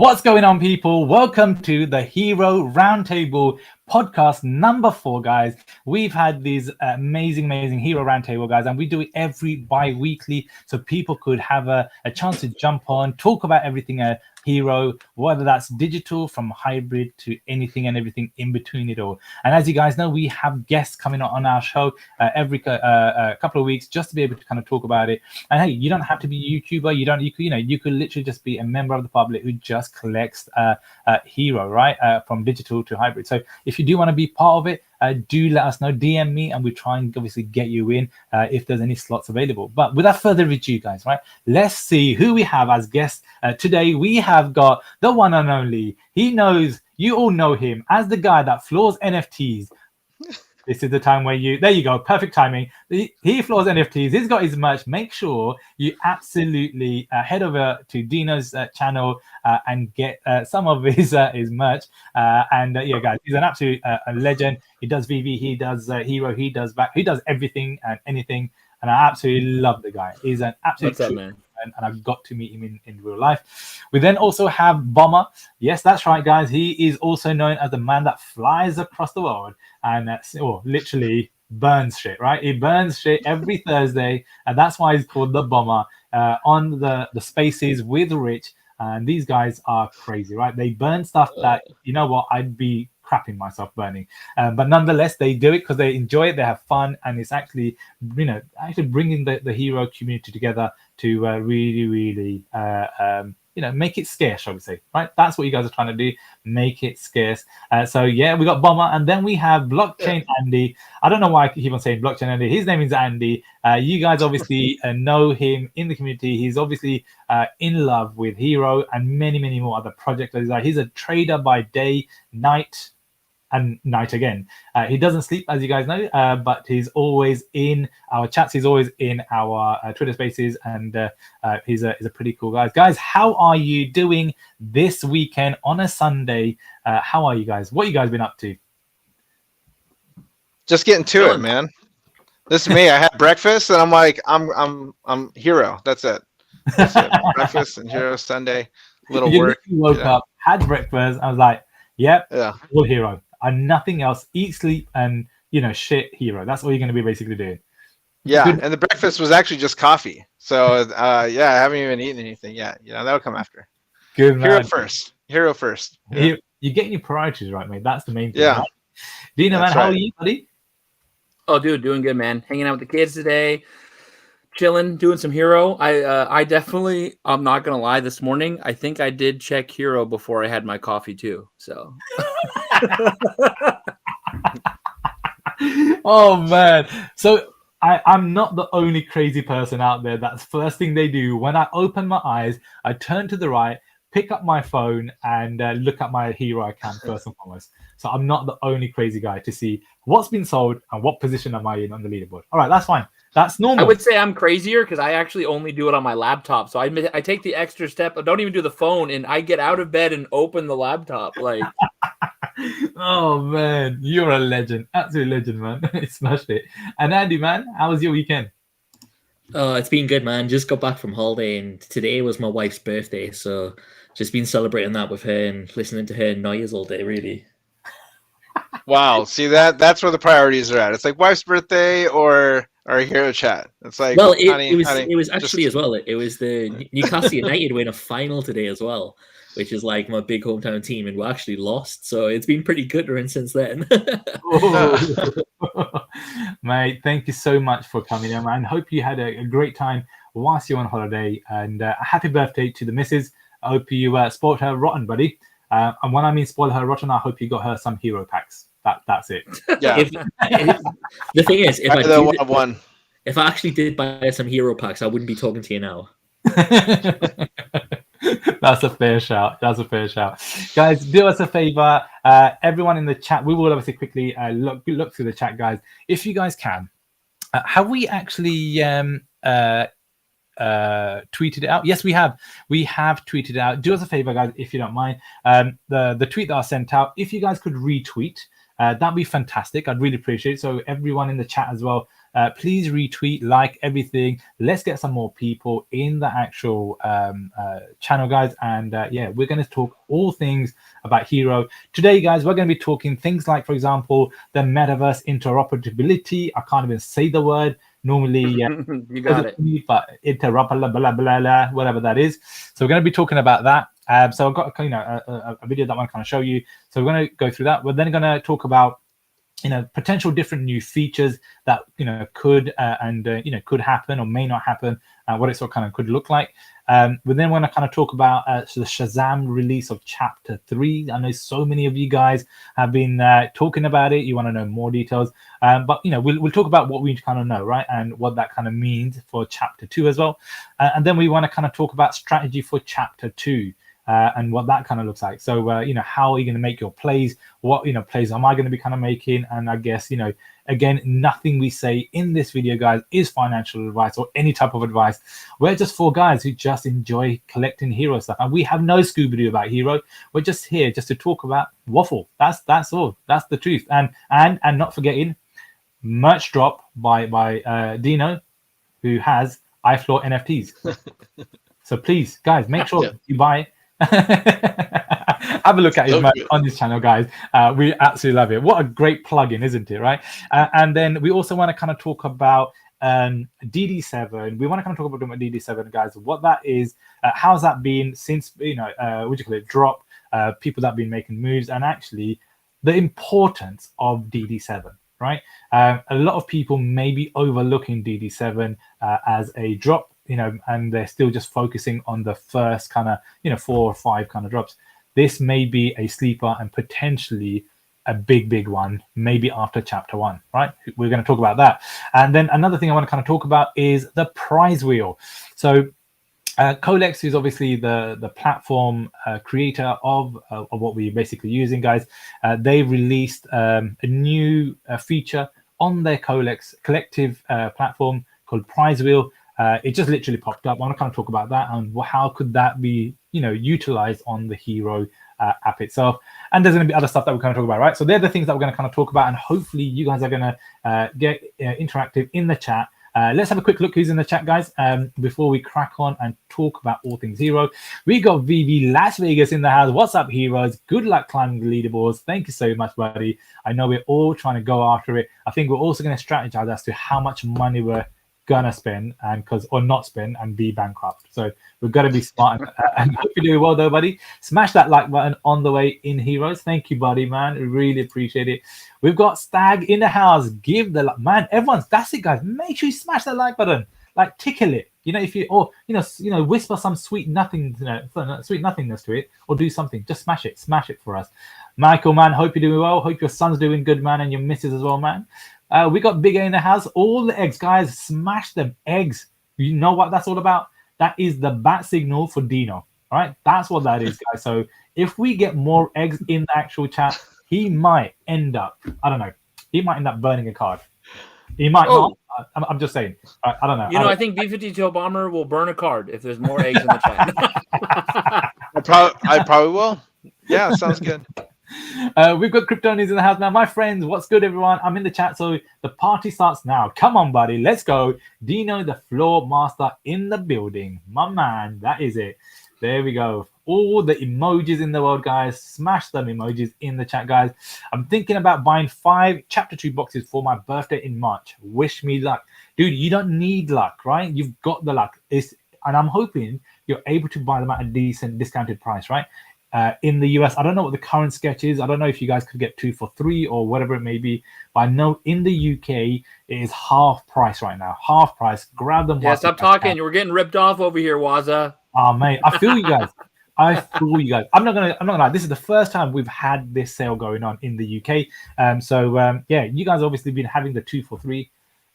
What's going on, people? Welcome to the HRO Roundtable podcast number 4, guys. We've had these amazing HRO Roundtable, guys, and we do it every bi-weekly so people could have a chance to jump on, talk about everything Hero, whether that's digital from hybrid to anything and everything in between it all. And as you guys know, we have guests coming on our show every couple of weeks just to be able to kind of talk about it. And hey, you don't have to be a YouTuber. You could literally just be a member of the public who just collects Hero, right? From digital to hybrid. So if you do want to be part of it, do let us know, DM me, and we try and obviously get you in if there's any slots available. But without further ado, guys, right, let's see who we have as guests. Today we have got the one and only, you all know him as the guy that floors NFTs. This is the time where there you go, perfect timing. He floors NFTs, he's got his merch. Make sure you absolutely head over to Dino's channel and get some of his merch. Yeah, guys, he's an absolute a legend. He does VeVe, he does Hero, he does everything and anything. And I absolutely love the guy. He's an absolute What's up, man? And I've got to meet him in real life. We then also have Bomber. Yes, that's right, guys. He is also known as the man that flies across the world and literally burns shit, right? He burns shit every Thursday, and that's why he's called the Bomber. On the spaces with Rich, and these guys are crazy, right? They burn stuff that, you know what, I'd be crapping myself burning, but nonetheless they do it because they enjoy it, they have fun, and it's actually bringing the hero community together to really make it scarce, shall we say, right? That's what you guys are trying to do, make it scarce. So yeah, we got Bomber, and then we have BlockchainAndy. I don't know why I keep on saying BlockchainAndy. His name is Andy. You guys obviously know him in the community. He's obviously in love with Hero and many more other projects. He's a trader by day, night and night again. He doesn't sleep, as you guys know, but he's always in our chats. He's always in our Twitter spaces, and he's a pretty cool guy. Guys, how are you doing this weekend on a Sunday? How are you guys? What you guys been up to? Just getting to it, man. This is me. I had breakfast, and I'm like, I'm Hero. That's it. Breakfast and Hero Sunday. Little work. Woke up, had breakfast. I was like, yep, yeah, all Hero. And nothing else. Eat, sleep, and shit, Hero. That's all you're going to be basically doing. Yeah, and the breakfast was actually just coffee. So I haven't even eaten anything yet. That'll come after. Good, man. Hero first. Yeah. You're getting your priorities right, mate. That's the main thing. Yeah. Right? Dino, man, how are you, buddy? Oh, dude, doing good, man. Hanging out with the kids today. Chilling, doing some Hero. I definitely, I'm not gonna lie, this morning I think I did check Hero before I had my coffee too. So oh man. So I'm not the only crazy person out there. That's the first thing they do. When I open my eyes, I turn to the right, pick up my phone, and look at my Hero account first and foremost. So I'm not the only crazy guy to see what's been sold and what position am I in on the leaderboard. All right, that's fine. That's normal. I would say I'm crazier because I actually only do it on my laptop. So I take the extra step. I don't even do the phone, and I get out of bed and open the laptop. Like, oh man, you're a legend, absolute legend, man. You smashed it. And Andy, man, how was your weekend? It's been good, man. Just got back from holiday, and today was my wife's birthday, so just been celebrating that with her and listening to her noise all day, really. Wow, see that's where the priorities are at. It's like wife's birthday or Hero chat. It's like, well, it was actually as well. It was the Newcastle United win a final today as well, which is like my big hometown team, and we actually lost. So it's been pretty good run since then. Mate, thank you so much for coming in, man. Hope you had a great time whilst you're on holiday, and a happy birthday to the missus. I hope you spoiled her rotten, buddy. And when I mean spoil her rotten, I hope you got her some Hero packs. That's it. Yeah. The thing is, if I actually did buy some Hero packs, I wouldn't be talking to you now. That's a fair shout. Guys, do us a favor. Everyone in the chat, we will obviously quickly look through the chat, guys. If you guys can, have we actually tweeted it out? Yes, we have tweeted it out. Do us a favor, guys, if you don't mind. The tweet that I sent out, if you guys could retweet, that'd be fantastic. I'd really appreciate it. So everyone in the chat as well Please retweet, like everything. Let's get some more people in the actual channel, guys. And yeah, we're going to talk all things about Hero today, guys. We're going to be talking things like, for example, the metaverse interoperability. I can't even say the word normally. You got it. But interoperability, whatever that is. So we're going to be talking about that. So I've got a video that I want to kind of show you. So we're going to go through that. We're then going to talk about potential different new features that could could happen or may not happen, what it sort of kind of could look like. We then want to kind of talk about the Shazam release of Chapter 3. I know so many of you guys have been talking about it. You want to know more details, but we'll talk about what we kind of know, right, and what that kind of means for Chapter 2 as well. And then we want to kind of talk about strategy for Chapter 2. And what that kind of looks like. So, how are you going to make your plays? What, plays am I going to be kind of making? And I guess, again, nothing we say in this video, guys, is financial advice or any type of advice. We're just four guys who just enjoy collecting hero stuff. And we have no Scooby-Doo about hero. We're just here just to talk about waffle. That's all. That's the truth. And not forgetting, merch drop by Dino, who has iFloor NFTs. So please, guys, make sure you buy. Have a look at his merch on this channel, guys. We absolutely love it. What a great plugin, isn't it? Right. And then we also want to kind of talk about DD7. We want to kind of talk about DD7, guys. What that is, how's that been since drop? People that have been making moves, and actually the importance of DD7. Right. A lot of people may be overlooking DD7 as a drop. And they're still just focusing on the first kind of, 4 or 5 kind of drops. This may be a sleeper and potentially a big one, maybe after Chapter 1, right? We're going to talk about that. And then another thing I want to kind of talk about is the prize wheel. So Colex, who's obviously the platform creator of what we're basically using, guys, they released a new feature on their Colex collective platform called Prize Wheel. It just literally popped up. I want to kind of talk about that and how could that be, utilized on the Hero app itself. And there's going to be other stuff that we're going to talk about, right? So they're the things that we're going to kind of talk about, and hopefully you guys are going to get interactive in the chat. Let's have a quick look who's in the chat, guys, before we crack on and talk about all things Hero. We got VeVe Las Vegas in the house. What's up, heroes? Good luck climbing the leaderboards. Thank you so much, buddy. I know we're all trying to go after it. I think we're also going to strategize as to how much money we're gonna spend or not spend and be bankrupt. So we've got to be smart and hope you're doing well though, buddy. Smash that like button on the way in, heroes. Thank you, buddy, man. Really appreciate it. We've got Stag in the house. Give the man, everyone's, that's it, guys. Make sure you smash that like button, like tickle it. If you whisper some sweet nothingness to it, or do something. Just smash it for us. Michael, man, hope you're doing well. Hope your son's doing good, man, and your missus as well, man. We got Big A in the house. All the eggs, guys. Smash them eggs. You know what that's all about? That is the bat signal for Dino. All right, that's what that is, guys. So if we get more eggs in the actual chat, he might end up. I don't know. He might end up burning a card. He might not. I'm just saying. I don't know. I think B-52 Bomber will burn a card if there's more eggs in the chat. I probably will. Yeah, sounds good. We've got Kryptonians in the house now. My friends, what's good, everyone? I'm in the chat, so the party starts now. Come on, buddy. Let's go. Dino, the floor master in the building. My man, that is it. There we go. All the emojis in the world, guys. Smash them emojis in the chat, guys. I'm thinking about buying 5 Chapter 2 boxes for my birthday in March. Wish me luck. Dude, you don't need luck, right? You've got the luck. And I'm hoping you're able to buy them at a decent discounted price, right? In the US, I don't know what the current sketch is. I don't know if you guys could get 2 for $3 or whatever it may be. But I know in the UK, it is half price right now. Half price. Grab them. Yeah, stop talking. We're getting ripped off over here, Wazza. Oh, mate. I feel you guys. I feel you guys. I'm not gonna lie. This is the first time we've had this sale going on in the UK. Yeah, you guys obviously been having the 2 for $3.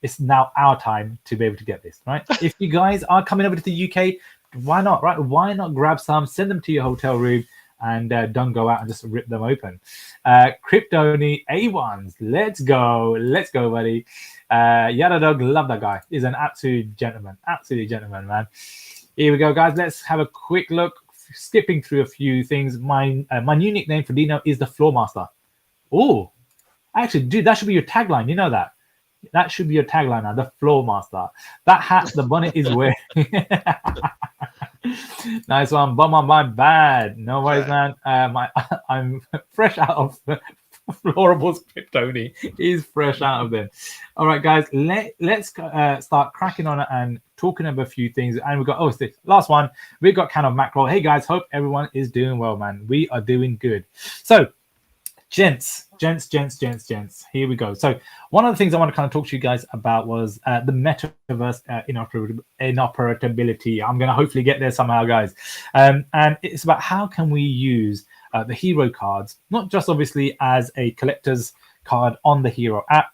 It's now our time to be able to get this, right? If you guys are coming over to the UK, why not, right? Why not grab some, send them to your hotel room, and don't go out and just rip them open. Kryptoni A1s, let's go, buddy. Yada Dog, love that guy. He's an absolute gentleman, man. Here we go, guys. Let's have a quick look. Skipping through a few things. My new nickname for Dino is the Floor Master. Oh, actually, dude, that should be your tagline. You know that. That should be your tagline now, the floor master. That hat the bonnet is wearing. Nice one, Bomber, my bad. No worries, man. I'm fresh out of Florables Tony. He's fresh out of them. All right, guys, let's start cracking on it and talking about a few things. And we've got, it's the last one. We've got kind of macro. Hey, guys, hope everyone is doing well, man. We are doing good. So, gents, here we go. So one of the things I want to kind of talk to you guys about was the metaverse inoperability. I'm going to hopefully get there somehow, guys. And it's about how can we use the hero cards, not just obviously as a collector's card on the hero app,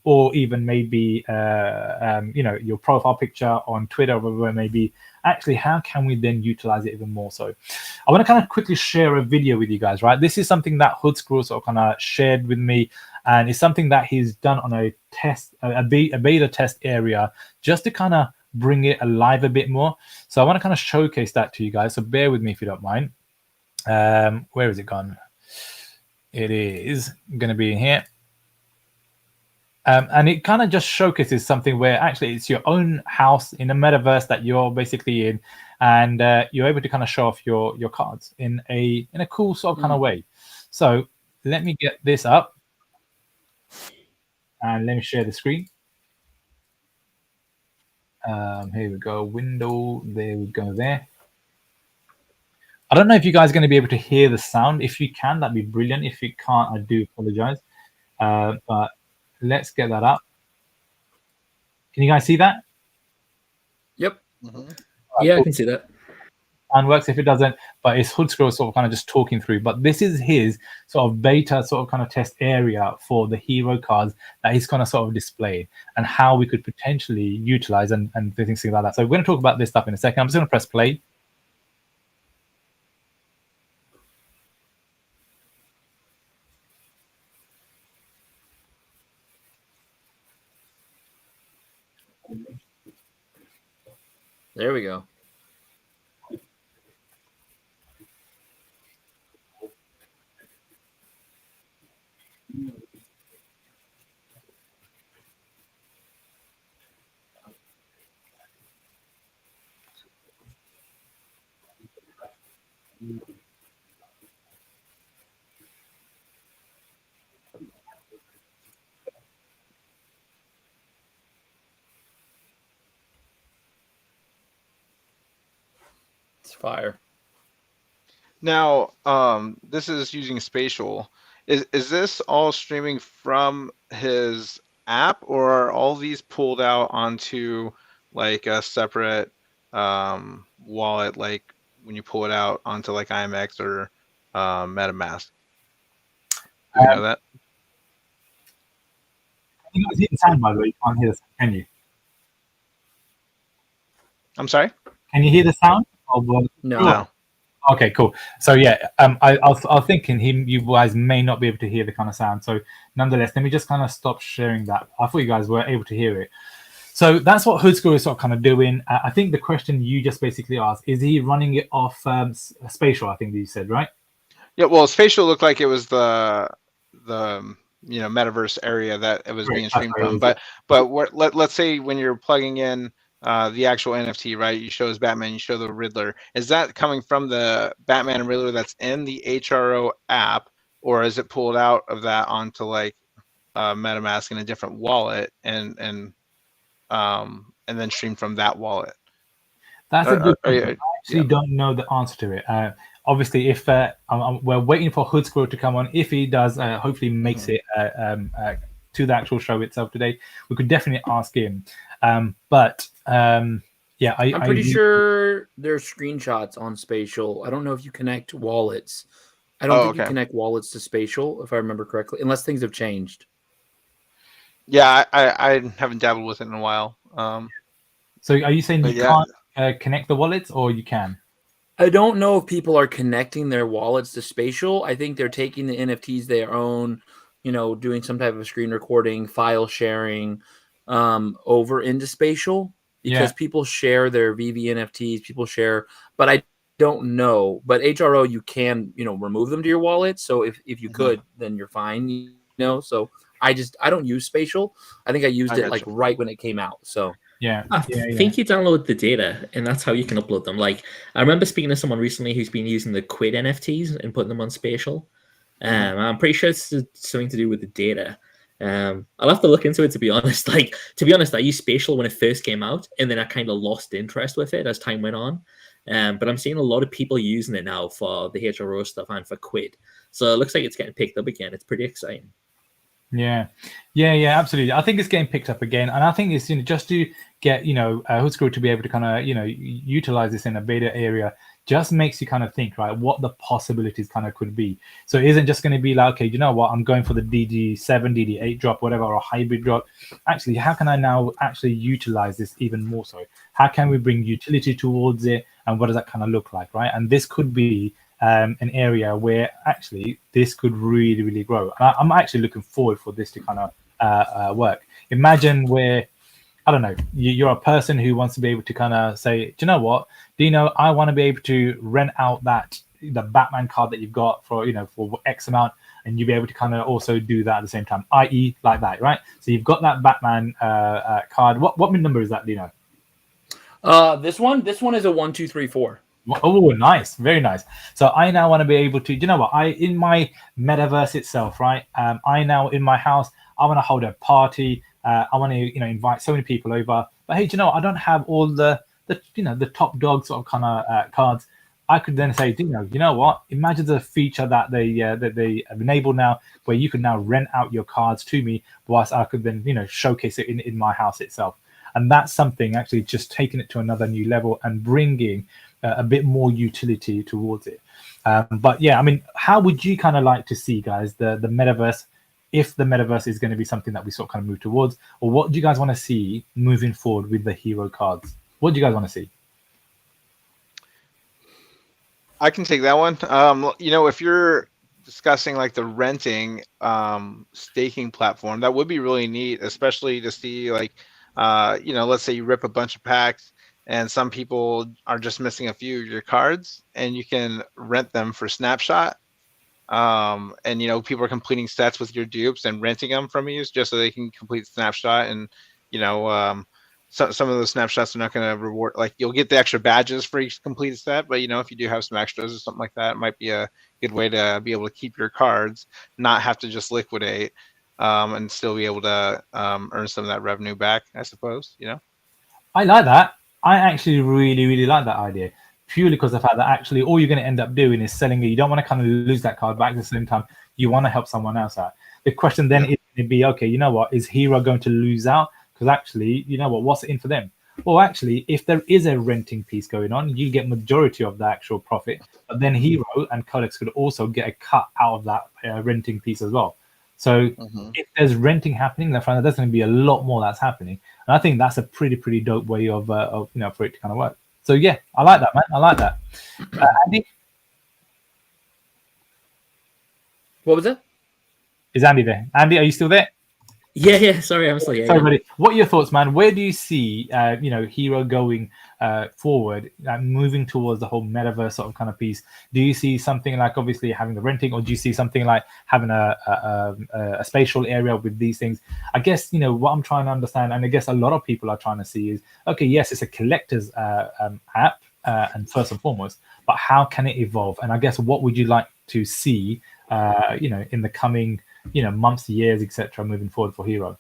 or even maybe your profile picture on Twitter or whatever it may be. Actually, how can we then utilize it even more? So I want to kind of quickly share a video with you guys, right? This is something that Hoodscrew sort of kind of shared with me, and it's something that he's done on a test, a beta test area, just to kind of bring it alive a bit more. So I want to kind of showcase that to you guys. So bear with me if you don't mind. Where is it gone? It is going to be in here. And it kind of just showcases something where actually it's your own house in a metaverse that you're basically in, and you're able to kind of show off your cards in a cool sort of kind of way. So let me get this up and let me share the screen. Here we go, window, there we go there. I don't know if you guys are going to be able to hear the sound. If you can, that'd be brilliant. If you can't, I do apologize. But let's get that up. Can you guys see that? Yep. Yeah, cool. I can see that. And works if it doesn't, but it's Hoodscrew sort of kind of just talking through. But this is his sort of beta sort of kind of test area for the hero cards that he's going to sort of display and how we could potentially utilize and do things like that. So we're going to talk about this stuff in a second. I'm just going to press play. There we go. It's fire. Now, this is using spatial. Is this all streaming from his app, or are all these pulled out onto like a separate wallet, like when you pull it out onto like IMX or MetaMask? Do you know that? You guys hear the sound, by the way? You can't hear the sound, can you? I'm sorry? Can you hear the sound? No. Okay, cool. So yeah, I was thinking you guys may not be able to hear the kind of sound. So nonetheless, let me just kind of stop sharing that. I thought you guys were able to hear it. So that's what Hoodscrew is sort of kind of doing. I think the question you just basically asked, is he running it off spatial? I think you said, right? Yeah, well, spatial looked like it was the metaverse area that it was being streamed from. But let's say when you're plugging in the actual NFT, right? You show as Batman, you show the Riddler. Is that coming from the Batman and Riddler that's in the HRO app, or is it pulled out of that onto like MetaMask in a different wallet and then streamed from that wallet? That's a good question. I actually don't know the answer to it. Obviously, if we're waiting for Hoodscrew to come on, if he does, hopefully makes it to the actual show itself today, we could definitely ask him. Yeah, I'm pretty sure there's screenshots on spatial. I don't know if you connect wallets. I don't think you connect wallets to spatial, if I remember correctly, unless things have changed. Yeah, I haven't dabbled with it in a while. So are you saying you can't connect the wallets, or you can? I don't know if people are connecting their wallets to spatial. I think they're taking the NFTs they own, doing some type of screen recording, file sharing over into spatial, because people share their VeVe NFTs, people share, but I don't know. But HRO, you can, remove them to your wallet. So if you could, then you're fine, So I don't use spatial. I think I used it like right when it came out. So I think you download the data, and that's how you can upload them. Like, I remember speaking to someone recently who's been using the Quid NFTs and putting them on spatial. I'm pretty sure it's something to do with the data. I'll have to look into it, to be honest. Like, to be honest, I used spatial when it first came out, and then I kind of lost interest with it as time went on. But I'm seeing a lot of people using it now for the HRO stuff and for Quid. So it looks like it's getting picked up again. It's pretty exciting. Yeah, absolutely. I think it's getting picked up again, and I think it's just to get HRO to be able to kind of utilize this in a beta area just makes you kind of think, right, what the possibilities kind of could be. So it isn't just going to be like, okay, you know what, I'm going for the DD7, DD8 drop, whatever, or a hybrid drop. Actually, how can I now actually utilize this even more so? How can we bring utility towards it, and what does that kind of look like, right? And this could be an area where actually this could really, really grow. And I'm actually looking forward for this to kind of work. Imagine where, I don't know, you're a person who wants to be able to kind of say, do you know what, Dino, I want to be able to rent out the Batman card that you've got for X amount, and you'll be able to kind of also do that at the same time, i.e. like that, right? So you've got that Batman card. What number is that, Dino? This one is a 1, 2, 3, 4. Oh, nice, very nice. So I now want to be able to, you know what, in my metaverse itself, right? I now in my house, I want to hold a party. I want to invite so many people over. But hey, do you know what? I don't have all the top dog sort of kind of cards. I could then say, you know what? Imagine the feature that they have enabled now, where you can now rent out your cards to me, whilst I could then showcase it in my house itself. And that's something actually just taking it to another new level and bringing a bit more utility towards it. But yeah, I mean, how would you kind of like to see, guys, the metaverse, if the metaverse is going to be something that we sort of kind of move towards, or what do you guys want to see moving forward with the hero cards? What do you guys want to see? I can take that one. If you're discussing like the renting staking platform, that would be really neat, especially to see like, let's say you rip a bunch of packs and some people are just missing a few of your cards, and you can rent them for snapshot. And people are completing sets with your dupes and renting them from you just so they can complete snapshot. And some of those snapshots are not going to reward, like you'll get the extra badges for each completed set, but if you do have some extras or something like that, it might be a good way to be able to keep your cards, not have to just liquidate, and still be able to earn some of that revenue back, I suppose. I like that. I actually really, really like that idea, purely because of the fact that actually all you're going to end up doing is selling it. You don't want to kind of lose that card back. At the same time, you want to help someone else out. The question then is going to be, okay, you know what, is Hero going to lose out? Because actually, what's it in for them? Well, actually, if there is a renting piece going on, you get majority of the actual profit, but then Hero and Codex could also get a cut out of that renting piece as well. So if there's renting happening, then there's going to be a lot more that's happening. And I think that's a pretty dope way of for it to kind of work. So yeah, I like that, man. I like that. Andy? What was that? Is Andy there? Andy, are you still there? Yeah. Sorry, I'm still here. Sorry, buddy. What are your thoughts, man? Where do you see, Hero going forward, moving towards the whole metaverse sort of kind of piece? Do you see something like obviously having the renting, or do you see something like having a spatial area with these things? I guess what I'm trying to understand, and I guess a lot of people are trying to see is, okay, yes, it's a collector's app, and first and foremost, but how can it evolve? And I guess what would you like to see, in the coming months, years, etc., moving forward for Hero?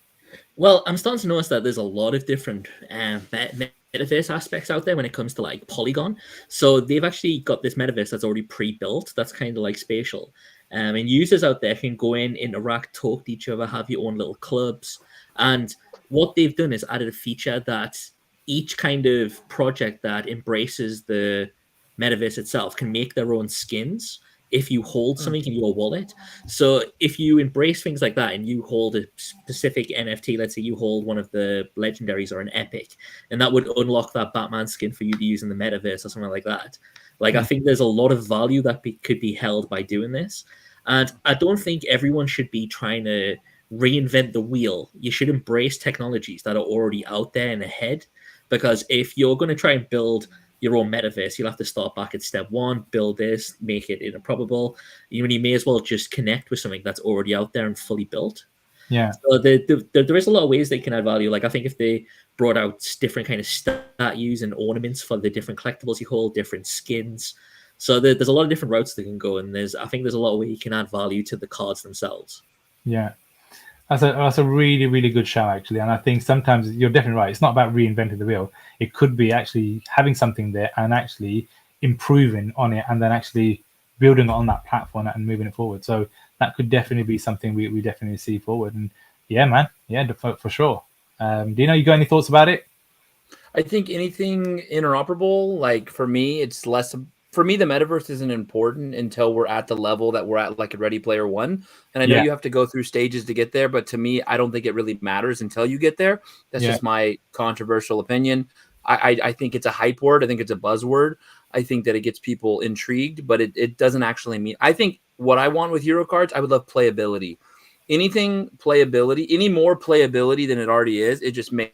Well, I'm starting to notice that there's a lot of different metaverse aspects out there when it comes to like Polygon. So they've actually got this metaverse that's already pre-built. That's kind of like spatial. And users out there can go in, interact, talk to each other, have your own little clubs. And what they've done is added a feature that each kind of project that embraces the metaverse itself can make their own skins if you hold something in your wallet. So if you embrace things like that and you hold a specific NFT, let's say you hold one of the legendaries or an epic, and that would unlock that Batman skin for you to use in the metaverse or something like that. Like, I think there's a lot of value that could be held by doing this. And I don't think everyone should be trying to reinvent the wheel. You should embrace technologies that are already out there and ahead, because if you're going to try and build your own metaverse, you'll have to start back at step one, build this, make it improbable. You may as well just connect with something that's already out there and fully built. Yeah. So there is a lot of ways they can add value. Like I think if they brought out different kind of statues and ornaments for the different collectibles you hold, different skins. So there's a lot of different routes they can go, and I think there's a lot of way you can add value to the cards themselves. Yeah. That's a really, really good show, actually. And I think sometimes you're definitely right. It's not about reinventing the wheel. It could be actually having something there and actually improving on it, and then actually building on that platform and moving it forward. So that could definitely be something we definitely see forward. And yeah, man, yeah, for sure. Dino, you got any thoughts about it? I think anything interoperable, like for me, it's less. For me, the metaverse isn't important until we're at the level that we're at, like a Ready Player One. And I know you have to go through stages to get there, but to me, I don't think it really matters until you get there. That's just my controversial opinion. I think it's a hype word. I think it's a buzzword. I think that it gets people intrigued, but it doesn't actually mean. I think what I want with Hero cards, I would love playability. Anything playability, any more playability than it already is, it just makes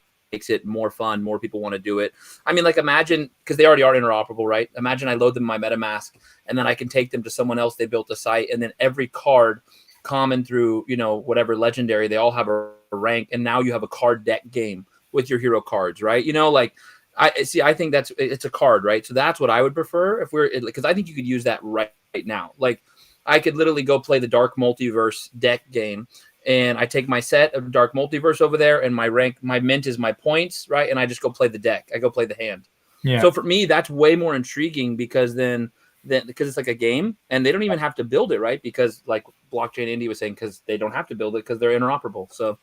it more fun. More people want to do it. I mean, like imagine, because they already are interoperable, right? Imagine I load them in my MetaMask and then I can take them to someone else. They built a site, and then every card common through, whatever legendary, they all have a rank. And now you have a card deck game with your hero cards, right? Like I think it's a card, right? So that's what I would prefer because I think you could use that right now. Like I could literally go play the Dark Multiverse deck game, and I take my set of Dark Multiverse over there, and my mint is my points, right? And I just go play the deck. I go play the hand. Yeah. So for me, that's way more intriguing because because it's like a game, and they don't even have to build it, right? Because like BlockchainAndy was saying, because they don't have to build it because they're interoperable. So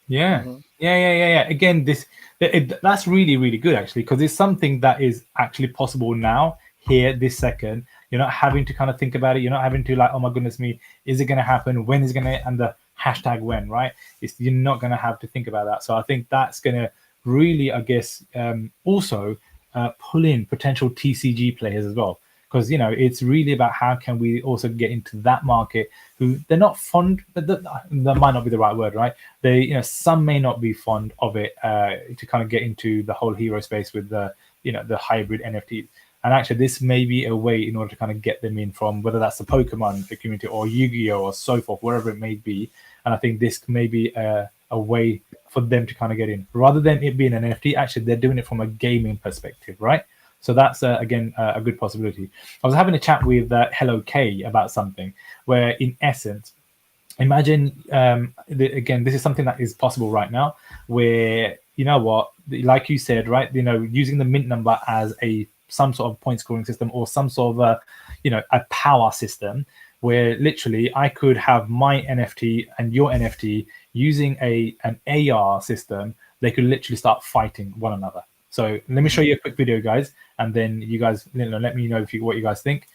yeah. Again, that's really, really good actually, because it's something that is actually possible now, here, this second. You're not having to kind of think about it. You're not having to like, oh my goodness me, is it going to happen? When is it going to, and the hashtag when, right? You're not going to have to think about that. So I think that's going to really, I guess, also pull in potential TCG players as well. Because, it's really about how can we also get into that market who they're not fond, that might not be the right word, right? They, some may not be fond of it to kind of get into the whole hero space with the, the hybrid NFTs. And actually, this may be a way in order to kind of get them in from whether that's the Pokemon community or Yu-Gi-Oh! Or so forth, wherever it may be. And I think this may be a way for them to kind of get in. Rather than it being an NFT, actually, they're doing it from a gaming perspective, right? So that's, again, a good possibility. I was having a chat with Hello K about something where, in essence, imagine, again, this is something that is possible right now where, like you said, right, using the mint number as some sort of point scoring system or some sort of a power system where literally I could have my NFT and your NFT using an AR system. They could literally start fighting one another. So let me show you a quick video, guys, and then you guys let me know what you guys think.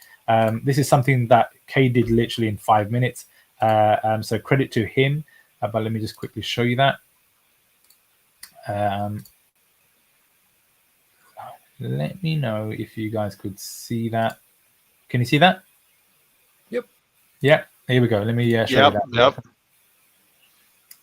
This is something that Kay did literally in 5 minutes. So credit to him, but let me just quickly show you that. Let me know if you guys could see that. Can you see that? Yep. Yeah, here we go. Let me show you that. Yep.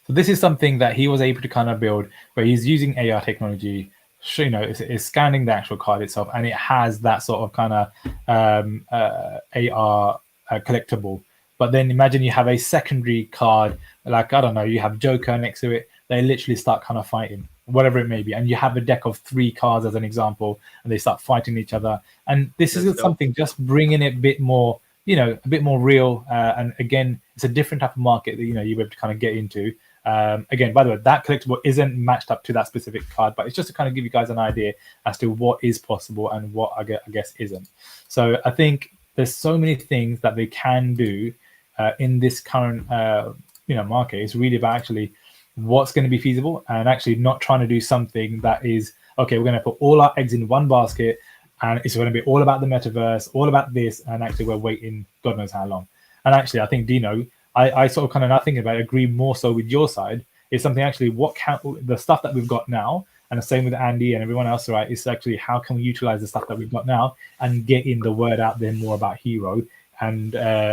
So this is something that he was able to kind of build where he's using AR technology. So, it's scanning the actual card itself, and it has that sort of kind of AR collectible. But then imagine you have a secondary card, like, I don't know, you have Joker next to it. They literally start kind of fighting, whatever it may be. And you have a deck of 3 cards as an example, and they start fighting each other. And this is something just bringing it a bit more, a bit more real. And again, it's a different type of market that, you're able to kind of get into. Again, by the way, that collectible isn't matched up to that specific card, but it's just to kind of give you guys an idea as to what is possible and what I guess isn't. So I think there's so many things that they can do in this current market. It's really about actually what's going to be feasible and actually not trying to do something that is, okay, we're going to put all our eggs in one basket and it's going to be all about the metaverse, all about this, and actually we're waiting God knows how long. And actually, I think, Dino, I sort of kind of now thinking about it, agree more so with your side. Is something actually the stuff that we've got now, and the same with Andy and everyone else, right? Is actually how can we utilize the stuff that we've got now and getting the word out there more about Hero and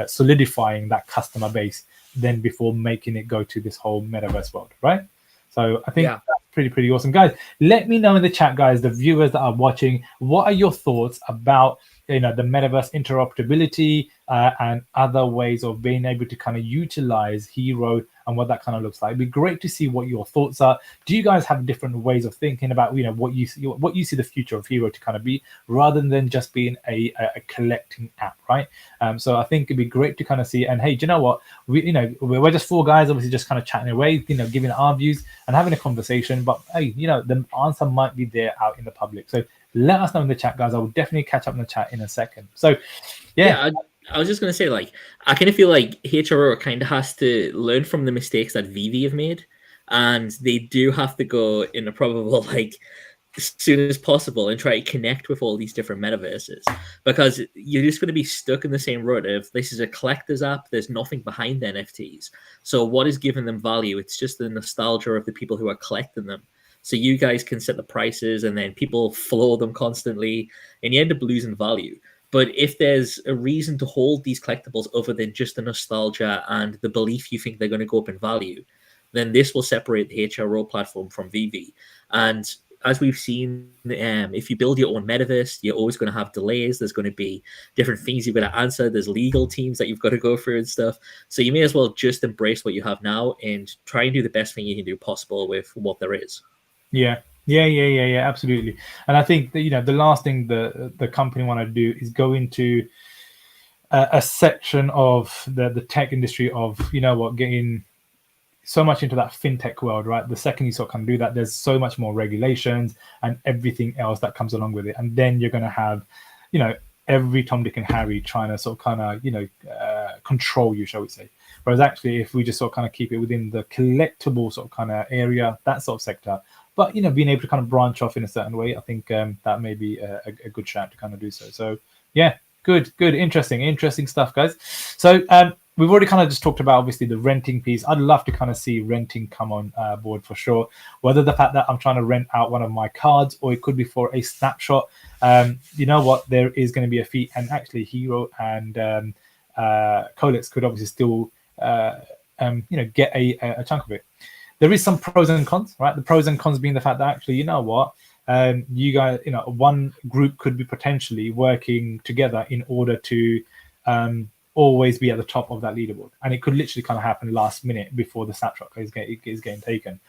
solidifying that customer base then before making it go to this whole metaverse world, right? So I think that's pretty awesome. Guys, let me know in the chat, guys, the viewers that are watching, what are your thoughts about the metaverse interoperability and other ways of being able to kind of utilize Hero and what that kind of looks like. It'd be great to see what your thoughts are. Do you guys have different ways of thinking about what you see the future of Hero to kind of be, rather than just being a collecting app, right? So I think it'd be great to kind of see. And hey, do you know what, we're just four guys, obviously, just kind of chatting away, giving our views and having a conversation. But hey, the answer might be there out in the public. So let us know in the chat, guys. I will definitely catch up in the chat in a second. So yeah, I was just going to say, like, I kind of feel like HRO kind of has to learn from the mistakes that VeVe have made, and they do have to go in a probable, like, as soon as possible and try to connect with all these different metaverses, because you're just going to be stuck in the same rut of, this is a collector's app, there's nothing behind the NFTs. So what is giving them value? It's just the nostalgia of the people who are collecting them. So you guys can set the prices, and then people flow them constantly, and you end up losing value. But if there's a reason to hold these collectibles other than just the nostalgia and the belief you think they're going to go up in value, then this will separate the HRO platform from VeVe. And as we've seen, if you build your own metaverse, you're always going to have delays. There's going to be different things you've got to answer. There's legal teams that you've got to go through and stuff. So you may as well just embrace what you have now and try and do the best thing you can do possible with what there is. Yeah, absolutely. And I think that, the last thing the company want to do is go into a section of the tech industry of, getting so much into that fintech world, right? The second you sort of kind of do that, there's so much more regulations and everything else that comes along with it. And then you're going to have, every Tom, Dick and Harry trying to sort of kind of, control you, shall we say. Whereas actually, if we just sort of kind of keep it within the collectible sort of kind of area, that sort of sector, but, being able to kind of branch off in a certain way, I think that may be a good shout to kind of do so. So, yeah, good, interesting stuff, guys. So we've already kind of just talked about, obviously, the renting piece. I'd love to kind of see renting come on board for sure. Whether the fact that I'm trying to rent out one of my cards, or it could be for a snapshot. You know what? There is going to be a fee. And actually, Hero and Colex could obviously still, get a chunk of it. There is some pros and cons, right? The pros and cons being the fact that actually, you guys, one group could be potentially working together in order to always be at the top of that leaderboard. And it could literally kind of happen last minute before the snapshot is getting taken.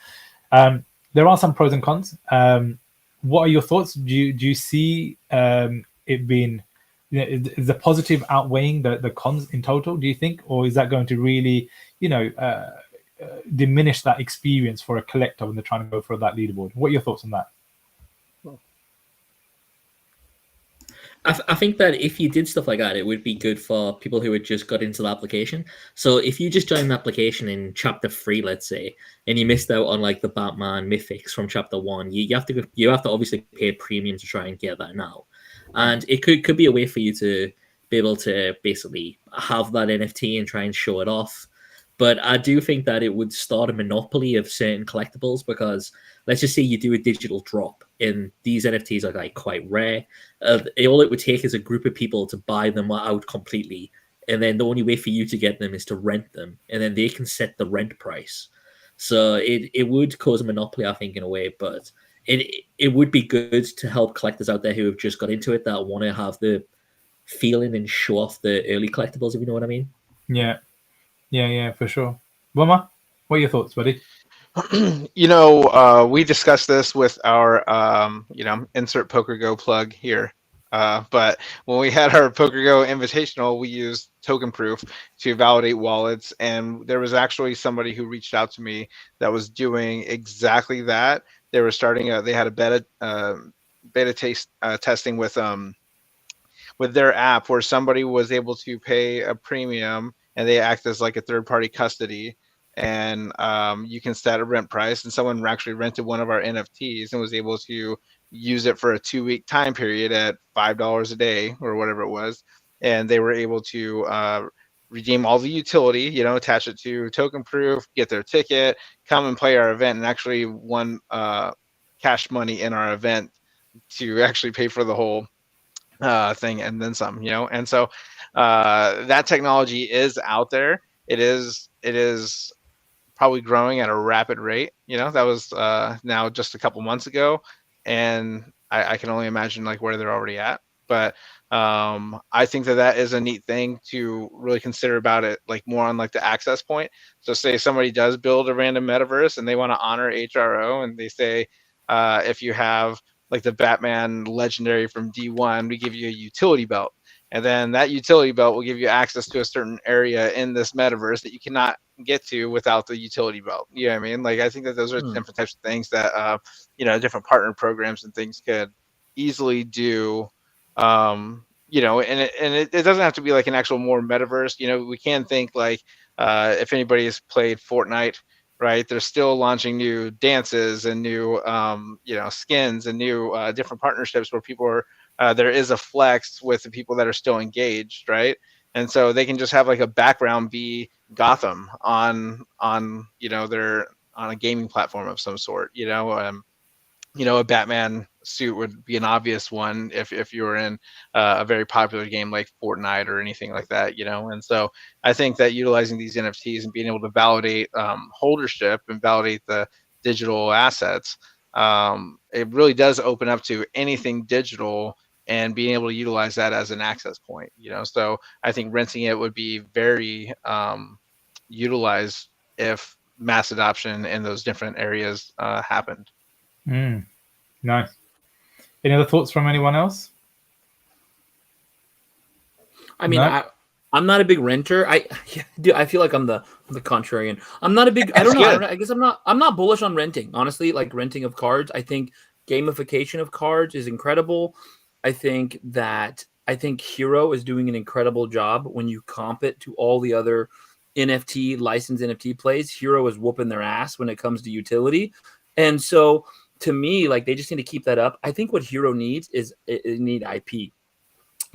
There are some pros and cons. What are your thoughts? Do you see it being, is the positive outweighing the cons in total, do you think? Or is that going to really, diminish that experience for a collector when they're trying to go for that leaderboard? What are your thoughts on that? I think that if you did stuff like that, it would be good for people who had just got into the application. So if you just joined the application in chapter 3, let's say, and you missed out on like the Batman mythics from chapter 1, you have to obviously pay a premium to try and get that now. And it could be a way for you to be able to basically have that NFT and try and show it off. But I do think that it would start a monopoly of certain collectibles, because let's just say you do a digital drop and these NFTs are like quite rare. All it would take is a group of people to buy them out completely. And then the only way for you to get them is to rent them. And then they can set the rent price. So it would cause a monopoly, I think, in a way. But it would be good to help collectors out there who have just got into it, that want to have the feeling and show off the early collectibles, if you know what I mean. Yeah, for sure. Wilma, what are your thoughts, buddy? We discussed this with our, insert PokerGo plug here. But when we had our PokerGo Invitational, we used token proof to validate wallets. And there was actually somebody who reached out to me that was doing exactly that. They were they had a beta testing with their app, where somebody was able to pay a premium and they act as like a third-party custody, and you can set a rent price. And someone actually rented one of our NFTs and was able to use it for a 2-week time period at $5 a day or whatever it was, and they were able to redeem all the utility, attach it to token proof, get their ticket, come and play our event, and actually won cash money in our event to actually pay for the whole thing and then some. And so that technology is out there. It is probably growing at a rapid rate. That was now just a couple months ago, and I can only imagine like where they're already at. But I think that is a neat thing to really consider about it, like more on like the access point. So say somebody does build a random metaverse and they want to honor HRO, and they say, if you have like the Batman legendary from D1, we give you a utility belt. And then that utility belt will give you access to a certain area in this metaverse that you cannot get to without the utility belt. You know what I mean? Like, I think that those are different types of things that, different partner programs and things could easily do. And it doesn't have to be like an actual more metaverse. We can think like, if anybody has played Fortnite, right, they're still launching new dances and new skins and new different partnerships where people are there is a flex with the people that are still engaged, right? And so they can just have like a background be Gotham on their on a gaming platform of some sort. A Batman suit would be an obvious one if you were in a very popular game like Fortnite or anything like that, And so I think that utilizing these NFTs and being able to validate holdership and validate the digital assets, it really does open up to anything digital and being able to utilize that as an access point, So I think renting it would be very utilized if mass adoption in those different areas happened. Nice. Any other thoughts from anyone else? I mean, no? I'm not a big renter. I feel like I'm the contrarian. I'm not a big. I don't know. I guess I'm not bullish on renting. Honestly, like renting of cards. I think gamification of cards is incredible. I think HRO is doing an incredible job when you comp it to all the other licensed NFT plays. HRO is whooping their ass when it comes to utility, and so. To me, like they just need to keep that up. I think what HRO needs is it need IP.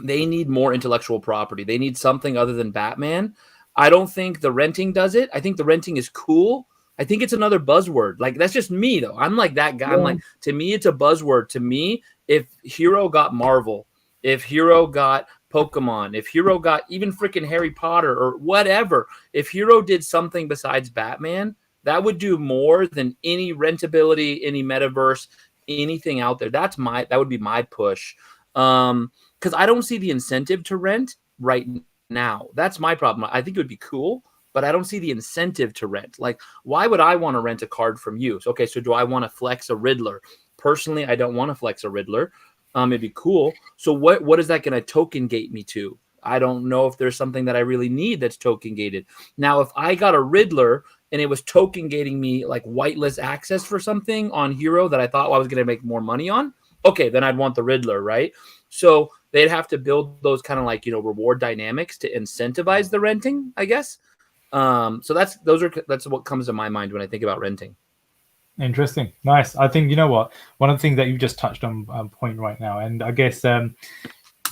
They need more intellectual property. They need something other than Batman. I don't think the renting does it. I think the renting is cool. I think it's another buzzword. Like that's just me though. I'm like that guy. Yeah. I'm like, to me, it's a buzzword. To me, if HRO got Marvel, if HRO got Pokemon, if HRO got even freaking Harry Potter or whatever, if HRO did something besides Batman, that would do more than any rentability, any metaverse, anything out there. That would be my push. Because I don't see the incentive to rent right now. That's my problem. I think it would be cool, but I don't see the incentive to rent. Like, why would I want to rent a card from you? So do I want to flex a Riddler? Personally, I don't want to flex a Riddler. It'd be cool. So what is that going to token gate me to? I don't know if there's something that I really need that's token gated. Now, if I got a Riddler and it was token gating me like whitelist access for something on HRO that I thought I was going to make more money on, okay, then I'd want the Riddler, right? So they'd have to build those kind of like, reward dynamics to incentivize the renting, I guess. So that's what comes to my mind when I think about renting. Interesting. Nice. I think, one of the things that you just touched on point right now, and I guess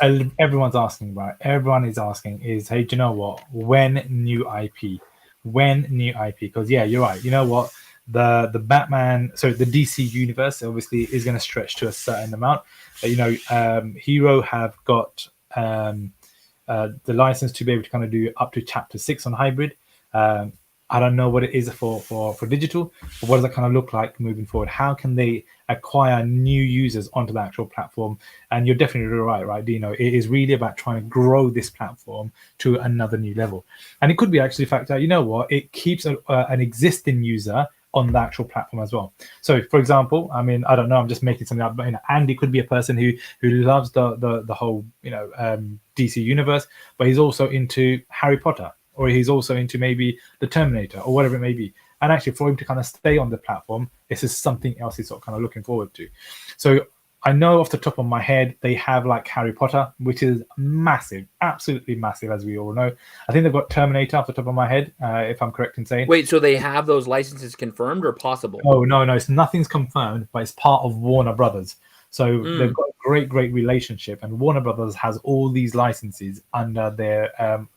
everyone's asking, right? Everyone is asking is, hey, do you know what? When new IP? Because yeah, you're right. You know what? The Batman, so the DC universe obviously is going to stretch to a certain amount. HRO have got the license to be able to kind of do up to Chapter 6 on hybrid. I don't know what it is for digital, but what does that kind of look like moving forward? How can they acquire new users onto the actual platform? And you're definitely right, Dino. It is really about trying to grow this platform to another new level. And it could be actually the fact that, it keeps an existing user on the actual platform as well. So, for example, I mean, I don't know, I'm just making something up, but Andy could be a person who loves the whole, DC universe, but he's also into Harry Potter, or he's also into maybe the Terminator or whatever it may be. And actually for him to kind of stay on the platform, this is something else he's sort of kind of looking forward to. So I know off the top of my head, they have like Harry Potter, which is massive, absolutely massive, as we all know. I think they've got Terminator off the top of my head, if I'm correct in saying. Wait, so they have those licenses confirmed or possible? Oh, no, nothing's confirmed, but it's part of Warner Brothers. So they've got a great relationship, and Warner Brothers has all these licenses under their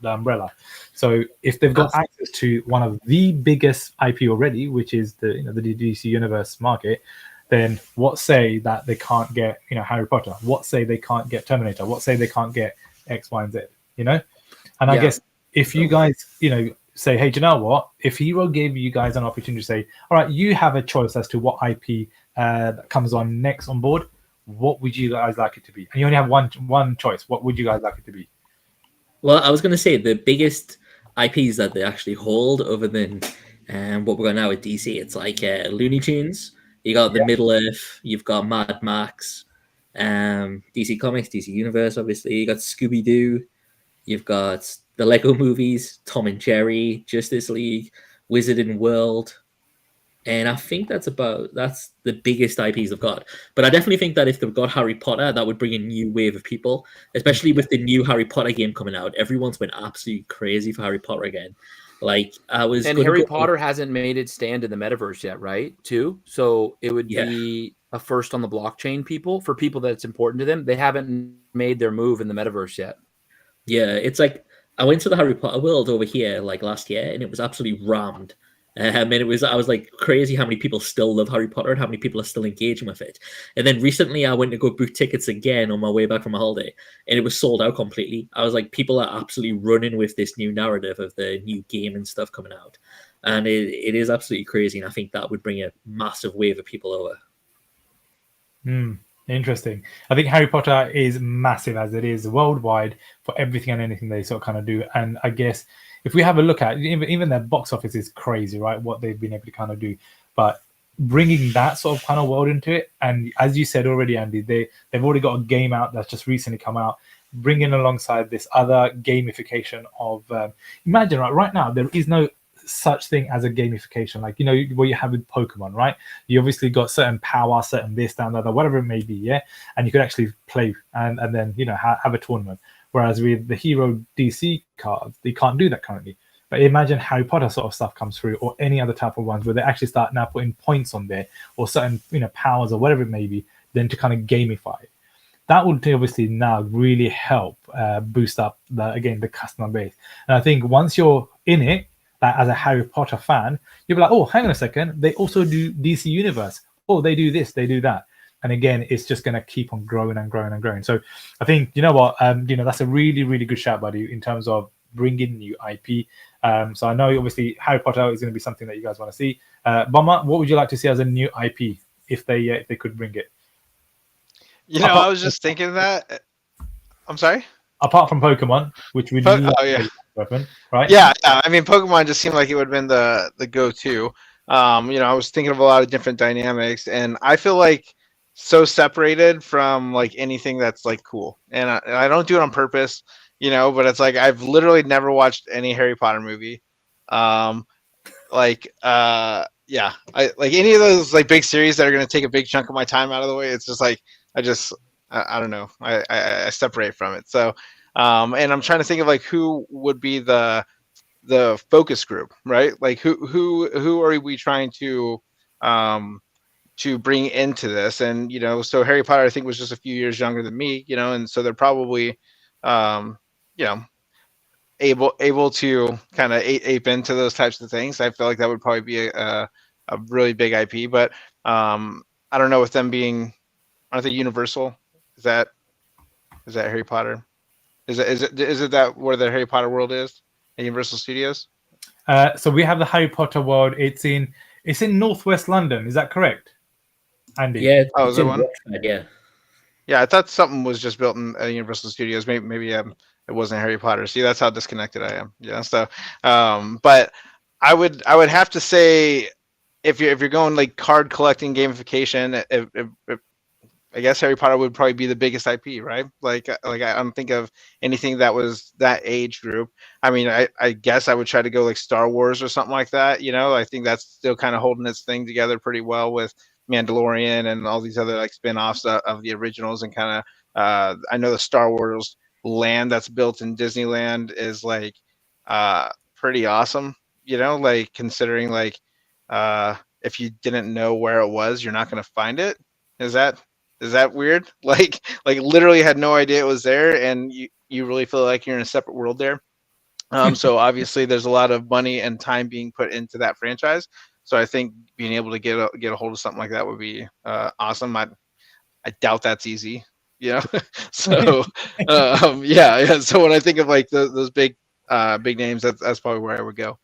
the umbrella. So if they've got access to one of the biggest IP already, which is the DC Universe market, then what say that they can't get Harry Potter? What say they can't get Terminator? What say they can't get X, Y, and Z? And I guess if you guys say, hey, do you know what? If HRO gave you guys an opportunity to say, all right, you have a choice as to what IP that comes on next on board, what would you guys like it to be? And you only have one choice. What would you guys like it to be? Well, I was going to say the biggest IPs that they actually hold, other than what we're going now with DC, it's like Looney Tunes. You got the Middle Earth. You've got Mad Max, DC Comics, DC Universe. Obviously, you got Scooby Doo. You've got the Lego movies, Tom and Jerry, Justice League, Wizarding World. And I think that's the biggest IPs they've got. But I definitely think that if they've got Harry Potter, that would bring a new wave of people, especially with the new Harry Potter game coming out. Everyone's been absolutely crazy for Harry Potter again. Like Harry Potter hasn't made its stand in the metaverse yet, right? Too. So it would be a first on the blockchain for people that's important to them. They haven't made their move in the metaverse yet. Yeah, it's like I went to the Harry Potter world over here like last year, and it was absolutely rammed. And I was like crazy how many people still love Harry Potter and how many people are still engaging with it. And then recently I went to go book tickets again on my way back from a holiday, and it was sold out completely. I was like, people are absolutely running with this new narrative of the new game and stuff coming out. And it is absolutely crazy. And I think that would bring a massive wave of people over. Interesting. I think Harry Potter is massive as it is worldwide for everything and anything they sort of kind of do. And I guess if we have a look at even their box office is crazy, right? What they've been able to kind of do, but bringing that sort of kind of world into it. And as you said already, Andy, they've already got a game out that's just recently come out, bringing alongside this other gamification of imagine right now there is no such thing as a gamification, like what you have with Pokemon, right? You obviously got certain power, certain this, that, and other, whatever it may be, yeah. And you could actually play and then have a tournament. Whereas with the Hero DC cards, they can't do that currently. But imagine Harry Potter sort of stuff comes through, or any other type of ones where they actually start now putting points on there, or certain powers or whatever it may be, then to kind of gamify it. That would obviously now really help boost up the customer base. And I think once you're in it, like as a Harry Potter fan, you'll be like, oh, hang on a second, they also do DC Universe. Oh, they do this, they do that. And again, it's just going to keep on growing and growing and growing. So I think, that's a really, really good shout, buddy, in terms of bringing new IP. So I know, obviously, Harry Potter is going to be something that you guys want to see. Bomber, what would you like to see as a new IP if they could bring it? I was just thinking that. I'm sorry? Apart from Pokemon, which we weapon, right? Yeah. I mean, Pokemon just seemed like it would have been the go-to. I was thinking of a lot of different dynamics, and I feel like so separated from like anything that's like cool, and I don't do it on purpose, but it's like I've literally never watched any Harry Potter movie. I like any of those like big series that are going to take a big chunk of my time out of the way. It's just like I don't know, I separate from it. So and I'm trying to think of like who would be the focus group, right? Like who are we trying to bring into this? And so Harry Potter I think was just a few years younger than me, and so they're probably able to kind of ape into those types of things. I feel like that would probably be a really big IP, but I don't know, with them being, aren't they Universal? Is that Harry Potter? Is it that where the Harry Potter world is at Universal Studios? So we have the Harry Potter world. It's in Northwest London. Is that correct, Andy? Yeah. Is there one? Yeah. Yeah, I thought something was just built in Universal Studios. Maybe it wasn't Harry Potter. See, that's how disconnected I am. Yeah. So, but I would have to say, if you're going like card collecting gamification, I guess Harry Potter would probably be the biggest IP, right? Like I don't think of anything that was that age group. I mean, I guess I would try to go like Star Wars or something like that. I think that's still kind of holding its thing together pretty well with Mandalorian and all these other like spin-offs of the originals, and kind of I know the Star Wars land that's built in Disneyland is like pretty awesome. Like considering like if you didn't know where it was, you're not going to find it. Is that weird? Like literally had no idea it was there, and you really feel like you're in a separate world there. So obviously there's a lot of money and time being put into that franchise. So I think being able to get a hold of something like that would be awesome. I doubt that's easy, So yeah. So when I think of like those big names, that's probably where I would go.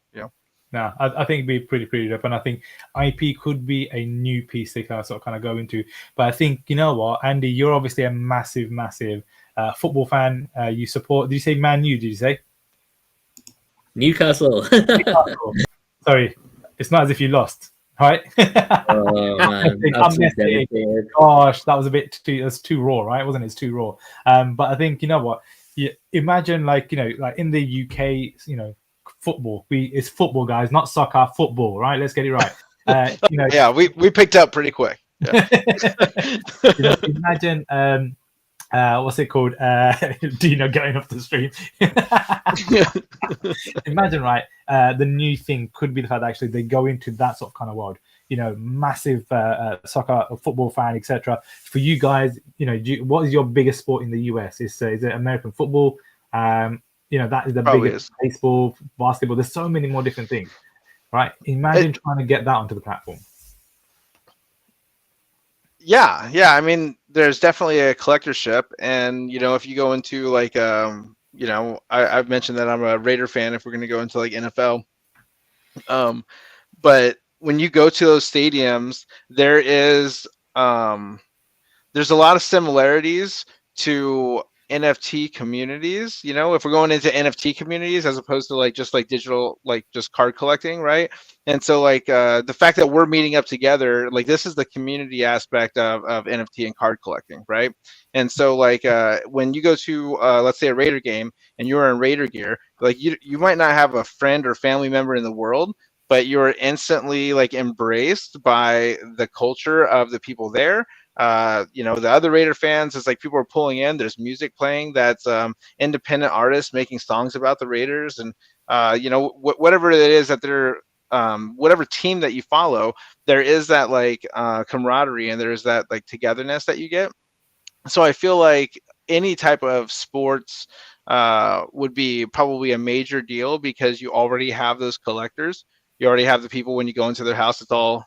No, I think it'd be pretty dope, and I think IP could be a new piece they kind of go into. But I think, you know what, Andy, you're obviously a massive football fan. You support. Did you say Man U? Did you say Newcastle? Newcastle? Sorry, it's not as if you lost, right? Oh man, Gosh, that was a bit too. That's too raw, right? Wasn't it? It's too raw. But I think, you know what. You imagine, like in the UK, football. It's football, guys, not soccer. Football, right? Let's get it right. Yeah, we picked up pretty quick. Yeah. Imagine what's it called? Dino going off the stream. Imagine, right? The new thing could be the fact that actually they go into that sort of kind of world. Massive soccer, football fan, etc. For you guys, what is your biggest sport in the US? Is it American football? That is the Probably biggest. Baseball, basketball. There's so many more different things, right? Imagine trying to get that onto the platform. Yeah. I mean, there's definitely a collectorship, and if you go into like I've mentioned that I'm a Raider fan. If we're going to go into like NFL, but when you go to those stadiums, there's a lot of similarities to NFT communities. If we're going into NFT communities as opposed to like just like digital, like just card collecting, right? And so like the fact that we're meeting up together, like this is the community aspect of NFT and card collecting, right? And so like when you go to let's say a Raider game and you're in Raider gear, like you might not have a friend or family member in the world, but you're instantly like embraced by the culture of the people there. The other Raider fans, it's like people are pulling in. There's music playing that's independent artists making songs about the Raiders, and whatever it is that they're whatever team that you follow, there is that like camaraderie, and there's that like togetherness that you get. So I feel like any type of sports would be probably a major deal because you already have those collectors. You already have the people when you go into their house, it's all,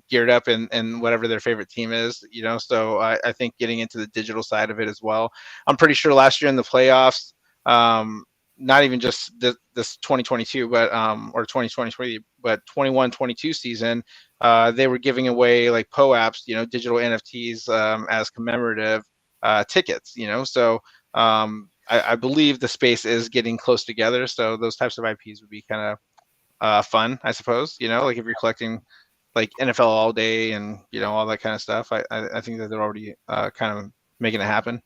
geared up and whatever their favorite team is, so I think getting into the digital side of it as well. I'm pretty sure last year in the playoffs, not even just this 2022, but or 2023, but 21-22 season, they were giving away like POAPs, digital NFTs as commemorative tickets, so I believe the space is getting close together. So those types of IPs would be kind of fun, I suppose, like if you're collecting like NFL all day and all that kind of stuff. I think that they're already kind of making it happen.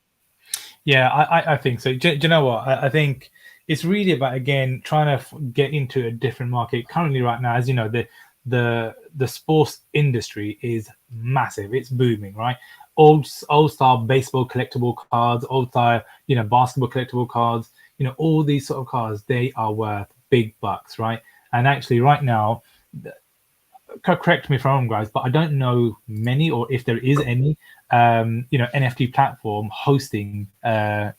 Yeah, I think so. Do you know what? I it's really about, again, trying to get into a different market. Currently, right now, as you know, the sports industry is massive. It's booming, right? Old style baseball collectible cards, old style, basketball collectible cards, all these sort of cards, they are worth big bucks, right? And actually, right now, correct me if I'm wrong, guys, but I don't know many, or if there is any, NFT platform hosting, any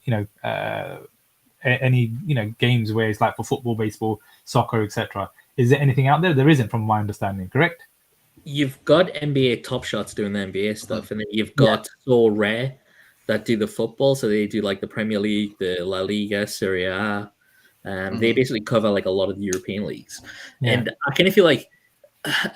games where it's like for football, baseball, soccer, etc. Is there anything out there? There isn't, from my understanding. Correct? You've got NBA Top Shots doing the NBA stuff, and then you've got So Rare that do the football. So they do like the Premier League, the La Liga, Serie A. They basically cover like a lot of the European leagues. And I kind of feel like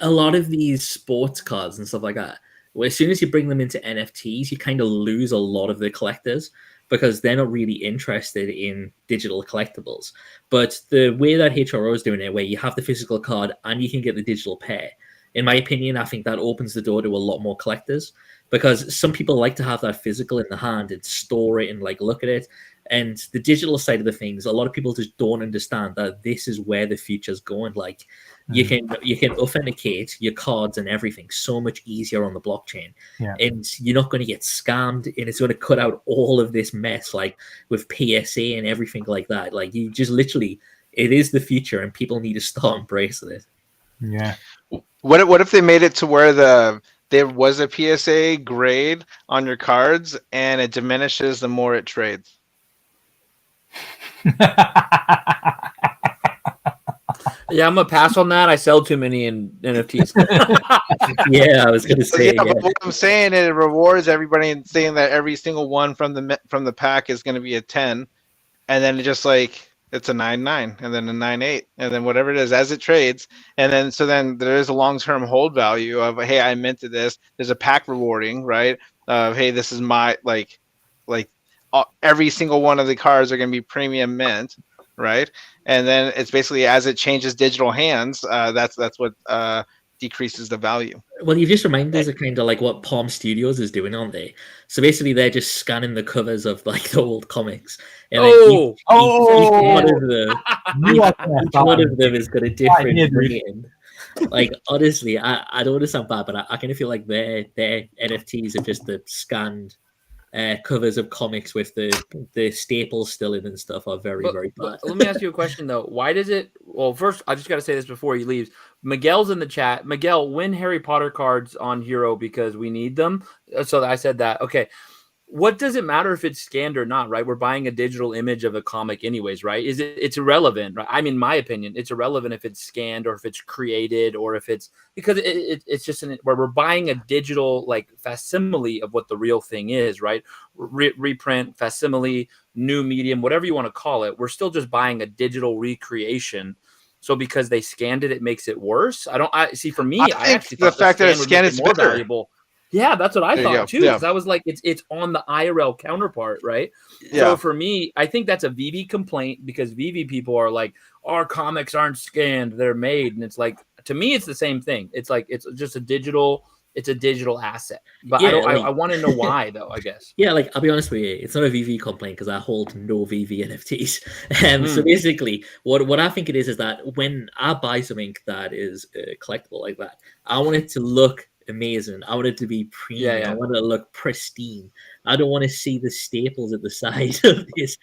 a lot of these sports cards and stuff like that, where as soon as you bring them into NFTs, you kind of lose a lot of the collectors because they're not really interested in digital collectibles. But the way that HRO is doing it, where you have the physical card and you can get the digital pair, in my opinion, I think that opens the door to a lot more collectors, because some people like to have that physical in the hand and store it and like look at it. And the digital side of the things, a lot of people just don't understand that this is where the future's going. Like you can authenticate your cards and everything so much easier on the blockchain, and you're not going to get scammed, and it's going to cut out all of this mess, like with PSA and everything like that. Like you just literally, it is the future, and people need to start embracing it. Yeah. What if they made it to where there was a PSA grade on your cards and it diminishes the more it trades? Yeah, I'm gonna pass on that. I sell too many in NFTs. Yeah, I was gonna say. But what I'm saying is it rewards everybody and saying that every single one from the pack is going to be a 10, and then it just like it's a 9.9, and then a 9.8, and then whatever it is as it trades. And then so then there is a long-term hold value of, hey, I minted this. There's a pack rewarding, right? Hey, this is my like every single one of the cards are going to be premium mint, right? And then it's basically as it changes digital hands, that's what decreases the value. Well, you've just reminded us of kind of like what Palm Studios is doing, aren't they? So basically, they're just scanning the covers of like the old comics, and then each one of them, each one of them has got a different rating. Like honestly, I don't understand that, but I kind of feel like their NFTs are just the scanned covers of comics with the staples still in and stuff are very bad. But let me ask you a question though. Why does it? Well, first I just got to say this before he leaves. Miguel's in the chat. Miguel, win Harry Potter cards on Hero because we need them. So I said that. Okay. What does it matter if it's scanned or not, right? We're buying a digital image of a comic anyways, right? It's irrelevant, right? I mean, my opinion, it's irrelevant if it's scanned or if it's created or if it's because it's just where we're buying a digital like facsimile of what the real thing is, right? Reprint, facsimile, new medium, whatever you want to call it. We're still just buying a digital recreation. So because they scanned it, it makes it worse. I see. For me, I actually the fact that it's scanned is more better. Valuable. Yeah, that's what I thought too. Because I was like, it's on the IRL counterpart, right? Yeah. So for me, I think that's a VeVe complaint because VeVe people are like, our comics aren't scanned, they're made, and it's like to me, it's the same thing. It's like it's just a digital asset. But yeah, I want to know why though. I guess. Yeah, like I'll be honest with you, it's not a VeVe complaint because I hold no VeVe NFTs. So basically, what I think it is that when I buy something that is collectible like that, I want it to look amazing. I want it to be premium. I want it to look pristine. I don't want to see the staples at the side of this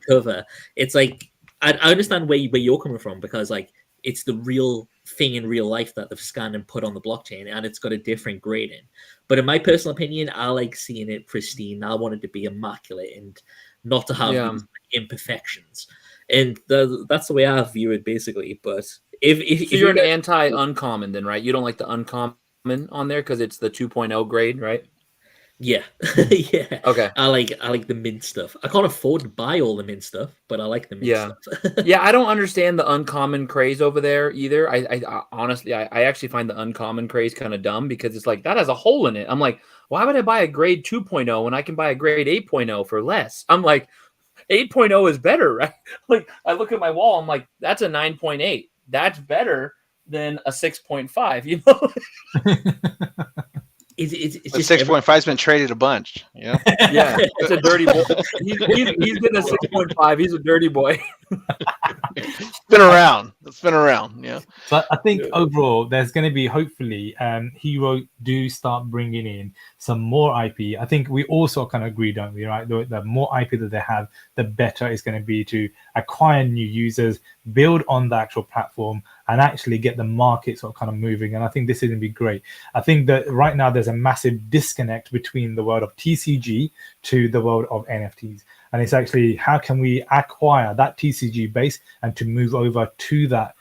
cover. It's like I understand where you're coming from because like it's the real thing in real life that they've scanned and put on the blockchain, and it's got a different grading. But in my personal opinion, I like seeing it pristine. I want it to be immaculate and not to have these imperfections. And that's the way I view it, basically. But if you're an anti-uncommon, then right? You don't like the uncommon on there because it's the 2.0 grade, right? Yeah. Yeah. Okay. I like the mint stuff. I can't afford to buy all the mint stuff, but I like the mint stuff. Yeah, I don't understand the uncommon craze over there either. I honestly, I actually find the uncommon craze kind of dumb because it's like that has a hole in it. I'm like, why would I buy a grade 2.0 when I can buy a grade 8.0 for less? I'm like, 8.0 is better, right? Like I look at my wall, I'm like, that's a 9.8. That's better than a 6.5, you know? It's just 6.5 has been traded a bunch. Yeah. Yeah. It's a dirty boy. He's been a 6.5. He's a dirty boy. It's been around. Yeah. But I think overall, there's going to be hopefully Hero do start bringing in some more IP. I think we also kind of agree, don't we? Right, the more IP that they have, the better it's going to be to acquire new users, build on the actual platform, and actually get the market sort of kind of moving. And I think this is going to be great. I think that right now there's a massive disconnect between the world of TCG to the world of NFTs. And it's actually how can we acquire that TCG base and to move over to that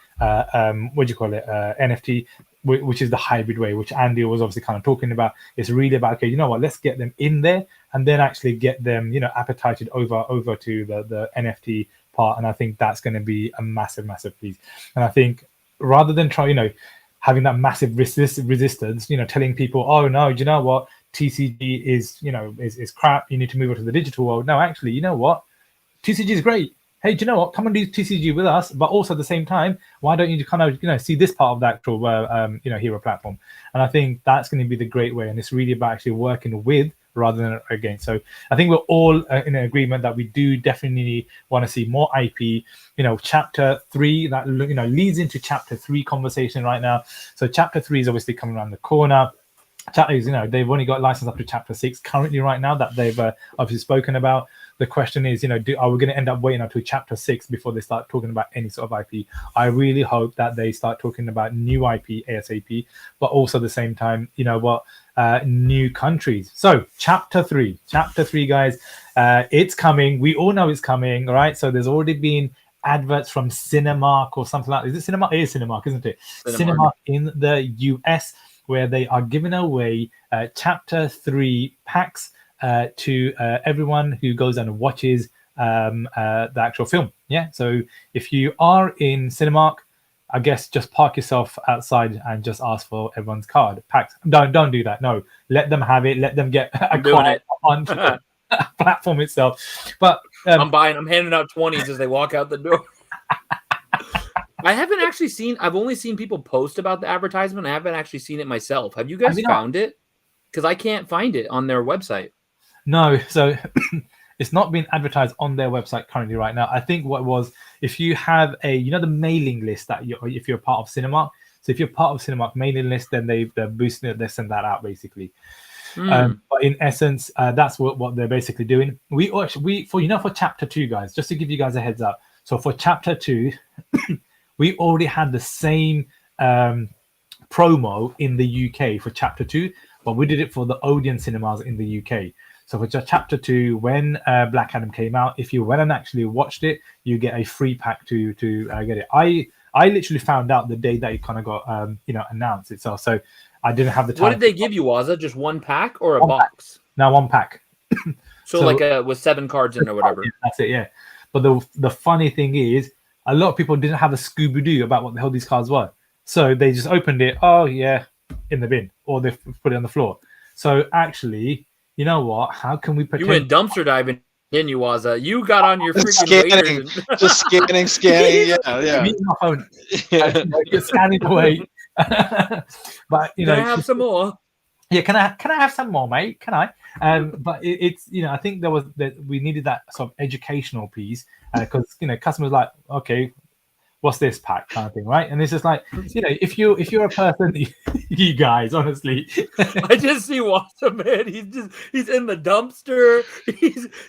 NFT, which is the hybrid way, which Andy was obviously kind of talking about. It's really about, okay, you know what, let's get them in there and then actually get them, appetized over to the NFT part. And I think that's going to be a massive piece. And I think rather than try, having that massive resistance, telling people, oh no, do you know what, TCG is crap, you need to move on to the digital world. No, actually, you know what, TCG is great. Hey, do you know what, come and do TCG with us, but also at the same time, why don't you kind of see this part of the actual Hero platform? And I think that's going to be the great way, and it's really about actually working with rather than against. So I think we're all in agreement that we do definitely want to see more IP. Chapter 3 that leads into chapter 3 conversation right now. So chapter 3 is obviously coming around the corner. Chapter is, they've only got license up to chapter 6 currently right now that they've obviously spoken about. The question is, are we going to end up waiting until chapter 6 before they start talking about any sort of IP? I really hope that they start talking about new IP ASAP, but also at the same time, new countries. So chapter 3, guys, it's coming. We all know it's coming, all right? So there's already been adverts from Cinemark or something like that. Is it Cinemark? It is Cinemark, isn't it? Cinemark in the US, where they are giving away chapter 3 packs to everyone who goes and watches the actual film. Yeah. So if you are in Cinemark, I guess just park yourself outside and just ask for everyone's card. Packed. Don't do that. No, let them have it. Let them get a I'm doing card it. on the platform itself. But I'm handing out 20s as they walk out the door. I haven't actually seen. I've only seen people post about the advertisement. I haven't actually seen it myself. Have you guys found it? Because I can't find it on their website. No, so it's not being advertised on their website currently right now. I think what was, if you have the mailing list that if you're part of Cinemark. So if you're part of Cinemark mailing list, then they're boosting it. They send that out basically. But in essence, that's what they're basically doing. For chapter 2, guys, just to give you guys a heads up. So for chapter 2, we already had the same promo in the UK for chapter 2, but we did it for the Odeon cinemas in the UK. So for chapter 2, when Black Adam came out, if you went and actually watched it, you get a free pack to get it. I literally found out the day that it kind of got announced itself. So I didn't have the time. What did they give you, Wazza? Just one pack or a box? No, one pack. So like with 7 cards in or whatever. That's it, yeah. But the funny thing is, a lot of people didn't have a Scooby-Doo about what the hell these cards were. So they just opened it, oh yeah, in the bin, or they put it on the floor. So actually, you know what? How can we pretend? You went dumpster diving, didn't you, Wazza? You got on your freaking scanning, just scanning. Yeah. My phone. You're scanning away. But Can I have some more? Yeah, can I have some more, mate? Can I? But it's I think we needed that sort of educational piece because customers like, okay, what's this pack kind of thing, right? And it's just like, if you're a person, you guys, honestly, I just see Wazza, man. He's in the dumpster.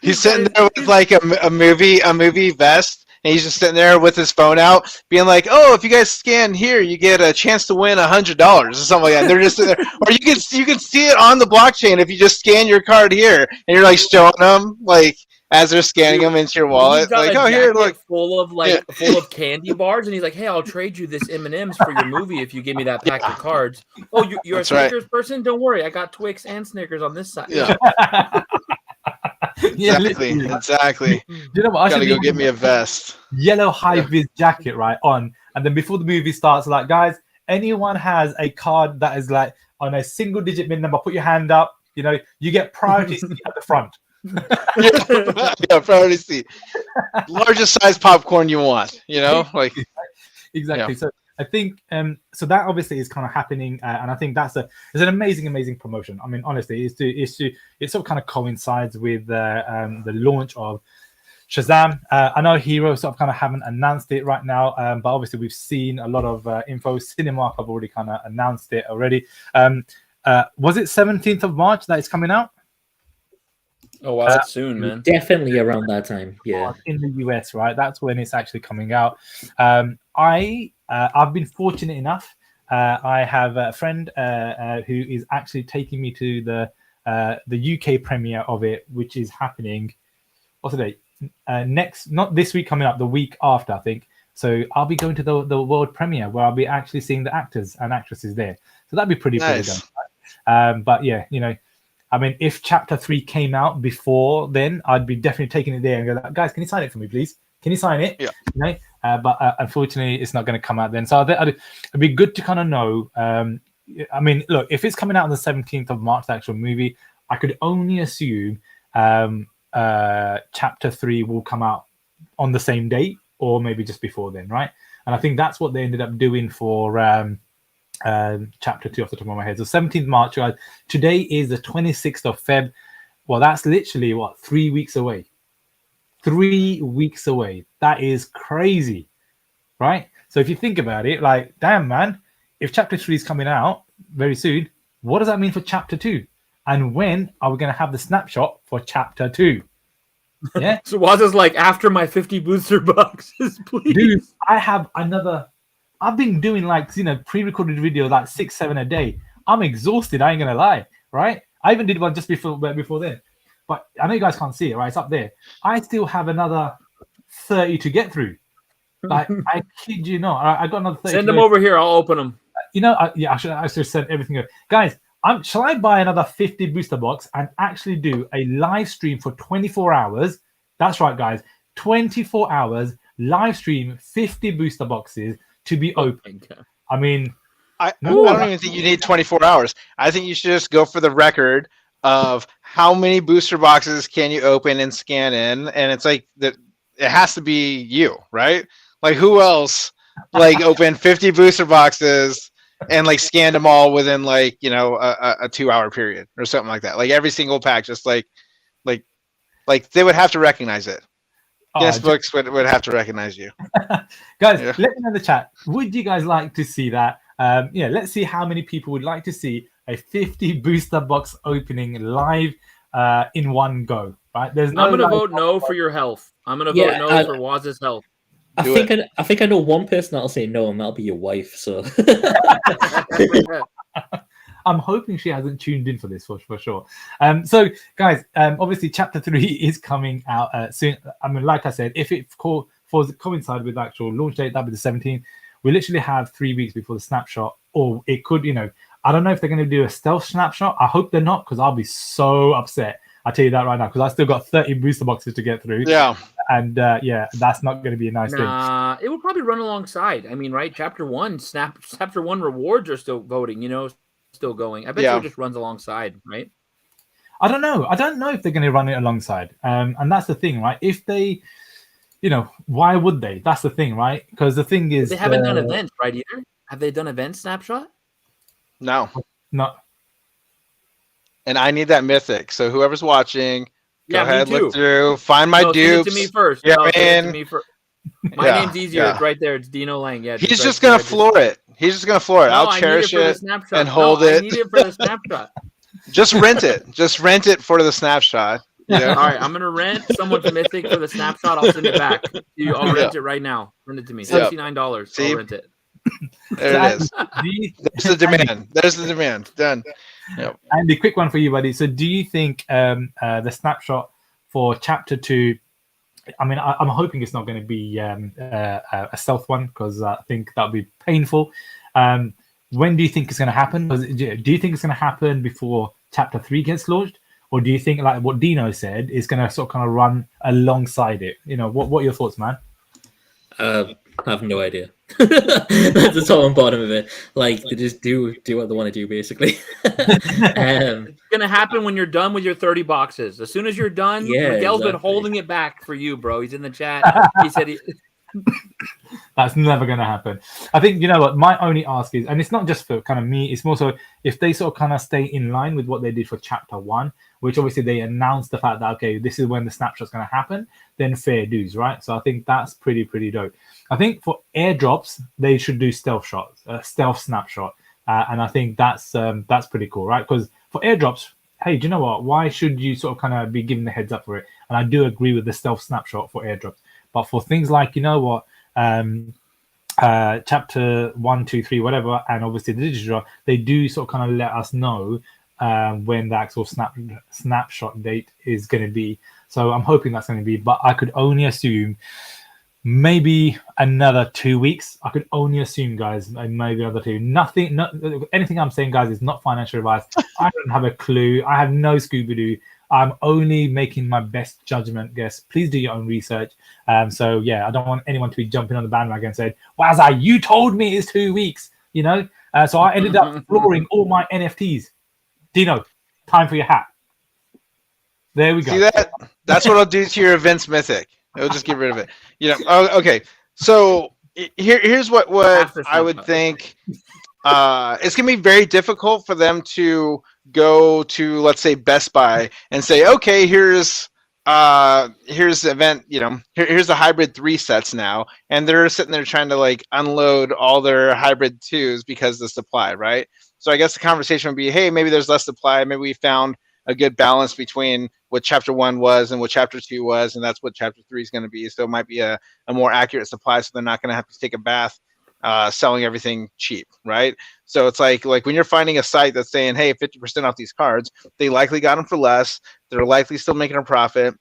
He's sitting there with like a movie vest. And he's just sitting there with his phone out, being like, "Oh, if you guys scan here, you get a chance to win $100 or something like that." And they're just sitting there, or you can see it on the blockchain if you just scan your card here, and you're like showing them like as they're scanning them into your wallet, like, "Oh, here, look, full of candy bars," and he's like, "Hey, I'll trade you this M&Ms for your movie if you give me that pack of cards." Oh, you're a Snickers person? Don't worry, I got Twix and Snickers on this side. Yeah. Exactly. You know what? I gotta go get me a vest. Yellow high-vis jacket, right, on, and then before the movie starts, like, guys, anyone has a card that is like on a single-digit min number, put your hand up. You get priority seat at the front. Yeah, priority seat. Largest size popcorn you want. Like exactly. Yeah. So I think so that obviously is kind of happening, and I think it's an amazing promotion. I mean, honestly, it sort of kind of coincides with the launch of Shazam. I know Hero sort of kind of haven't announced it right now, but obviously we've seen a lot of info. Cinemark have already kind of announced it already. Was it 17th of March that it's coming out? Oh wow, that's soon, man. Definitely around that time. Yeah. In the US, right? That's when it's actually coming out. I've been fortunate enough. I have a friend who is actually taking me to the UK premiere of it, which is happening. What's the date? Not this week coming up, the week after, I think. So I'll be going to the world premiere where I'll be actually seeing the actors and actresses there. So that'd be pretty nice. Right? But yeah, I mean, if chapter 3 came out before then, I'd be definitely taking it there and go, guys, can you sign it for me, please? Can you sign it? Yeah. But unfortunately, it's not going to come out then. So it'd be good to kind of know. I mean, look, if it's coming out on the 17th of March, the actual movie, I could only assume chapter 3 will come out on the same date or maybe just before then, right? And I think that's what they ended up doing for chapter 2 off the top of my head. So 17th March, guys. Today is the 26th of Feb. Well, that's literally 3 weeks away. 3 weeks away. That is crazy, right? So if you think about it, like, damn, man, if chapter 3 is coming out very soon, what does that mean for chapter 2? And when are we going to have the snapshot for chapter 2? Yeah. So Wazza's like, after my 50 booster boxes, please. Dude, I have another. I've been doing pre-recorded videos like 6-7 a day. I'm exhausted. I ain't gonna lie, right? I even did one just before then, but I know you guys can't see it, right? It's up there. I still have another 30 to get through. Like, I kid you not. I got another 30. Send them over here. I'll open them. I should send everything over. Guys, shall I buy another 50 booster box and actually do a live stream for 24 hours? That's right, guys. 24 hours live stream, 50 booster boxes to be opened. I mean, I don't even think you need 24 hours. I think you should just go for the record of how many booster boxes can you open and scan in, and it's like that. It has to be you, right? Like who else like opened 50 booster boxes and like scanned them all within like a 2-hour period or something like that? Like every single pack, just like they would have to recognize it. Guinness Books would have to recognize you. Guys, let me know in the chat. Would you guys like to see that? Let's see how many people would like to see a 50 booster box opening live in one go. Right? I'm gonna vote no for your health. I'm gonna vote no for Waz's health. I think I know one person that'll say no, and that'll be your wife. So I'm hoping she hasn't tuned in for this for sure. So guys, obviously chapter 3 is coming out soon. I mean, like I said, if it coincide with the actual launch date, that'll be the 17th. We literally have 3 weeks before the snapshot, or it could, I don't know if they're going to do a stealth snapshot. I hope they're not, because I'll be so upset. I'll tell you that right now, because I still got 30 booster boxes to get through. Yeah. And that's not going to be a nice thing. It will probably run alongside. I mean, right? Chapter 1 rewards are still voting, still going. I bet you it just runs alongside, right? I don't know. I don't know if they're going to run it alongside. And that's the thing, right? If they, why would they? That's the thing, right? Because the thing is... They haven't done events, right, either? Have they done event snapshot? No. No. And I need that mythic. So whoever's watching, go ahead, me too. Look through, find my dupes. Send it to me first. Yeah, send it to me first. My name's easier. It's right there. It's Dino Lang. Yeah. He's just going to floor it. He's just going to floor it. I'll cherish it and hold it. I need it for the snapshot. Just rent it. Just rent it for the snapshot. All right, I'm gonna rent someone's mythic for the snapshot. I'll send it back. I'll rent it right now. Send it to me. $69. I'll rent it. There it is. There's the demand. There's the demand. Done. Yep. And the quick one for you, buddy. So, do you think the snapshot for chapter 2? I mean, I'm hoping it's not going to be a stealth one, because I think that'll be painful. When do you think it's going to happen? Do you think it's going to happen before chapter 3 gets launched? Or do you think, like what Dino said, is going to sort of kind of run alongside it? What are your thoughts, man? I have no idea. That's the top and bottom of it. Like, they just do what they want to do, basically. It's gonna happen when you're done with your 30 boxes. As soon as you're done, Miguel's been holding it back for you, bro. He's in the chat. He said That's never going to happen. I think, what my only ask is, and it's not just for kind of me, it's more so if they sort of kind of stay in line with what they did for chapter 1, which obviously they announced the fact that, okay, this is when the snapshot's going to happen, then fair dues, right? So I think that's pretty dope. I think for airdrops, they should do stealth snapshot. And I think that's pretty cool, right? Because for airdrops, hey, do you know what? Why should you sort of kind of be given the heads up for it? And I do agree with the stealth snapshot for airdrops. But for things like, chapter 1, 2, 3, whatever, and obviously the digital, they do sort of kind of let us know when the actual snapshot date is going to be. So I'm hoping that's going to be, but I could only assume maybe another 2 weeks. I could only assume, guys, maybe another 2. Anything I'm saying, guys, is not financial advice. I don't have a clue. I have no Scooby-Doo. I'm only making my best judgment guess. Please do your own research. So yeah, I don't want anyone to be jumping on the bandwagon and saying, "Wazza, you told me it's 2 weeks." So I ended up flooring all my NFTs. Dino, time for your hat. There we go. See that? That's what I'll do to your events mythic. It'll just get rid of it. Okay. So here's what I would think. It's gonna be very difficult for them to go to, let's say, Best Buy and say, okay, here's the event, here's the hybrid 3 sets now, and they're sitting there trying to like unload all their hybrid 2s because of the supply, right? So I guess the conversation would be, hey, maybe there's less supply, maybe we found a good balance between what chapter 1 was and what chapter 2 was, and that's what chapter 3 is going to be. So it might be a more accurate supply, so they're not going to have to take a bath selling everything cheap, right? So it's like when you're finding a site that's saying, hey, 50% off these cards, they likely got them for less. They're likely still making a profit,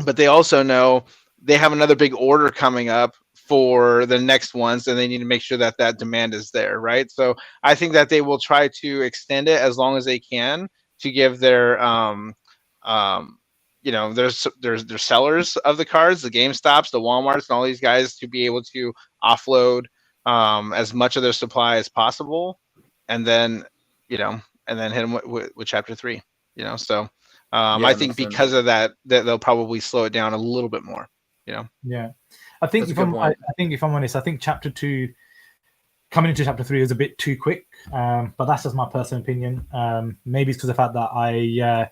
but they also know they have another big order coming up for the next ones, and they need to make sure that demand is there, right? So I think that they will try to extend it as long as they can to give their you know, there's sellers of the cards, the GameStops, the Walmarts, and all these guys to be able to offload as much of their supply as possible, and then, you know, and then hit them with chapter 3. You know, so I think because of that they'll probably slow it down a little bit more. You know. Yeah, I think I think if I'm honest, I think chapter 2 coming into chapter 3 is a bit too quick. But that's just my personal opinion. Maybe it's because of the fact that I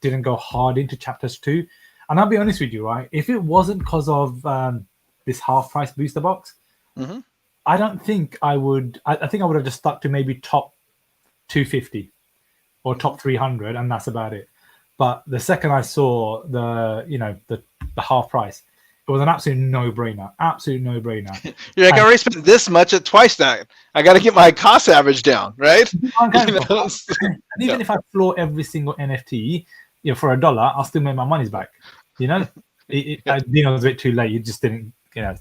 didn't go hard into chapters 2. And I'll be honest with you, right? If it wasn't because of this half-price booster box, I don't think I would. I think I would have just stuck to maybe top 250 or top 300, and that's about it. But the second I saw the half price, it was an absolute no-brainer. Absolute no-brainer. You're like, I already spent this much at twice that. I got to get my cost average down, right? And even if I floor every single NFT, for $1, I'll still make my money's back. You know, it was a bit too late. You just didn't. Yeah.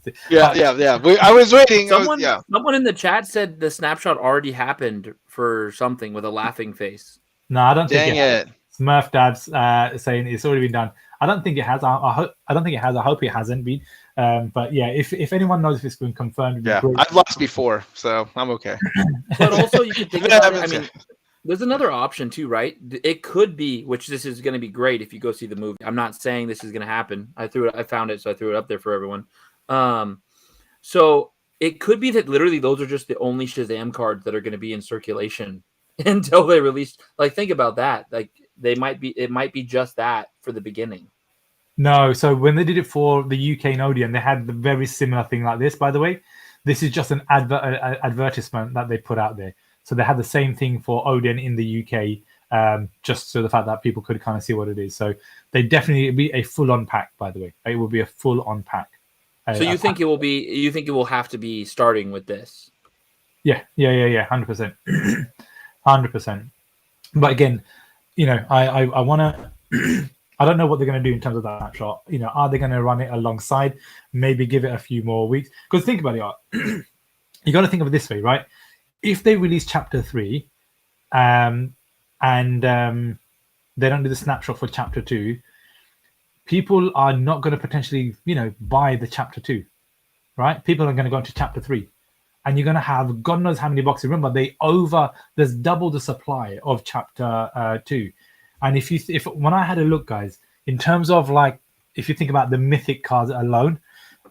I was waiting. Someone in the chat said the snapshot already happened for something with a laughing face. No, I don't think it. Smurf Dabs saying it's already been done. I don't think it has. I don't think it has. I hope it hasn't been. But yeah, if anyone knows if it's been confirmed, I've lost before, so I'm okay. But also, you could think about it. I mean, there's another option too, right? It could be, which this is going to be great if you go see the movie. I'm not saying this is going to happen. I found it, so I threw it up there for everyone. So it could be that literally those are just the only Shazam cards that are going to be in circulation until they release. Like, think about that. Like, it might be just that for the beginning. No, so when they did it for the UK and Odeon, they had the very similar thing like this, by the way. This is just an advertisement that they put out there. So they had the same thing for Odeon in the UK, just so the fact that people could kind of see what it is. So they definitely be a full-on pack, by the way. It will be a full-on pack. So you think it will be? You think it will have to be starting with this? Yeah, 100%, 100%. But again, I want to. I don't know what they're going to do in terms of that snapshot. Are they going to run it alongside? Maybe give it a few more weeks. Because think about it, you got to think of it this way, right? If they release chapter 3, and they don't do the snapshot for chapter 2, people are not going to potentially, buy the chapter 2, right? People are going to go into chapter 3, and you're going to have God knows how many boxes. Remember, there's double the supply of chapter 2. And if when I had a look, guys, in terms of like, if you think about the mythic cards alone,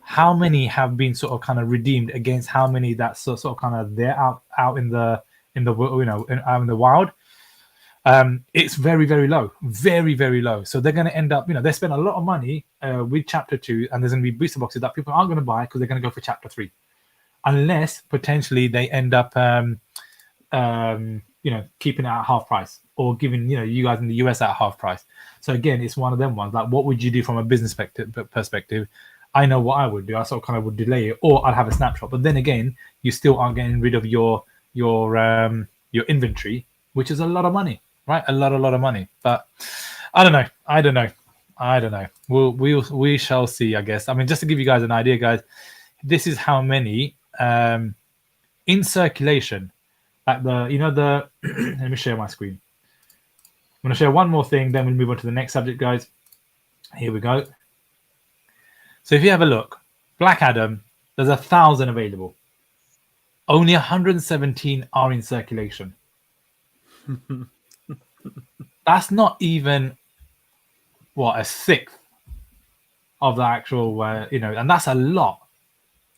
how many have been sort of kind of redeemed against how many that's sort of kind of there out in the wild? It's very, very low, very, very low. So they're going to end up, they spend a lot of money with chapter 2, and there's going to be booster boxes that people aren't going to buy because they're going to go for chapter 3, unless potentially they end up, keeping it at half price, or giving you guys in the US at half price. So again, it's one of them ones. Like, what would you do from a business perspective? I know what I would do. I sort of kind of would delay it, or I'd have a snapshot. But then again, you still aren't getting rid of your inventory, which is a lot of money, right? A lot of money. But I don't know. We shall see, I guess. I mean, just to give you guys an idea, guys, this is how many in circulation. Like let me share my screen. I'm going to share one more thing, then we'll move on to the next subject, guys. Here we go. So if you have a look, Black Adam, there's 1,000 available. Only 117 are in circulation. That's not even, a sixth of the actual, and that's a lot.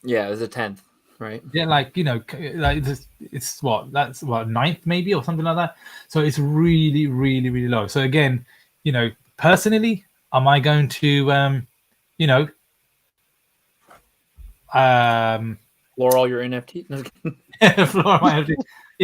Yeah, it's a tenth. Right. Yeah, like it's ninth maybe or something like that. So it's really, really, really low. So again, personally, am I going to floor all your NFTs? Floor my NFT.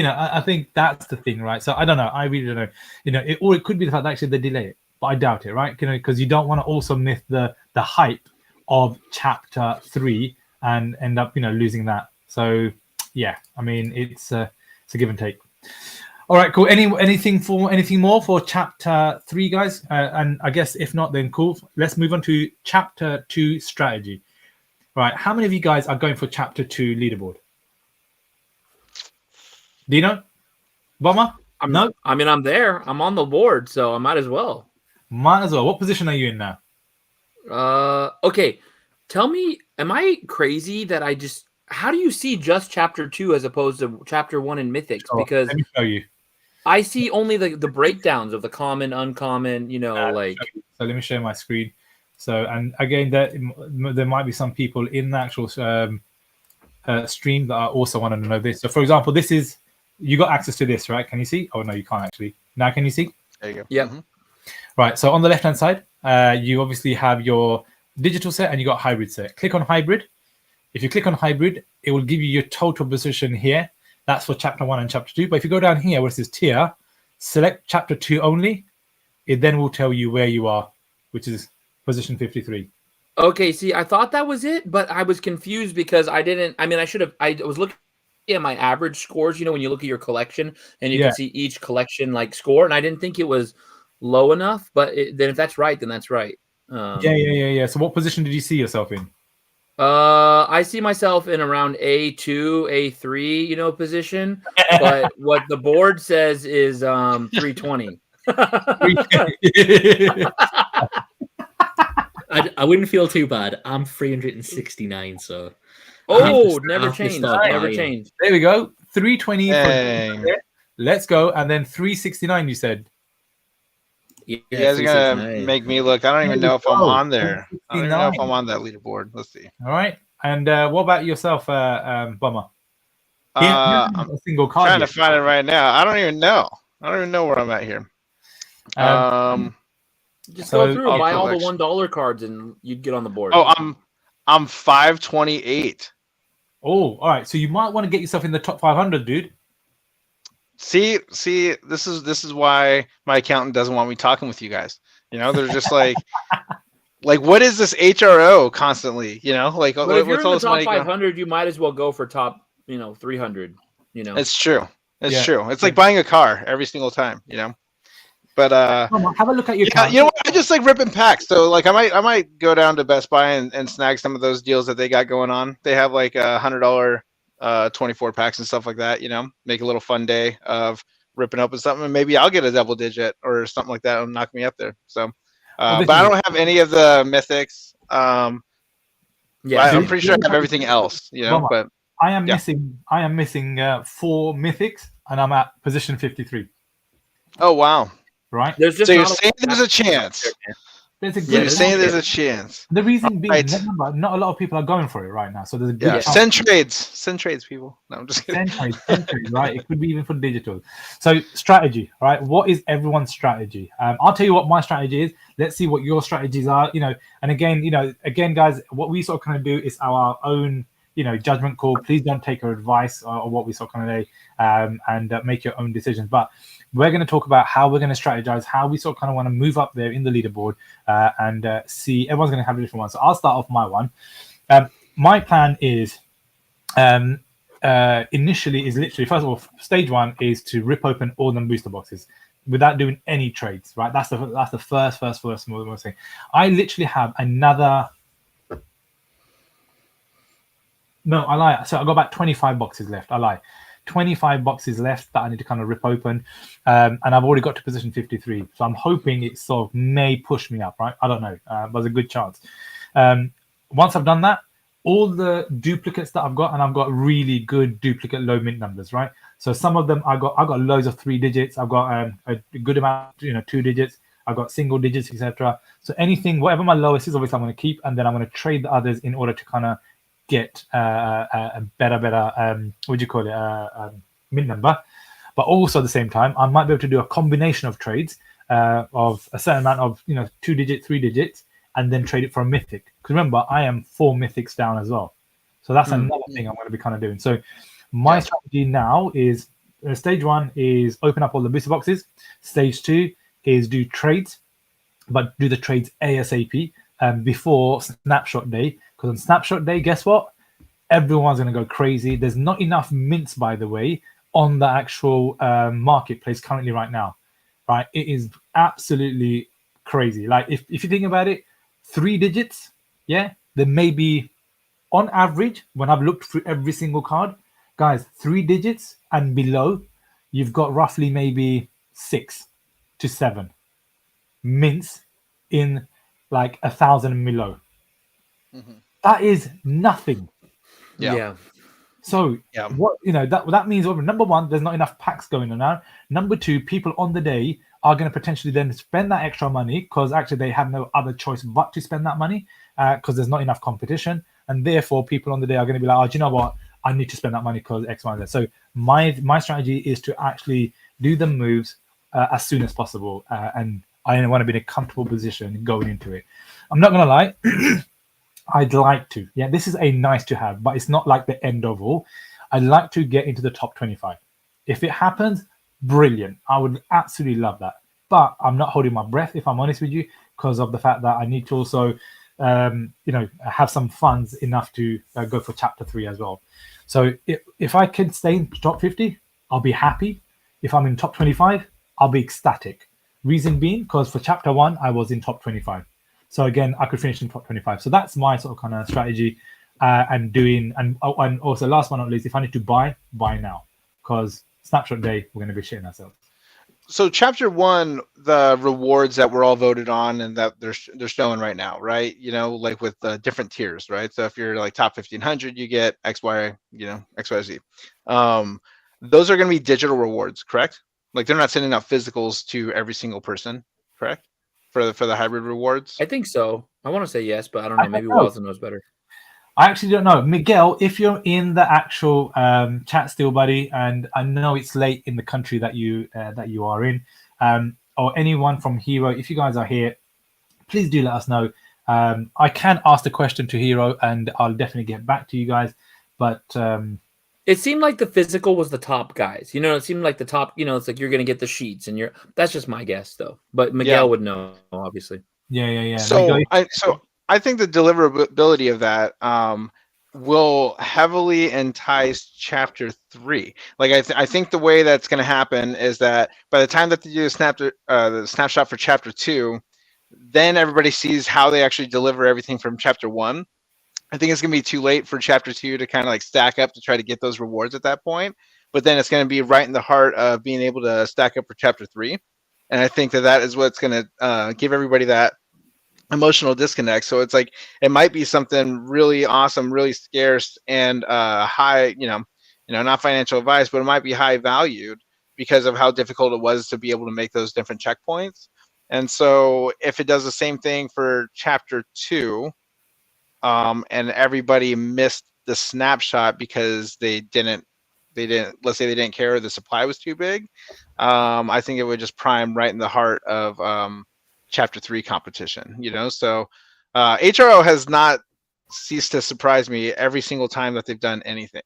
I think that's the thing, right? So I don't know. I really don't know. Or it could be the fact that actually they delay it, but I doubt it, right? Because you don't want to also miss the hype of chapter 3 and end up losing that. So yeah, I mean, it's a give and take. All right, cool. Anything more for chapter 3, guys? And I guess if not, then cool. Let's move on to chapter 2 strategy. All right, how many of you guys are going for chapter 2 leaderboard? Dino? Bomber? No. I mean, I'm there. I'm on the board, so I might as well. Might as well. What position are you in now? Okay. Tell me, am I crazy that how do you see just chapter 2 as opposed to chapter 1 in Mythics? Sure. Because Let me show you. I see only the breakdowns of the common, uncommon, like. So let me show my screen. So, and again, there might be some people in the actual stream that also want to know this. So, for example, this is, you got access to this, right? Can you see? Oh, no, you can't actually. Now, can you see? There you go. Yeah. Mhm. Right. So on the left-hand side, you obviously have your digital set and you got hybrid set. Click on hybrid. If you click on hybrid, it will give you your total position here. That's for chapter 1 and chapter 2. But if you go down here where it says tier, select chapter 2 only, it then will tell you where you are, which is position 53. Okay, see, I thought that was it, but I was confused because I was looking at my average scores, when you look at your collection and you can see each collection like score, and I didn't think it was low enough, but then if that's right, then that's right. Yeah. So what position did you see yourself in? I see myself in around A2, A3, position, but what the board says is 320. I wouldn't feel too bad. I'm 369, so. Never changed. Never changed. There we go. 320. Dang. Let's go. And then 369, you said. You guys are gonna make me look. I don't even know if I'm on there. I don't even know if I'm on that leaderboard. Let's see. All right. And what about yourself, Bummer? I'm a single card trying to find it right now. I don't even know. Where I'm at here. Just go through, buy all the $1 cards, and you'd get on the board. Oh, I'm 528. Oh, all right. So you might want to get yourself in the top 500, dude. See, this is why my accountant doesn't want me talking with you guys. They're just like, what is this HRO constantly? Like, but if you're in the top 500, you might as well go for top, 300. It's true. It's true. It's like buying a car every single time. But have a look at your account. You know what? I just like ripping packs. So like I might go down to Best Buy and snag some of those deals that they got going on. They have like $100 24 packs and stuff like that. Make a little fun day of ripping open something, and maybe I'll get a double digit or something like that and knock me up there. So, but I don't have any of the mythics. I'm pretty sure I have everything else. But I am missing 4 mythics, and I'm at position 53. Oh wow. Right. You're saying there's a chance. You're saying there's a chance. The reason being, remember, not a lot of people are going for it right now. So there's a good chance. Send trades, people. No, I'm just kidding. Send trades, right? It could be even for digital. So strategy, right? What is everyone's strategy? I'll tell you what my strategy is. Let's see what your strategies are. And again, guys, what we sort of kind of do is our own, judgment call. Please don't take our advice or what we sort of kind of do, and make your own decisions. But we're going to talk about how we're going to strategize, how we sort of kind of want to move up there in the leaderboard, and see. Everyone's going to have a different one. So I'll start off my one. My plan is initially is literally, first of all, stage 1 is to rip open all them booster boxes without doing any trades. Right, that's the first most thing. I literally have another. No, I lie. So I got about 25 boxes left. I lie. 25 boxes left that I need to kind of rip open, and I've already got to position 53. So I'm hoping it sort of may push me up, right? I don't know, but there's a good chance. Once I've done that, all the duplicates that I've got, and I've got really good duplicate low mint numbers, right? So some of them I got loads of 3 digits. I've got a good amount, 2 digits. I've got single digits, etc. So anything, whatever my lowest is, obviously I'm going to keep, and then I'm going to trade the others in order to kind of get a better what do you call it, mint number. But also at the same time, I might be able to do a combination of trades of a certain amount of 2 digits, 3 digits, and then trade it for a mythic. Because remember, I am 4 mythics down as well, so that's another thing I'm going to be kind of doing. So my strategy now is stage 1 is open up all the booster boxes. Stage 2 is do trades, but do the trades ASAP before snapshot day. Because on snapshot day, guess what? Everyone's going to go crazy. There's not enough mints, by the way, on the actual marketplace currently right now. Right? It is absolutely crazy. Like if you think about it, 3 digits, there may be, on average, when I've looked through every single card, guys, 3 digits and below, you've got roughly maybe 6 to 7 mints in like 1,000 and below. Mhm. That is nothing. Yeah. So Yeah. what that means, number one, there's not enough packs going on now. Number two, people on the day are going to potentially then spend that extra money because actually they have no other choice but to spend that money because there's not enough competition, and therefore people on the day are going to be like, oh, do you know what? I need to spend that money because X, Y, and Z. So my strategy is to actually do the moves as soon as possible, and I want to be in a comfortable position going into it. I'm not going to lie. I'd like to. Yeah, this is a nice to have, but it's not like the end of all. I'd like to get into the top 25. If it happens, brilliant. I would absolutely love that. But I'm not holding my breath, if I'm honest with you, because of the fact that I need to also, have some funds enough to go for chapter 3 as well. So if I can stay in top 50, I'll be happy. If I'm in top 25, I'll be ecstatic. Reason being, because for chapter 1, I was in top 25. So again, I could finish in top 25. So that's my sort of kind of strategy, and also last but not least, if I need to buy now, because snapshot day we're going to be shitting ourselves. So chapter 1, the rewards that we're all voted on and that they're showing right now, right? Like with the different tiers, right? So if you're like top 1,500, you get X, Y, X, Y, Z. Those are going to be digital rewards, correct? Like they're not sending out physicals to every single person, correct? For the hybrid rewards. I think so. I want to say yes, but I don't know. Maybe know. Wazza knows better. I actually don't know. Miguel, if you're in the actual chat still, buddy, and I know it's late in the country that you are in, or anyone from Hero, if you guys are here, please do let us know. I can ask the question to Hero, and I'll definitely get back to you guys. But it seemed like the physical was the top guys. It seemed like the top. It's like you're going to get the sheets, and that's just my guess, though. But Miguel would know, obviously. Yeah. So I think the deliverability of that will heavily entice chapter 3. Like I think the way that's going to happen is that by the time that they do the snapshot for chapter 2, then everybody sees how they actually deliver everything from chapter 1. I think it's going to be too late for chapter 2 to kind of like stack up to try to get those rewards at that point. But then it's going to be right in the heart of being able to stack up for chapter 3. And I think that is what's going to give everybody that emotional disconnect. So it's like it might be something really awesome, really scarce, and high, not financial advice, but it might be high valued because of how difficult it was to be able to make those different checkpoints. And so if it does the same thing for chapter 2, and everybody missed the snapshot because they didn't, let's say they didn't care, the supply was too big, I think it would just prime right in the heart of chapter 3 competition. So HRO has not ceased to surprise me every single time that they've done anything.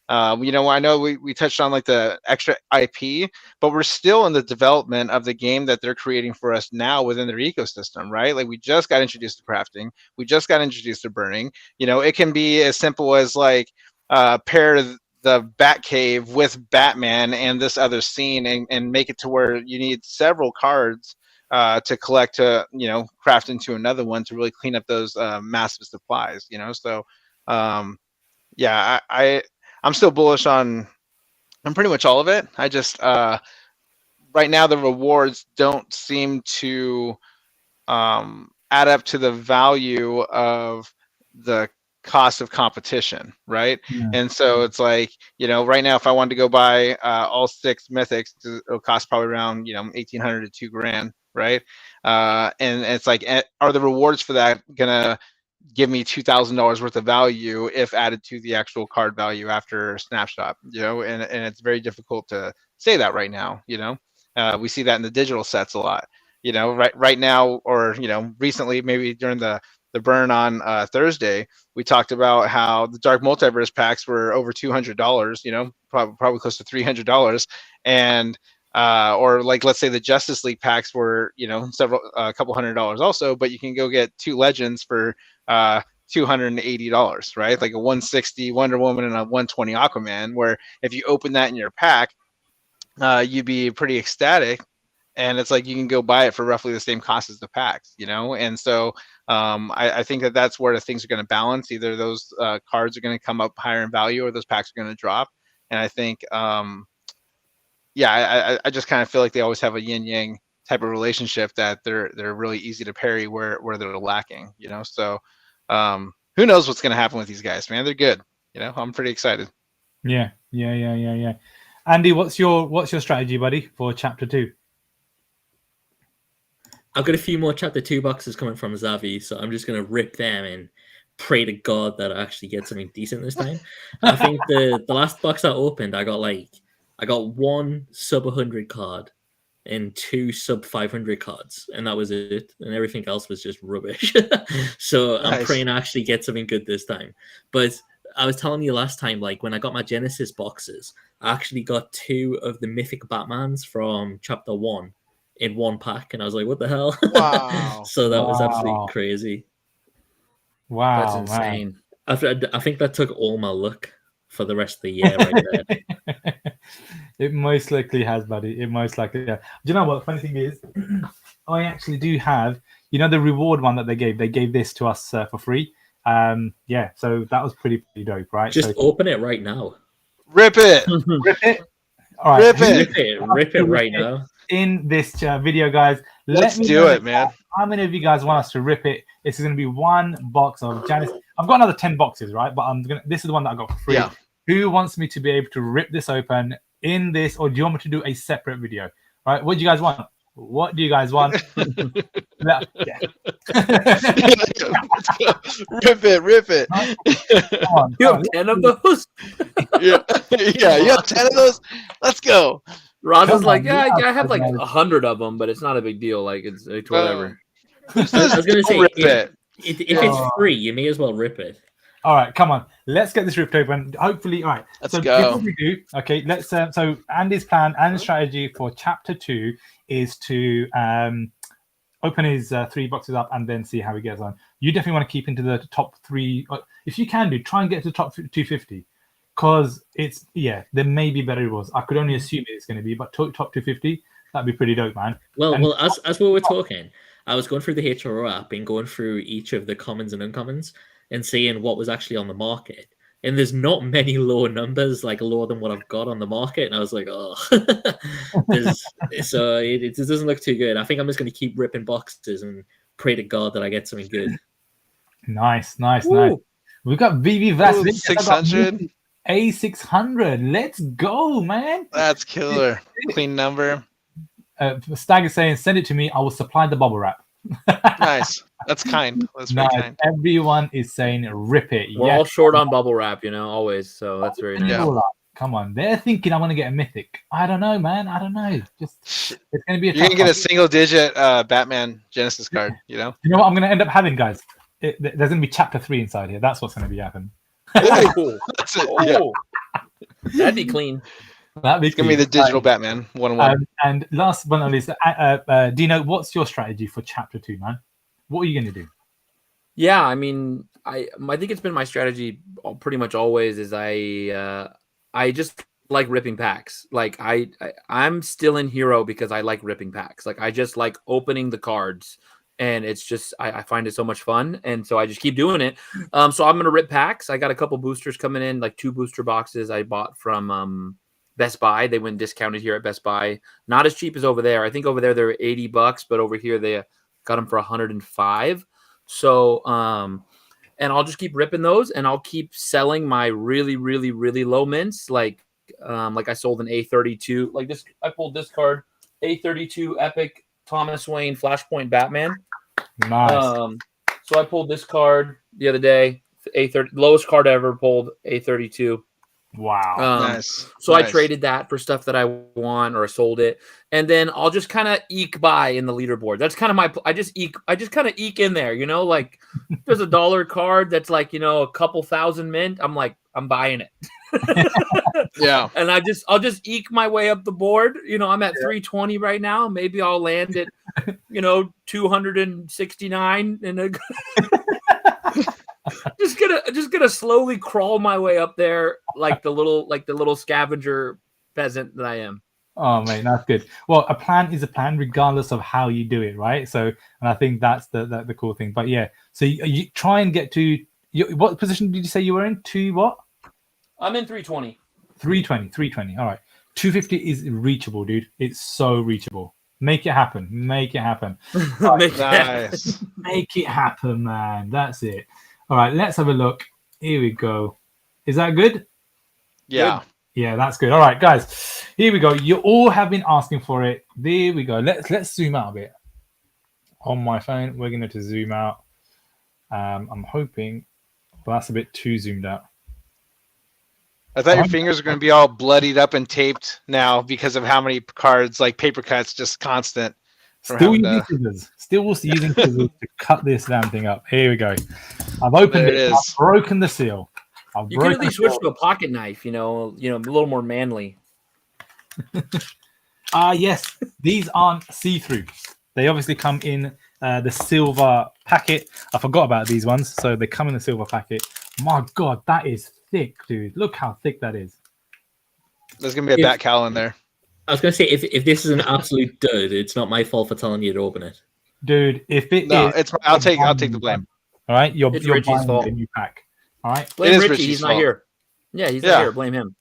I know we touched on like the extra IP, but we're still in the development of the game that they're creating for us now within their ecosystem, right? Like we just got introduced to crafting, we just got introduced to burning. It can be as simple as like pair the Batcave with Batman and this other scene and make it to where you need several cards to collect to craft into another one to really clean up those massive supplies. So I'm still bullish on pretty much all of it. I just right now the rewards don't seem to add up to the value of the cost of competition, right? Yeah. And so it's like, right now if I wanted to go buy all 6 mythics, it'll cost probably around 1,800 to $2,000, right? And it's like, are the rewards for that gonna give me $2,000 worth of value if added to the actual card value after snapshot? And it's very difficult to say that right now. We see that in the digital sets a lot. Right now, or recently, maybe during the burn on Thursday, we talked about how the Dark Multiverse packs were over $200, probably close to $300, and or like let's say the Justice League packs were a couple $100 also, but you can go get 2 legends for $280, right? Like a 160 Wonder Woman and a 120 Aquaman, where if you open that in your pack, you'd be pretty ecstatic. And it's like you can go buy it for roughly the same cost as the packs, and so I think that's where the things are going to balance. Either those cards are going to come up higher in value, or those packs are going to drop. And I think I just kind of feel like they always have a yin yang type of relationship that they're really easy to parry where they're lacking, you know. So who knows what's going to happen with these guys, man. They're good, you know. I'm pretty excited. Yeah. Andy, what's your strategy, buddy, for chapter 2? I've got a few more chapter 2 boxes coming from Zavi, so I'm just gonna rip them and pray to God that I actually get something decent this time. I think the last box I opened, I got 1 sub 100 card and 2 sub 500 cards, and that was it. And everything else was just rubbish. So I'm praying I actually get something good this time. But I was telling you last time, like when I got my Genesis boxes, I actually got 2 of the mythic Batmans from chapter 1 in 1 pack, and I was like, what the hell? Wow. So that was absolutely crazy. Wow, That's insane. I think that took all my luck for the rest of the year right there. It most likely has, buddy. It most likely has. Do you know what? Funny thing is, I actually do have, you know, the reward one that they gave this to us for free. Yeah, so that was pretty dope, right? Just open it right now. Rip it. Rip it. All right. Rip it right now. In this video, guys. Let's do it, man. How many of you guys want us to rip it? This is going to be 1 box of Janice. I've got another 10 boxes, right? But this is the one that I got for free. Yeah. Who wants me to be able to rip this open in this, or do you want me to do a separate video? Right? What do you guys want? What do you guys want? Yeah. Rip it. Come on, You have 10 of those? Yeah, you have 10 of those? Let's go. Roz is like, yeah, I have like 100 of them, but it's not a big deal. Like it's whatever. I was gonna say, rip it. If it's free, you may as well rip it. All right, come on. Let's get this ripped open. Hopefully, all right. Let's go. Before we do, okay, let's. So Andy's plan and strategy for chapter 2 is to open his 3 boxes up and then see how he gets on. You definitely want to keep into the top 3. If you can try and get to the top 250. Because there may be better rewards. I could only assume it's going to be, but top 250, that'd be pretty dope, man. Well, as we were talking, I was going through the HRO app and going through each of the commons and uncommons and seeing what was actually on the market. And there's not many lower numbers, like lower than what I've got on the market. And I was like, oh, so it doesn't look too good. I think I'm just going to keep ripping boxes and pray to God that I get something good. Nice. We've got VeVe 600. A600. Let's go, man. That's killer. Clean number. Stag is saying, send it to me. I will supply the bubble wrap. Nice. That's kind. That's very kind. Everyone is saying, rip it. We're all short on bubble wrap, you know, always. So that's very nice. Yeah. Come on. They're thinking I want to get a mythic. I don't know, man. I don't know. Just it's going to be You're going to get a single-digit Batman Genesis card, you know? You know what I'm going to end up having, guys? There's going to be chapter 3 inside here. That's what's going to be happening. Oh, that's it. Yeah. That'd be clean. It's gonna be the digital Batman 1-1. And last but not least, Dino, what's your strategy for chapter 2, man? What are you gonna do? Yeah, I mean, I think it's been my strategy pretty much always. Is I just like ripping packs. Like I'm still in Hero because I like ripping packs. Like I just like opening the cards. And it's just, I find it so much fun. And so I just keep doing it. So I'm going to rip packs. I got a couple boosters coming in, like 2 booster boxes I bought from Best Buy. They went discounted here at Best Buy. Not as cheap as over there. I think over there they're $80, but over here they got them for $105. So, and I'll just keep ripping those and I'll keep selling my really, really, really low mints. Like I sold an A32. Like this, I pulled this card, A32 Epic Thomas Wayne Flashpoint Batman. Nice. So I pulled this card the other day, A30, lowest card I ever pulled, A32. Wow. Nice. So I traded that for stuff that I want, or I sold it, and then I'll just kind of eke by in the leaderboard. That's kind of I just kind of eke in there, you know, like there's $1 card that's like, you know, a couple thousand mint. I'm like, I'm buying it. Yeah. And I'll just eke my way up the board. You know, I'm at 320 right now. Maybe I'll land at, you know, 269 in a just gonna slowly crawl my way up there like the little scavenger peasant that I am. Oh man, that's good. Well, a plan is a plan regardless of how you do it, right? So, and I think that's the cool thing. But yeah, so you try and get to what position did you say you were in? To what? I'm in 320. 320. All right. 250 is reachable, dude. It's so reachable. Make it happen. Make it happen. Nice. Make it happen, man. That's it. All right, let's have a look. Here we go. Is that good? Yeah. Yeah, that's good. All right, guys. Here we go. You all have been asking for it. There we go. Let's zoom out a bit. On my phone, we're going to zoom out. I'm hoping. Well, that's a bit too zoomed out. I thought your fingers are going to be all bloodied up and taped now because of how many cards, like paper cuts, just constant. Still using scissors. Still using scissors to cut this damn thing up. Here we go. I've opened it. I've broken the seal. You could at least switch to a pocket knife. You know, a little more manly. Yes. These aren't see-through. They obviously come in the silver packet. I forgot about these ones, so they come in the silver packet. My God, that is thick, dude. Look how thick that is. There's gonna be a bat cowl in there. I was gonna say, if this is an absolute dud, it's not my fault for telling you to open it, dude. If it no, is, it's I'll take the blame. All right, you're Richie's buying fault. a new pack. All right, blame Richie. He's not here. Yeah, he's not here. Blame him.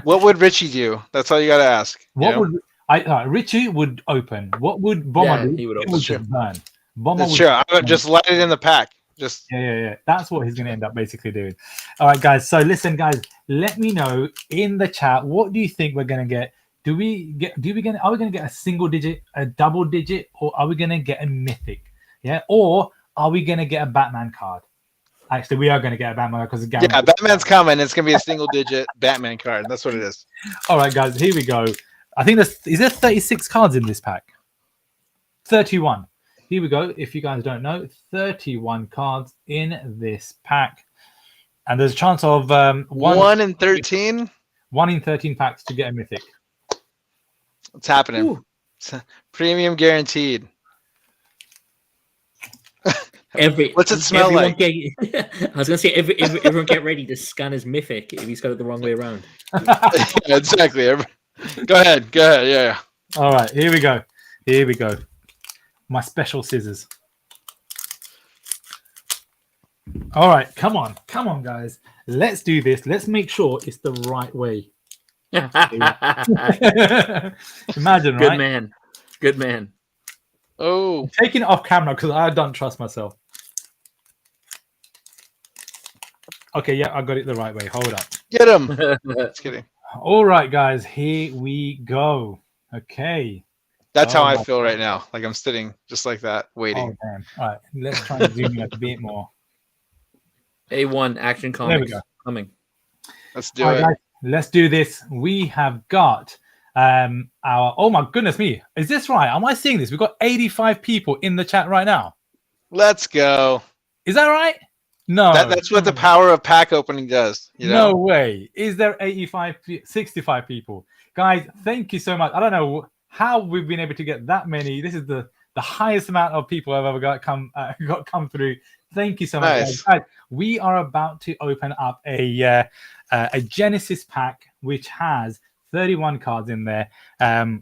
What would Richie do? That's all you got to ask. What would Richie would open? What would Bomber do? He would open. It would just burn. Bomber That's true. I would just let it in the pack. Just yeah. That's what he's going to end up basically doing. All right, guys. So listen, guys. Let me know in the chat. What do you think we're going to get? Are we going to get a single digit, a double digit, or are we going to get a mythic? Yeah, or are we going to get a Batman card? Actually, we are going to get a Batman card because Batman's coming. It's going to be a single digit Batman card. That's what it is. All right, guys. Here we go. I think is there 36 cards in this pack? 31. Here we go. If you guys don't know, 31 cards in this pack. And there's a chance of 1 in 13? 1 in 13 packs to get a mythic. What's happening? Premium guaranteed. What's it smell like? I was going to say, everyone get ready to scan his mythic if he's got it the wrong way around. Yeah, exactly. Go ahead. Yeah. All right. Here we go. My special scissors. All right. Come on, guys. Let's do this. Let's make sure it's the right way. Imagine, right? Good man. Oh, I'm taking it off camera because I don't trust myself. Okay, yeah, I got it the right way. Hold up. Get him. Just kidding. All right, guys, here we go. Okay. That's how I feel right now. Like I'm sitting just like that, waiting. Oh, damn. All right, let's try and zoom in a bit more. A1 Action Comics there we go. Coming. Let's do it. Guys, let's do this. We have got our, oh my goodness me. Is this right? Am I seeing this? We've got 85 people in the chat right now. Let's go. Is that right? No. That's what the power of pack opening does. You know? No way. Is there 65 people? Guys, thank you so much. I don't know how we've been able to get that many. This is the highest amount of people I've ever got come through. Thank you so much. Nice. Guys, we are about to open up a Genesis pack, which has 31 cards in there.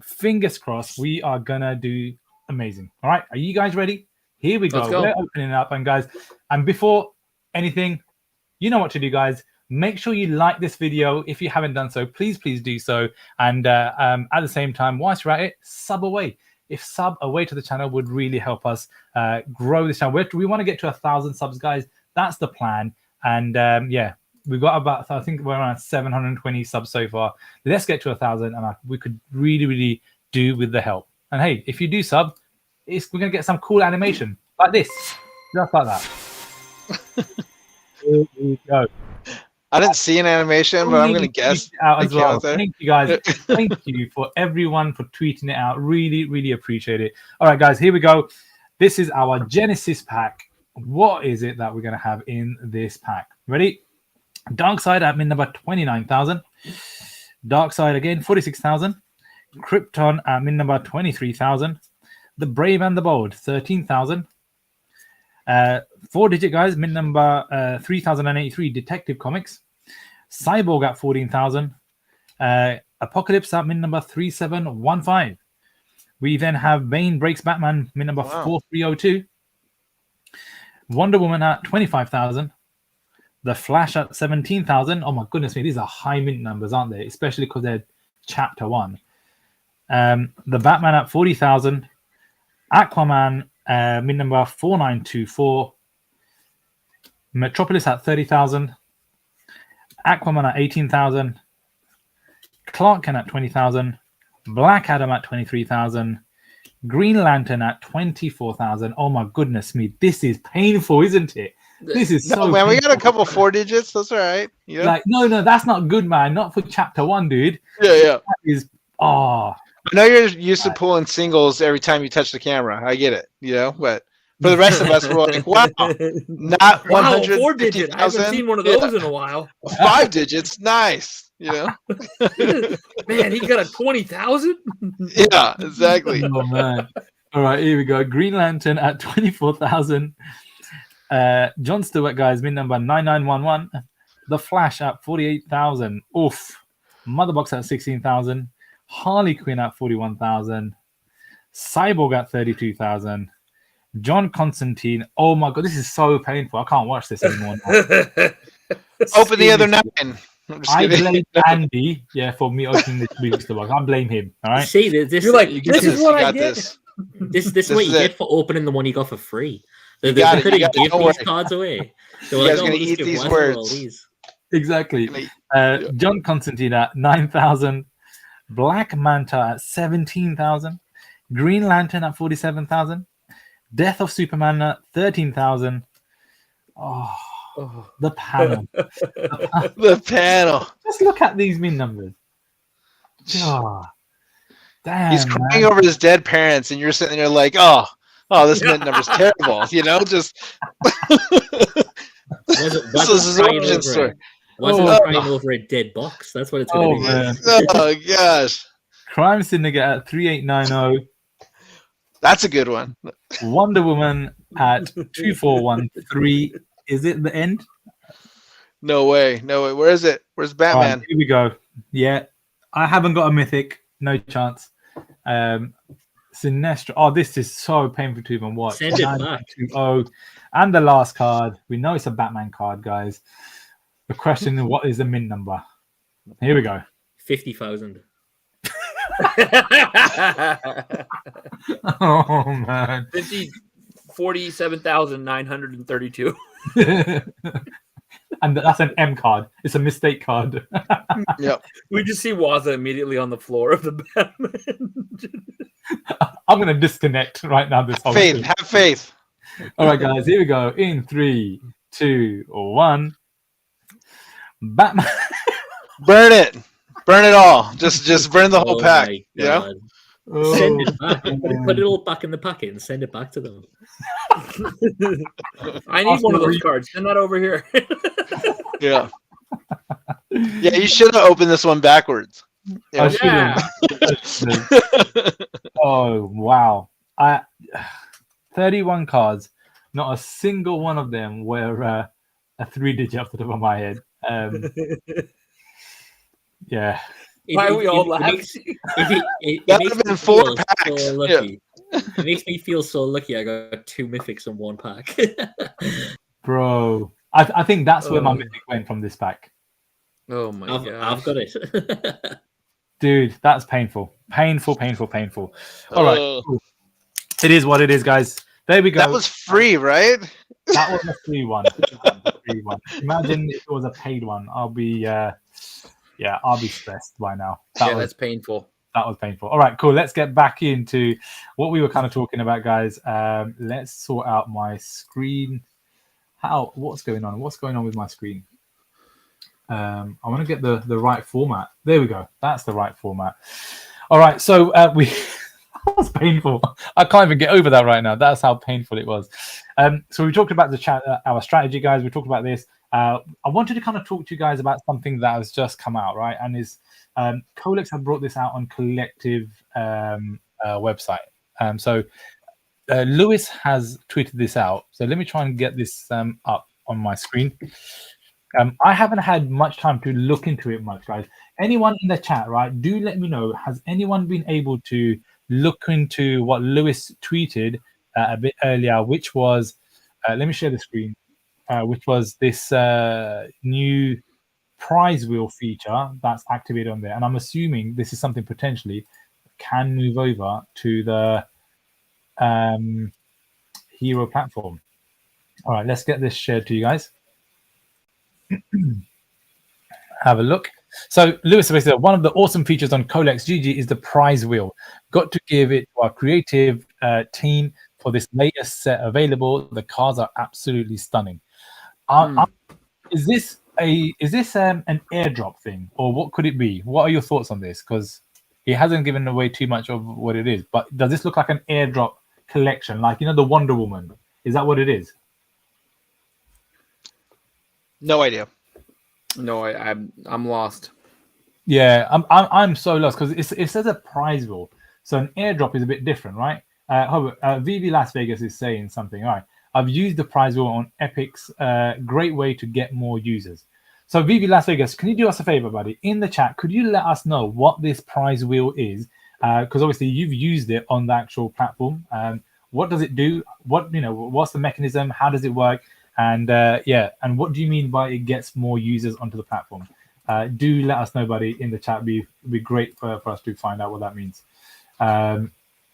Fingers crossed, we are gonna do amazing. All right, are you guys ready? Here we go. Let's go. We're opening it up, and guys, and before anything, you know what to do, guys. Make sure you like this video. If you haven't done so, please do so. And at the same time, whilst you're at it, sub away. If sub away to the channel would really help us grow this channel. We want to get to 1,000 subs, guys. That's the plan. And yeah, we've got about, I think we're around 720 subs so far. Let's get to 1,000, and we could really do with the help. And hey, if you do sub, we're gonna get some cool animation like this, just like that. Here we go. I didn't see an animation, but I'm going to guess. Out as well. Thank you, guys. Thank you for everyone for tweeting it out. Really appreciate it. All right, guys, here we go. This is our Genesis pack. What is it that we're going to have in this pack? Ready? Darkseid at min number 29,000. Darkseid again, 46,000. Krypton at min number 23,000. The Brave and the Bold, 13,000. 4-digit guys, min number 3083, Detective Comics. Cyborg at 14,000. Apocalypse at min number 3715. We then have Bane Breaks Batman, min number 4302. Wonder Woman at 25,000. The Flash at 17,000. Oh my goodness me, these are high mint numbers, aren't they? Especially because they're chapter 1. The Batman at 40,000. Aquaman, min number 4924. Metropolis at 30,000. Aquaman at 18,000. Clark Kent at 20,000. Black Adam at 23,000. Green Lantern at 24,000. Oh my goodness me, this is painful, isn't it? This is so man. painful. We got a couple 4 digits. That's all right. Yeah. Like no, that's not good, man. Not for chapter 1, dude. Yeah. That is I know you're used to pulling singles every time you touch the camera. I get it. But for the rest of us, we're like, wow, not 100. 4 digit. I haven't seen one of those in a while. 5 digits, nice. Man, he got a 20,000. Yeah, exactly. Oh man. All right, here we go. Green Lantern at 24,000. John Stewart, guys, min number 9911. The Flash at 48,000. Oof. Motherbox at 16,000. Harley Quinn at 41,000. Cyborg at 32,000. John Constantine. Oh my god, this is so painful. I can't watch this anymore. Open the other 9. I blame Andy, for me opening this week's box. I blame him. All right. See, this You're like, this is what I get. This is what you get for opening the one you got for free. They got it, couldn't you got it, give don't these worry. cards away. They You were guys like, gonna we'll just eat give these Wazza words. all these. Exactly. John Constantine at 9,000. Black Manta at 17,000. Green Lantern at 47,000. Death of Superman at 13,000. Oh, the panel. The panel. Just look at these min numbers. Oh, damn. He's crying over his dead parents, and you're sitting there like, oh, this mint number's terrible. Just. This is his origin story. Wasn't crying over a dead box. That's what it's going to be. Man. Oh gosh. Crime Syndicate at 3890. That's a good one. Wonder Woman at 2413. Is it the end? No way. Where is it? Where's Batman? Right, here we go. Yeah, I haven't got a mythic. No chance. Sinestro. Oh, this is so painful to even watch. Send it back. 920. And the last card. We know it's a Batman card, guys. The question is, what is the min number? Here we go. 50,000. Oh man. 47,932. And that's an M card. It's a mistake card. Yep. We just see Wazza immediately on the floor of the Batman. I'm gonna disconnect right now. This whole thing. Have faith. All right, guys. Here we go. In 3, 2, 1. Batman. Burn it all. Just burn the whole pack. my Yeah. God. Oh, Send it back. Put it all back in the packet and send it back to them. I need one of those cards. Send that over here. Yeah. Yeah, you should have opened this one backwards. I should've. Oh wow! 31 cards. Not a single one of them were a 3-digit off the top of my head. Yeah. Why are we all laughing? It That makes would've been me 4 feel packs. so lucky. It makes me feel so lucky I got 2 mythics in 1 pack. Bro, I think that's where my mythic went from this pack. Oh my god! I've got it. Dude, that's painful. Painful. All right. Cool. It is what it is, guys. There we go. That was free, right? That was a free one. Imagine if it was a paid one. I'll be stressed by now. That's painful. That was painful. All right, cool. Let's get back into what we were kind of talking about, guys. Let's sort out my screen. What's going on? What's going on with my screen? I want to get the right format. There we go. That's the right format. All right. So that was painful. I can't even get over that right now. That's how painful it was. So we talked about our strategy, guys. We talked about this. I wanted to kind of talk to you guys about something that has just come out, right? And is Colex have brought this out on Collective website. So Lewis has tweeted this out. So let me try and get this up on my screen. I haven't had much time to look into it much, guys. Anyone in the chat, right? Do let me know. Has anyone been able to look into what Lewis tweeted a bit earlier, which was, let me share the screen, which was this new prize wheel feature that's activated on there. And I'm assuming this is something potentially can move over to the Hero platform. All right, let's get this shared to you guys. Have a look. So Lewis basically said, one of the awesome features on Colex GG is the prize wheel. Got to give it to our creative team for this latest set available. The cards are absolutely stunning. Is this an airdrop thing, or what could it be? What are your thoughts on this? Because he hasn't given away too much of what it is, but does this look like an airdrop collection, like the Wonder Woman? Is that what it is? No idea. No, I'm lost. Yeah, I'm so lost because it says a prize wheel, so an airdrop is a bit different, right? VeVe Las Vegas is saying something. All right, I've used the prize wheel on Epic's. Great way to get more users. So VeVe Las Vegas, can you do us a favor, buddy? In the chat, could you let us know what this prize wheel is? Because obviously you've used it on the actual platform. What does it do? What's the mechanism? How does it work? And and what do you mean by it gets more users onto the platform? Do let us know, buddy, in the chat. It'd be great for us to find out what that means.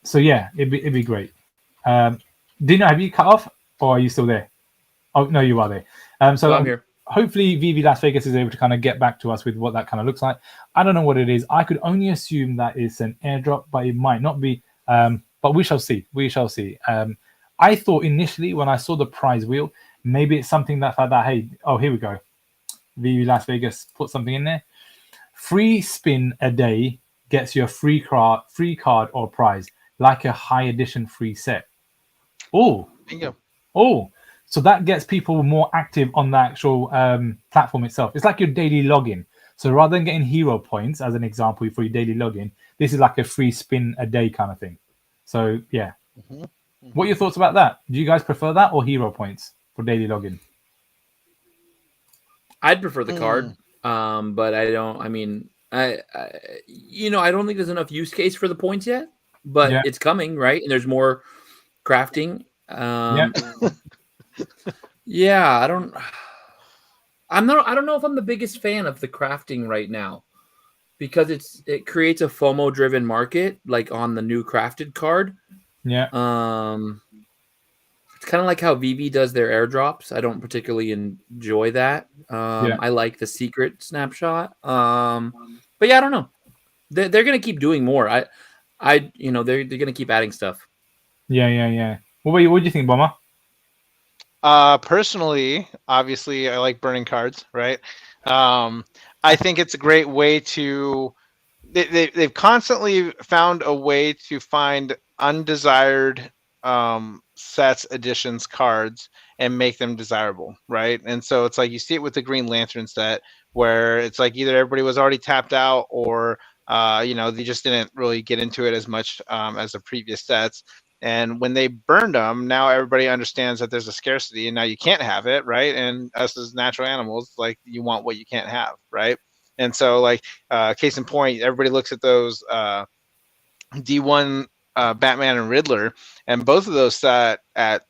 So yeah, it'd be great. Dino, have you cut off, or are you still there? Oh no, you are there. So I'm here. Hopefully VeVe Las Vegas is able to kind of get back to us with what that kind of looks like. I don't know what it is. I could only assume that it's an airdrop, but it might not be. But we shall see. We shall see. I thought initially when I saw the prize wheel, maybe it's something that hey, oh, here we go. VeVe Las Vegas put something in there. Free spin a day gets you a free card or prize, like a high edition free set. Oh, Bingo. Oh, so that gets people more active on the actual platform itself. It's like your daily login. So rather than getting hero points, as an example, for your daily login, this is like a free spin a day kind of thing. So yeah. Mm-hmm. What are your thoughts about that? Do you guys prefer that or hero points for daily login? I'd prefer the card, but I don't. I mean, I don't think there's enough use case for the points yet, but it's coming, right? And there's more crafting. Yeah, I don't know if I'm the biggest fan of the crafting right now, because it creates a FOMO driven market, like on the new crafted card. Yeah. It's kind of like how VeVe does their airdrops. I don't particularly enjoy that. I like the secret snapshot. But yeah, I don't know. They're gonna keep doing more. They're gonna keep adding stuff. Yeah. What do you think, Bomber? Personally, obviously, I like burning cards, right? I think it's a great way to. They've constantly found a way to find undesired sets, editions, cards, and make them desirable, right? And so it's like you see it with the Green Lantern set, where it's like either everybody was already tapped out, or they just didn't really get into it as much as the previous sets. And when they burned them, now everybody understands that there's a scarcity, and now you can't have it, right? And us as natural animals, like, you want what you can't have, right? And so, like, case in point, everybody looks at those D1 Batman and Riddler, and both of those sat at,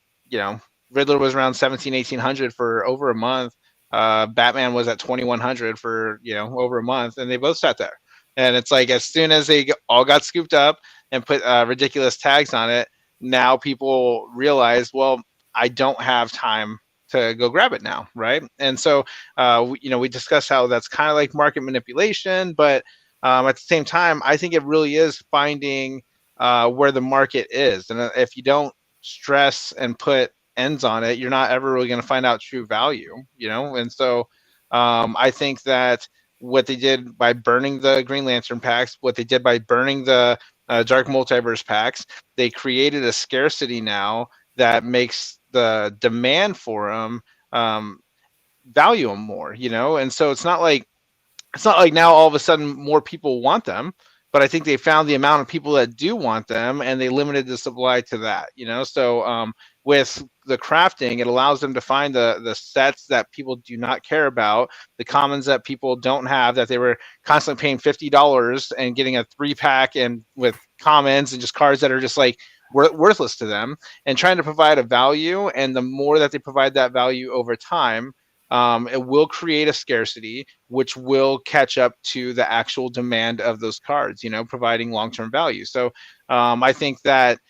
Riddler was around 1800 for over a month. Batman was at 2100 for, over a month, and they both sat there. And it's like, as soon as they all got scooped up and put ridiculous tags on it, now people realize, well, I don't have time to go grab it now, right? And so, we discussed how that's kind of like market manipulation, but at the same time, I think it really is finding where the market is. And if you don't stress and put ends on it, you're not ever really going to find out true value, And so I think that what they did by burning the Green Lantern packs, what they did by burning the Dark Multiverse packs, they created a scarcity now that makes the demand for them value them more, And so it's not like now all of a sudden more people want them, but I think they found the amount of people that do want them, and they limited the supply to that, So with the crafting, it allows them to find the sets that people do not care about, the commons that people don't have, that they were constantly paying $50 and getting a 3-pack and with commons and just cards that are just like worthless to them, and trying to provide a value. And the more that they provide that value over time, it will create a scarcity, which will catch up to the actual demand of those cards, providing long-term value. So I think that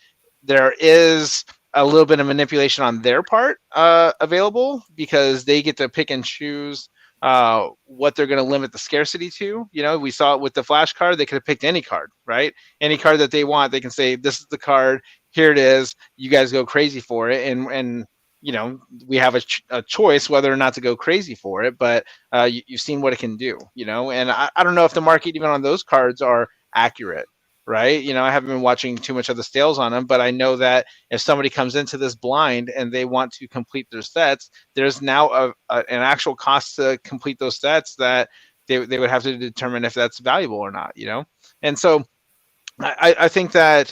there is a little bit of manipulation on their part available, because they get to pick and choose what they're going to limit the scarcity to. We saw it with the flash card. They could have picked any card, right? Any card that they want. They can say, this is the card, here it is, you guys go crazy for it. And we have a choice whether or not to go crazy for it, but you've seen what it can do, and I don't know if the market even on those cards are accurate, right? I haven't been watching too much of the sales on them, but I know that if somebody comes into this blind and they want to complete their sets, there's now an actual cost to complete those sets that they would have to determine if that's valuable or not, And so I think that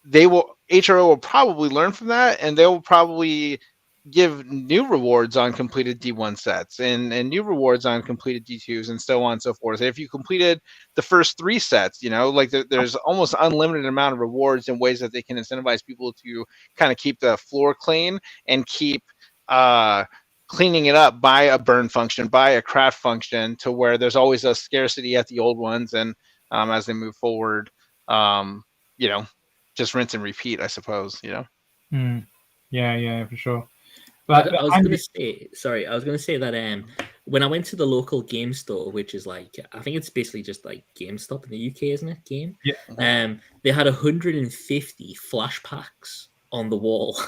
HRO will probably learn from that, and they will probably give new rewards on completed D1 sets and new rewards on completed D2s and so on and so forth. If you completed the first 3 sets, there's almost unlimited amount of rewards and ways that they can incentivize people to kind of keep the floor clean and keep cleaning it up by a burn function, by a craft function, to where there's always a scarcity at the old ones. And as they move forward, just rinse and repeat, I suppose, Yeah, for sure. But I was going to say that when I went to the local game store, which is like, I think it's basically just like GameStop in the UK, isn't it? Yeah. They had 150 flash packs on the wall.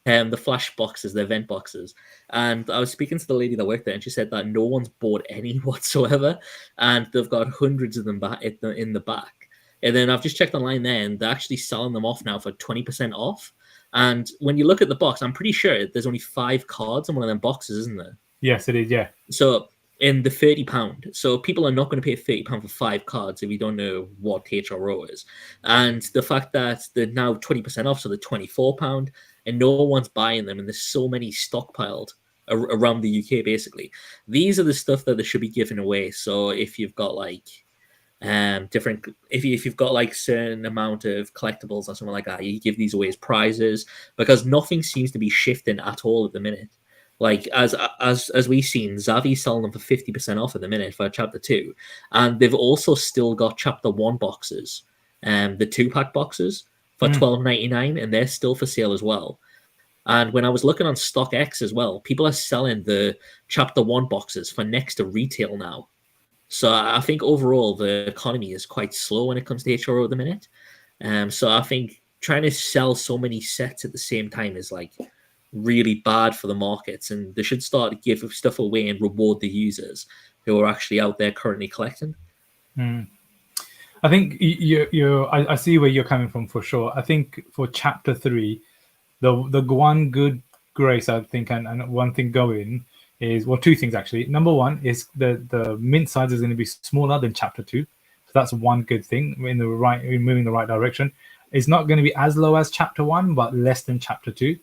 The flash boxes, the event boxes. And I was speaking to the lady that worked there, and she said that no one's bought any whatsoever, and they've got hundreds of them in the back. And then I've just checked online there, and they're actually selling them off now for 20% off. And when you look at the box, I'm pretty sure there's only 5 cards in one of them boxes, isn't there? Yes, it is, yeah. So in the £30, so people are not going to pay £30 for 5 cards if you don't know what HRO is. And the fact that they're now 20% off, so they're £24, and no one's buying them, and there's so many stockpiled around the UK, basically. These are the stuff that they should be giving away. So if you've got like if you've got like certain amount of collectibles or something like that, you give these away as prizes, because nothing seems to be shifting at all at the minute. Like as we've seen, Zavi's selling them for 50% off at the minute for chapter 2, and they've also still got chapter 1 boxes, the 2-pack boxes for $12.99, and they're still for sale as well. And when I was looking on StockX as well, people are selling the chapter 1 boxes for next to retail now. So I think overall the economy is quite slow when it comes to HRO at the minute. So I think trying to sell so many sets at the same time is like really bad for the markets, and they should start to give stuff away and reward the users who are actually out there currently collecting. I think I see where you're coming from for sure. I think for chapter 3, the one good grace, I think, and one thing going is, well, 2 things actually. Number 1 is the mint size is going to be smaller than chapter 2, so that's one good thing in moving the right direction. It's not going to be as low as chapter 1, but less than chapter 2.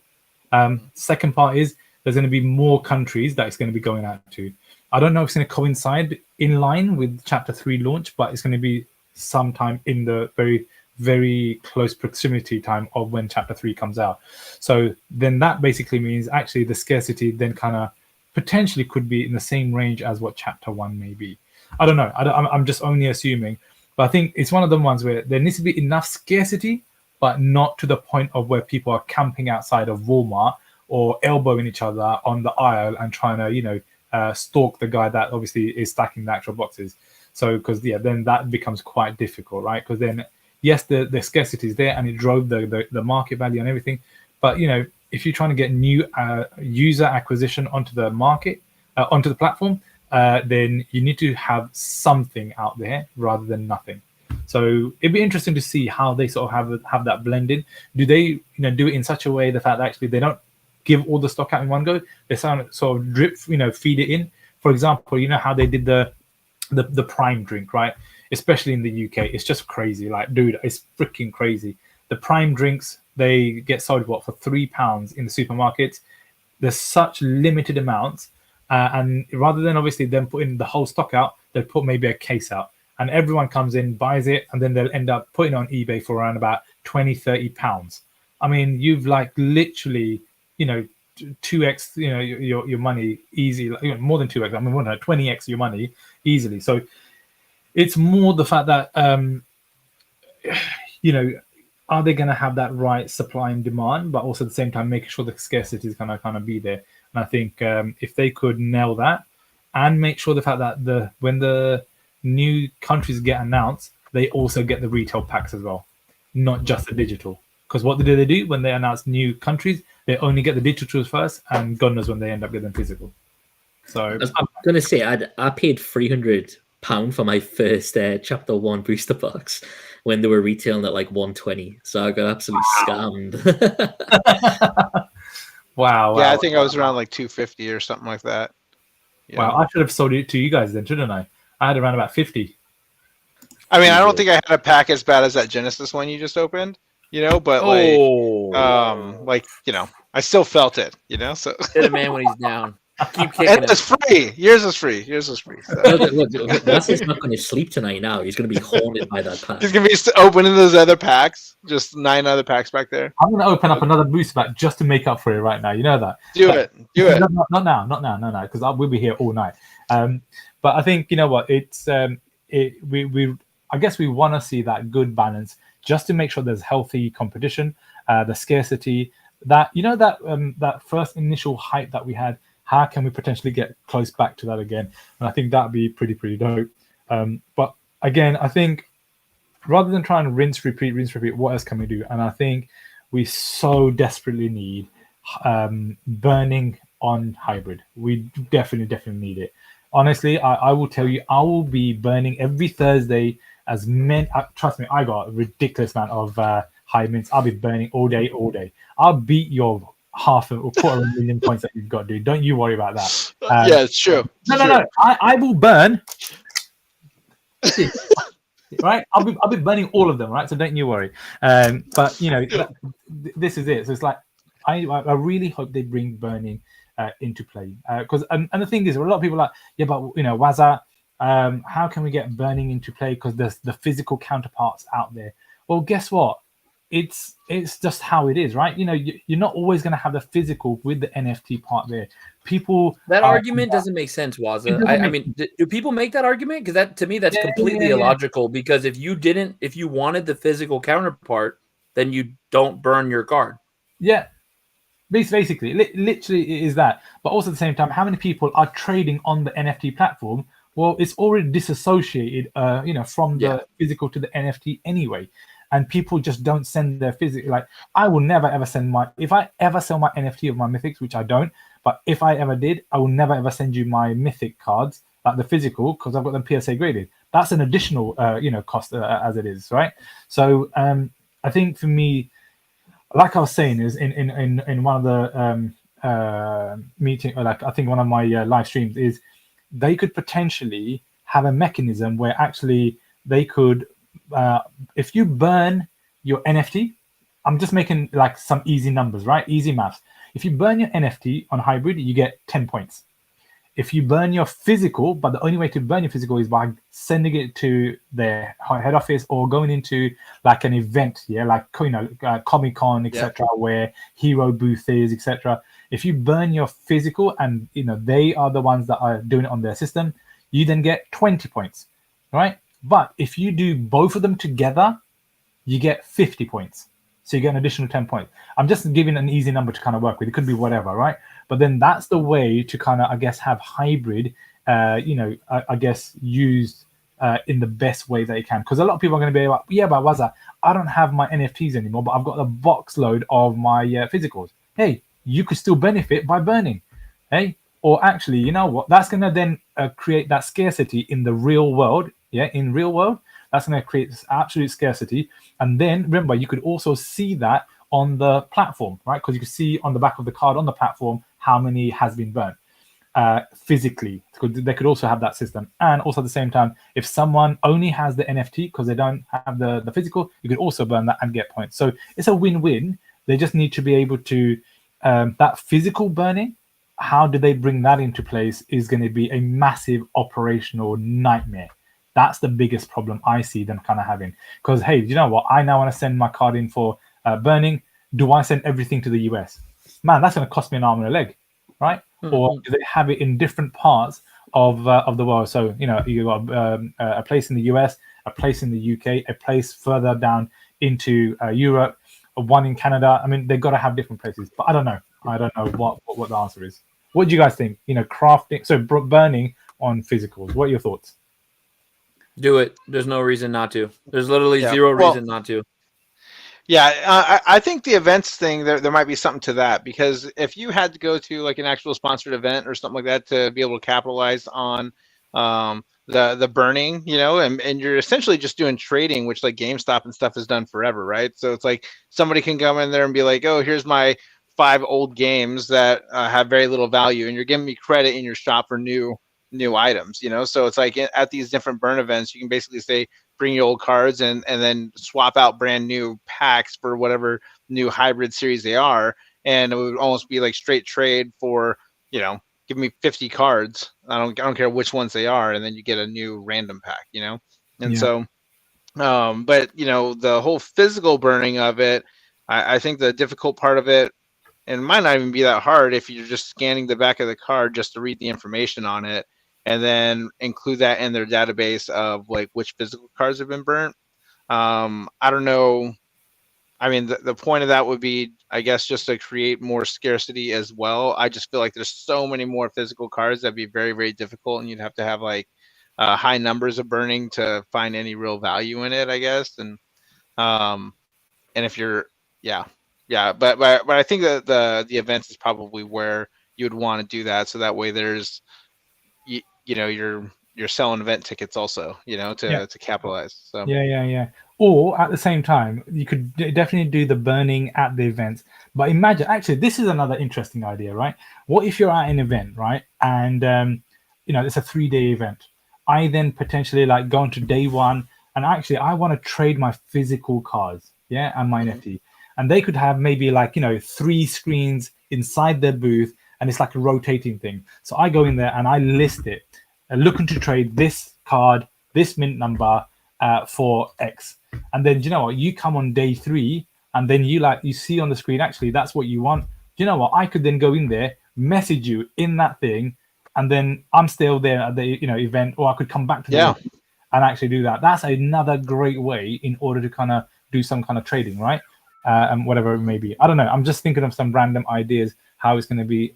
Second part is there's going to be more countries that it's going to be going out to. I don't know if it's going to coincide in line with chapter 3 launch, but it's going to be sometime in the very, very close proximity time of when chapter 3 comes out. So then that basically means actually the scarcity then kind of potentially could be in the same range as what chapter 1 may be. I don't know. I'm just only assuming. But I think it's one of the ones where there needs to be enough scarcity, but not to the point of where people are camping outside of Walmart or elbowing each other on the aisle and trying to, stalk the guy that obviously is stacking the actual boxes. So, because then that becomes quite difficult, right? Because then, yes, the scarcity is there and it drove the market value and everything. But, if you're trying to get new user acquisition onto the market, onto the platform, then you need to have something out there rather than nothing. So it'd be interesting to see how they sort of have that blended. Do they do it in such a way the fact that actually they don't give all the stock out in one go? They sort of drip, feed it in. For example, how they did the Prime drink, right? Especially in the UK, it's just crazy. Like, dude, it's freaking crazy. The Prime drinks, they get sold for £3 in the supermarkets. There's such limited amounts, and rather than obviously them putting the whole stock out, they put maybe a case out, and everyone comes in, buys it, and then they'll end up putting it on eBay for around about £20-30. I mean, you've like literally, 2x, your money easy, more than 2x. I mean, more than 20x your money easily. So it's more the fact that are they going to have that right supply and demand, but also at the same time making sure the scarcity is going to kind of be there. And I think if they could nail that and make sure the fact that when the new countries get announced, they also get the retail packs as well, not just the digital. Because what do they do when they announce new countries? They only get the digitals first, and God knows when they end up getting physical. So I'm going to say I paid £300 for my first Chapter 1 booster box when they were retailing at like 120. So I got absolutely scammed. Wow. Yeah, I think I was around like 250 or something like that. Yeah. Wow, I should have sold it to you guys then, shouldn't I? I had around about 50. I mean, I don't think I had a pack as bad as that Genesis one you just opened, but I still felt it, so. Hit a man when he's down. Keep kicking And it's free. Yours is free. So. Wazza's not going to sleep tonight now. He's going to be haunted by that pack. He's going to be opening those other packs. Just 9 other packs back there. I'm going to open up another booster pack just to make up for it right now. You know that? Do it. Not now, because we'll be here all night. But I think, you know what, it's I guess we want to see that good balance just to make sure there's healthy competition, the scarcity, that that first initial hype that we had. How can we potentially get close back to that again? And I think that'd be pretty dope. But again, I think rather than trying to rinse, repeat, what else can we do? And I think we so desperately need burning on hybrid. We definitely need it. Honestly, I will tell you, I will be burning every Thursday as many. Trust me, I got a ridiculous amount of high mints. I'll be burning all day. I'll beat your half or quarter of a million points that you've got, dude. Don't you worry about that. Yeah, it's true. No. I will burn. Right, I'll be burning all of them. Right, so don't you worry. But this is it. So it's like I really hope they bring burning into play, because and the thing is, a lot of people are like, yeah, but Wazza, how can we get burning into play? Because there's the physical counterparts out there. Well, guess what? It's just how it is, right? You're not always going to have the physical with the NFT part there. That argument doesn't make sense, Wazza. I mean, do people make that argument? Because that, to me, that's completely illogical. Because if you wanted the physical counterpart, then you don't burn your card. Yeah, basically, literally it is that. But also at the same time, how many people are trading on the NFT platform? Well, it's already disassociated, from the physical to the NFT anyway. And people just don't send their physical. Like, I will never ever send if I ever sell my NFT of my mythics, which I don't, but if I ever did, I will never ever send you my mythic cards, like the physical, because I've got them PSA graded. That's an additional, cost as it is, right? So I think for me, like I was saying, is in one of the meeting, or like I think one of my live streams, is they could potentially have a mechanism where actually they could. If you burn your NFT, I'm just making like some easy numbers, right? Easy maths. If you burn your NFT on hybrid, you get 10 points. If you burn your physical, but the only way to burn your physical is by sending it to their head office or going into like an event, like Comic-Con, etc., where Hero booth is, etc. If you burn your physical and they are the ones that are doing it on their system, you then get 20 points, right? But if you do both of them together, you get 50 points. So you get an additional 10 points. I'm just giving an easy number to kind of work with. It could be whatever, right? But then that's the way to kind of, I guess, have hybrid, used in the best way that you can. Because a lot of people are going to be like, yeah, but Wazza, I don't have my NFTs anymore, but I've got a box load of my physicals. Hey, you could still benefit by burning. Hey, or actually, you know what? That's going to then create that scarcity in the real world. Yeah, in real world, that's going to create this absolute scarcity. And then remember, you could also see that on the platform, right? Because you can see on the back of the card on the platform how many has been burnt physically. They could also have that system. And also at the same time, if someone only has the NFT because they don't have the physical, you could also burn that and get points. So it's a win-win. They just need to be able to, that physical burning, how do they bring that into place is going to be a massive operational nightmare. That's the biggest problem I see them kind of having. Because, hey, you know what? I now want to send my card in for burning. Do I send everything to the US? man, that's going to cost me an arm and a leg, right? Or do they have it in different parts of the world? So you got a place in the US, a place in the UK, a place further down into Europe, one in Canada. I mean, they've got to have different places, but I don't know what the answer is. What do you guys think? Crafting, so burning on physicals. What are your thoughts? Do it. There's no reason not to. There's literally zero reason not to. Yeah, I think the events thing, there might be something to that, because if you had to go to like an actual sponsored event or something like that to be able to capitalize on the burning, and you're essentially just doing trading, which like GameStop and stuff has done forever, right? So it's like somebody can come in there and be like, oh, here's my 5 old games that have very little value, and you're giving me credit in your shop for new items, so it's like at these different burn events, you can basically say, bring your old cards and then swap out brand new packs for whatever new hybrid series they are, and it would almost be like straight trade for, give me 50 cards, I don't care which ones they are, and then you get a new random pack, so but the whole physical burning of it, I think the difficult part of it, and it might not even be that hard if you're just scanning the back of the card just to read the information on it, and then include that in their database of like which physical cards have been burnt. I don't know. I mean, the point of that would be, I guess, just to create more scarcity as well. I just feel like there's so many more physical cards that'd be very, very difficult, and you'd have to have like high numbers of burning to find any real value in it, I guess. And if you're, but I think that the events is probably where you would want to do that, so that way there's, you're selling event tickets also, to capitalize. So yeah. Or at the same time, you could definitely do the burning at the events. But imagine, actually, this is another interesting idea, right? What if you're at an event, right, and it's a 3-day event? I then potentially like go into day 1, and actually I want to trade my physical cards, and my NFT, and they could have maybe like 3 screens inside their booth, and it's like a rotating thing. So I go in there and I list it, looking to trade this card, this mint number for X. And then, you know what? You come on day 3, and then you see on the screen, actually, that's what you want. You know what? I could then go in there, message you in that thing, and then I'm still there at the event, or I could come back to the event and actually do that. That's another great way in order to kind of do some kind of trading, right? And whatever it may be. I don't know. I'm just thinking of some random ideas how it's going to be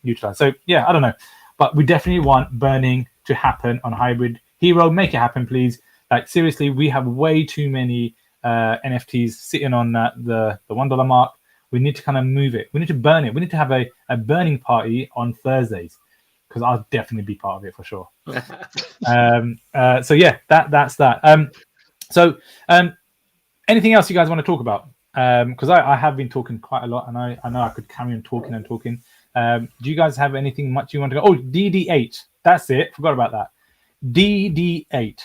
utilized. So I don't know, but we definitely want burning to happen on hybrid. Hero, make it happen, please. Like seriously, we have way too many NFTs sitting on the $1 mark. We need to kind of move it. We need to burn it. We need to have a burning party on Thursdays, because I'll definitely be part of it for sure. So that's that. Anything else you guys want to talk about? Because I have been talking quite a lot, and I know I could carry on talking. Do you guys have anything much you want to go? Oh, DD8. That's it. Forgot about that. DD8.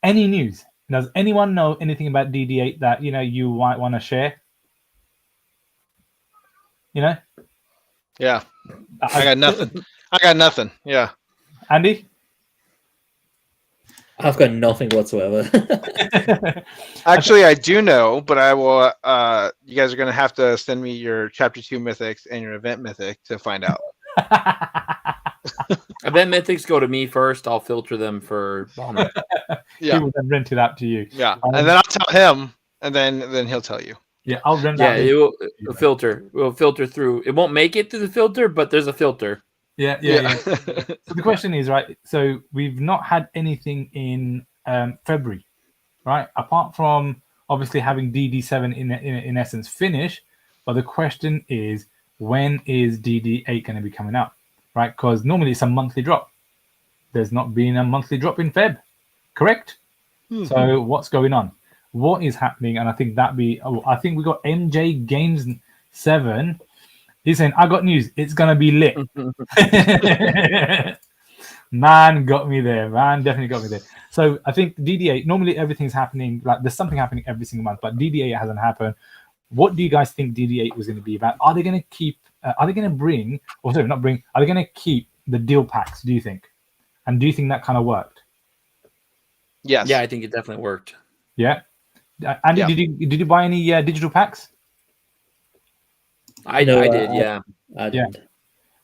Any news? Does anyone know anything about DD8 that you might want to share? Yeah. I got nothing. Yeah. Andy? I've got nothing whatsoever. Actually, I do know, but I will. You guys are going to have to send me your Chapter 2 mythics and your event mythic to find out. Event mythics go to me first. I'll filter them for bomber. He will then rent it out to you. Yeah, and then I'll tell him, and then he'll tell you. Yeah, I'll rent. Yeah, it will filter. We'll filter through. It won't make it through the filter, but there's a filter. Yeah. So the question is, right? So we've not had anything in February, right? Apart from obviously having DD7 in essence finish, but the question is, when is DD8 going to be coming out, right? Because normally it's a monthly drop. There's not been a monthly drop in Feb, correct? Mm-hmm. So what's going on? What is happening? And I think I think we got MJ Games 7. He's saying, I got news. It's going to be lit. Man got me there. Man definitely got me there. So I think DD8, normally everything's happening. Like there's something happening every single month, but DD8 hasn't happened. What do you guys think DD8 was going to be about? Are they going to keep, are they going to bring, or sorry, not bring, are they going to keep the deal packs, do you think? And do you think that kind of worked? Yes. Yeah, I think it definitely worked. Yeah. Andy, did you buy any digital packs? I No, did, yeah. I Yeah. didn't.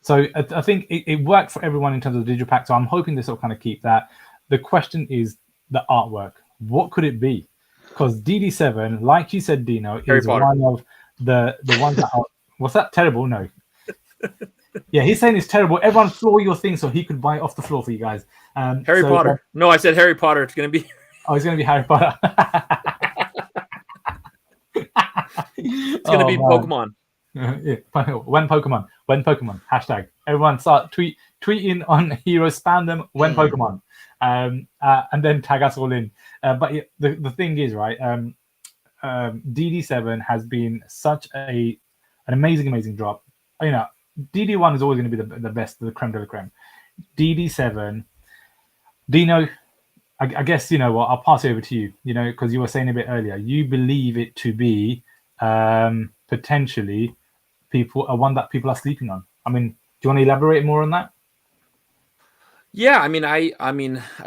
So I think it worked for everyone in terms of the digipack. So I'm hoping this will kind of keep that. The question is the artwork. What could it be? Because DD7, like you said, Dino, Harry is Potter. one of the ones that are. What's that? Terrible? No. Yeah, he's saying it's terrible. Everyone floor your thing so he could buy it off the floor for you guys. Harry Potter. No, I said Harry Potter. It's gonna be. Oh, it's going to be Harry Potter. It's gonna be Pokemon. Yeah, when Pokemon, hashtag. Everyone start tweeting on Hero, spam them when Pokemon, and then tag us all in. But the thing is, right? DD7 has been such an amazing drop. You know, DD1 is always going to be the best, the creme de la creme. DD7, Dino, I guess, you know what, I'll pass it over to you, you know, because you were saying a bit earlier, you believe it to be potentially one that people are sleeping on. I mean, do you want to elaborate more on that? Yeah, I mean, I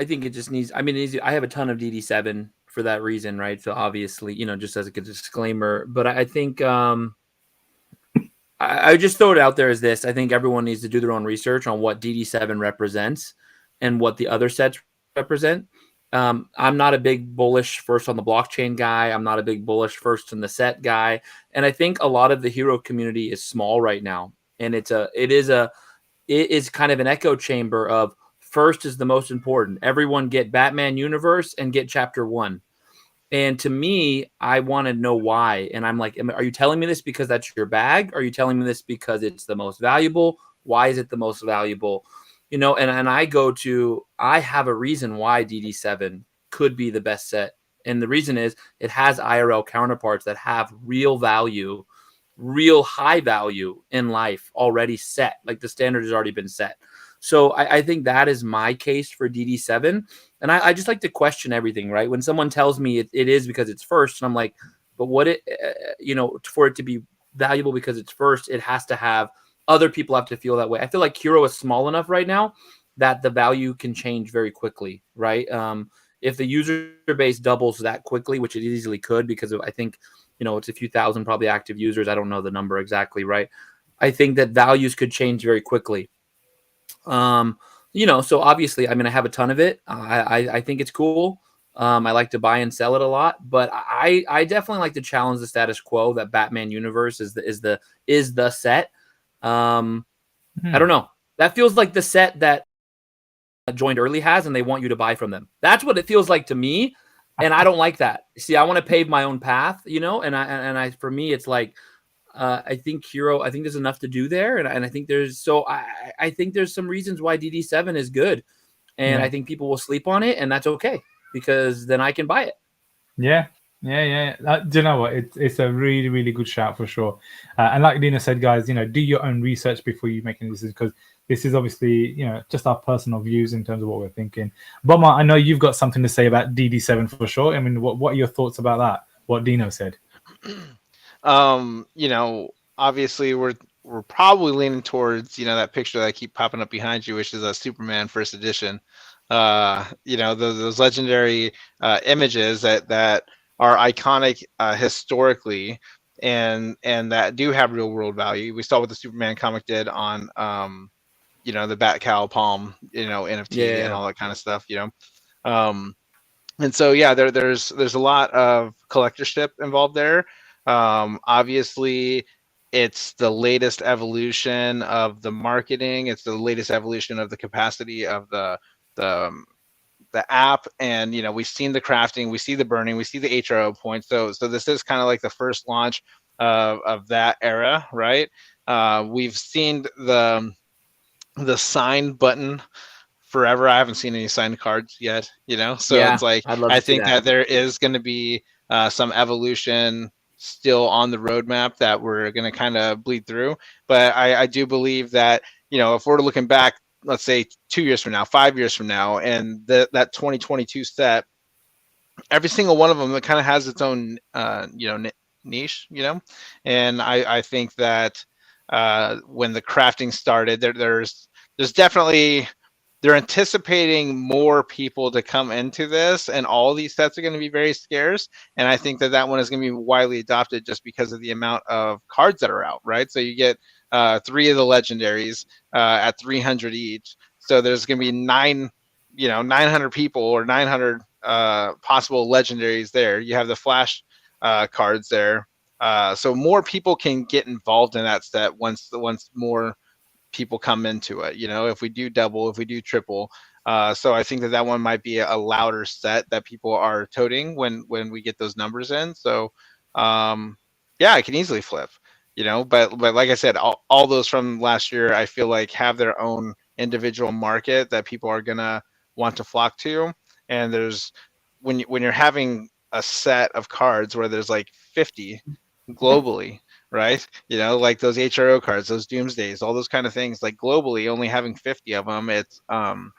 think it just needs. I mean, I have a ton of DD7 for that reason, right? So obviously, you know, just as a disclaimer, but I think I just throw it out there as this. I think everyone needs to do their own research on what DD7 represents and what the other sets represent. I'm not a big bullish first on the blockchain guy. I'm not a big bullish first in the set guy. And I think a lot of the hero community is small right now. And it is kind of an echo chamber of first is the most important. Everyone get Batman Universe and get Chapter 1. And to me, I want to know why. And I'm like, are you telling me this because that's your bag? Are you telling me this because it's the most valuable? Why is it the most valuable? You know, and I have a reason why DD7 could be the best set. And the reason is it has IRL counterparts that have real value, real high value in life already set. Like the standard has already been set. So I think that is my case for DD7. And I just like to question everything, right? When someone tells me it is because it's first, and I'm like, but for it to be valuable because it's first, it has to have other people have to feel that way. I feel like Hero is small enough right now that the value can change very quickly, right? If the user base doubles that quickly, which it easily could, because I think, you know, it's a few thousand probably active users. I don't know the number exactly, right? I think that values could change very quickly. You know, so obviously, I mean, I have a ton of it. I think it's cool. I like to buy and sell it a lot, but I definitely like to challenge the status quo that Batman Universe is the set. I don't know. That feels like the set that Joined Early has, and they want you to buy from them. That's what it feels like to me, and I don't like that. See, I want to pave my own path, you know, and I for me, it's like. I think there's enough to do there. And I think I think there's some reasons why DD7 is good. And I think people will sleep on it, and that's okay because then I can buy it. Yeah. Do you know what? It's a really good shout for sure. And like Dina said, guys, you know, do your own research before you make any decisions, because this is obviously, you know, just our personal views in terms of what we're thinking. Bomber, I know you've got something to say about DD7 for sure. I mean, what are your thoughts about that? What Dino said? You know, obviously we're probably leaning towards, you know, that picture that I keep popping up behind you, which is a Superman first edition. You know, those legendary images that are iconic historically and that do have real world value. We saw what the Superman comic did on you know, the Bat Cow Palm, you know, NFT and all that kind of stuff, you know. And so yeah, there's a lot of collectorship involved there. Obviously, it's the latest evolution of the marketing. It's the latest evolution of the capacity of the app. And you know, we've seen the crafting, we see the burning, we see the HRO points. So this is kind of like the first launch of that era, right? We've seen the sign button forever. I haven't seen any signed cards yet, you know, so it's like I think that there is going to be some evolution still on the roadmap that we're going to kind of bleed through. But I do believe that, you know, if we're looking back, let's say 2 years from now, 5 years from now, and that 2022 set, every single one of them, it kind of has its own you know, niche, you know. And I think that when the crafting started, there's definitely they're anticipating more people to come into this, and all these sets are going to be very scarce. And I think that one is going to be widely adopted just because of the amount of cards that are out, right? So you get 3 of the legendaries at 300 each. So there's going to be 900 people or 900 possible legendaries there. You have the flash cards there. So more people can get involved in that set once more people come into it, if we do double, if we do triple. So I think that one might be a louder set that people are toting when we get those numbers in. So yeah, I can easily flip, but like I said, all those from last year, I feel like have their own individual market that people are gonna want to flock to. And there's when you're having a set of cards where there's like 50 globally, right? Like those HRO cards, those Doomsdays, all those kind of things, like globally only having 50 of them, it's I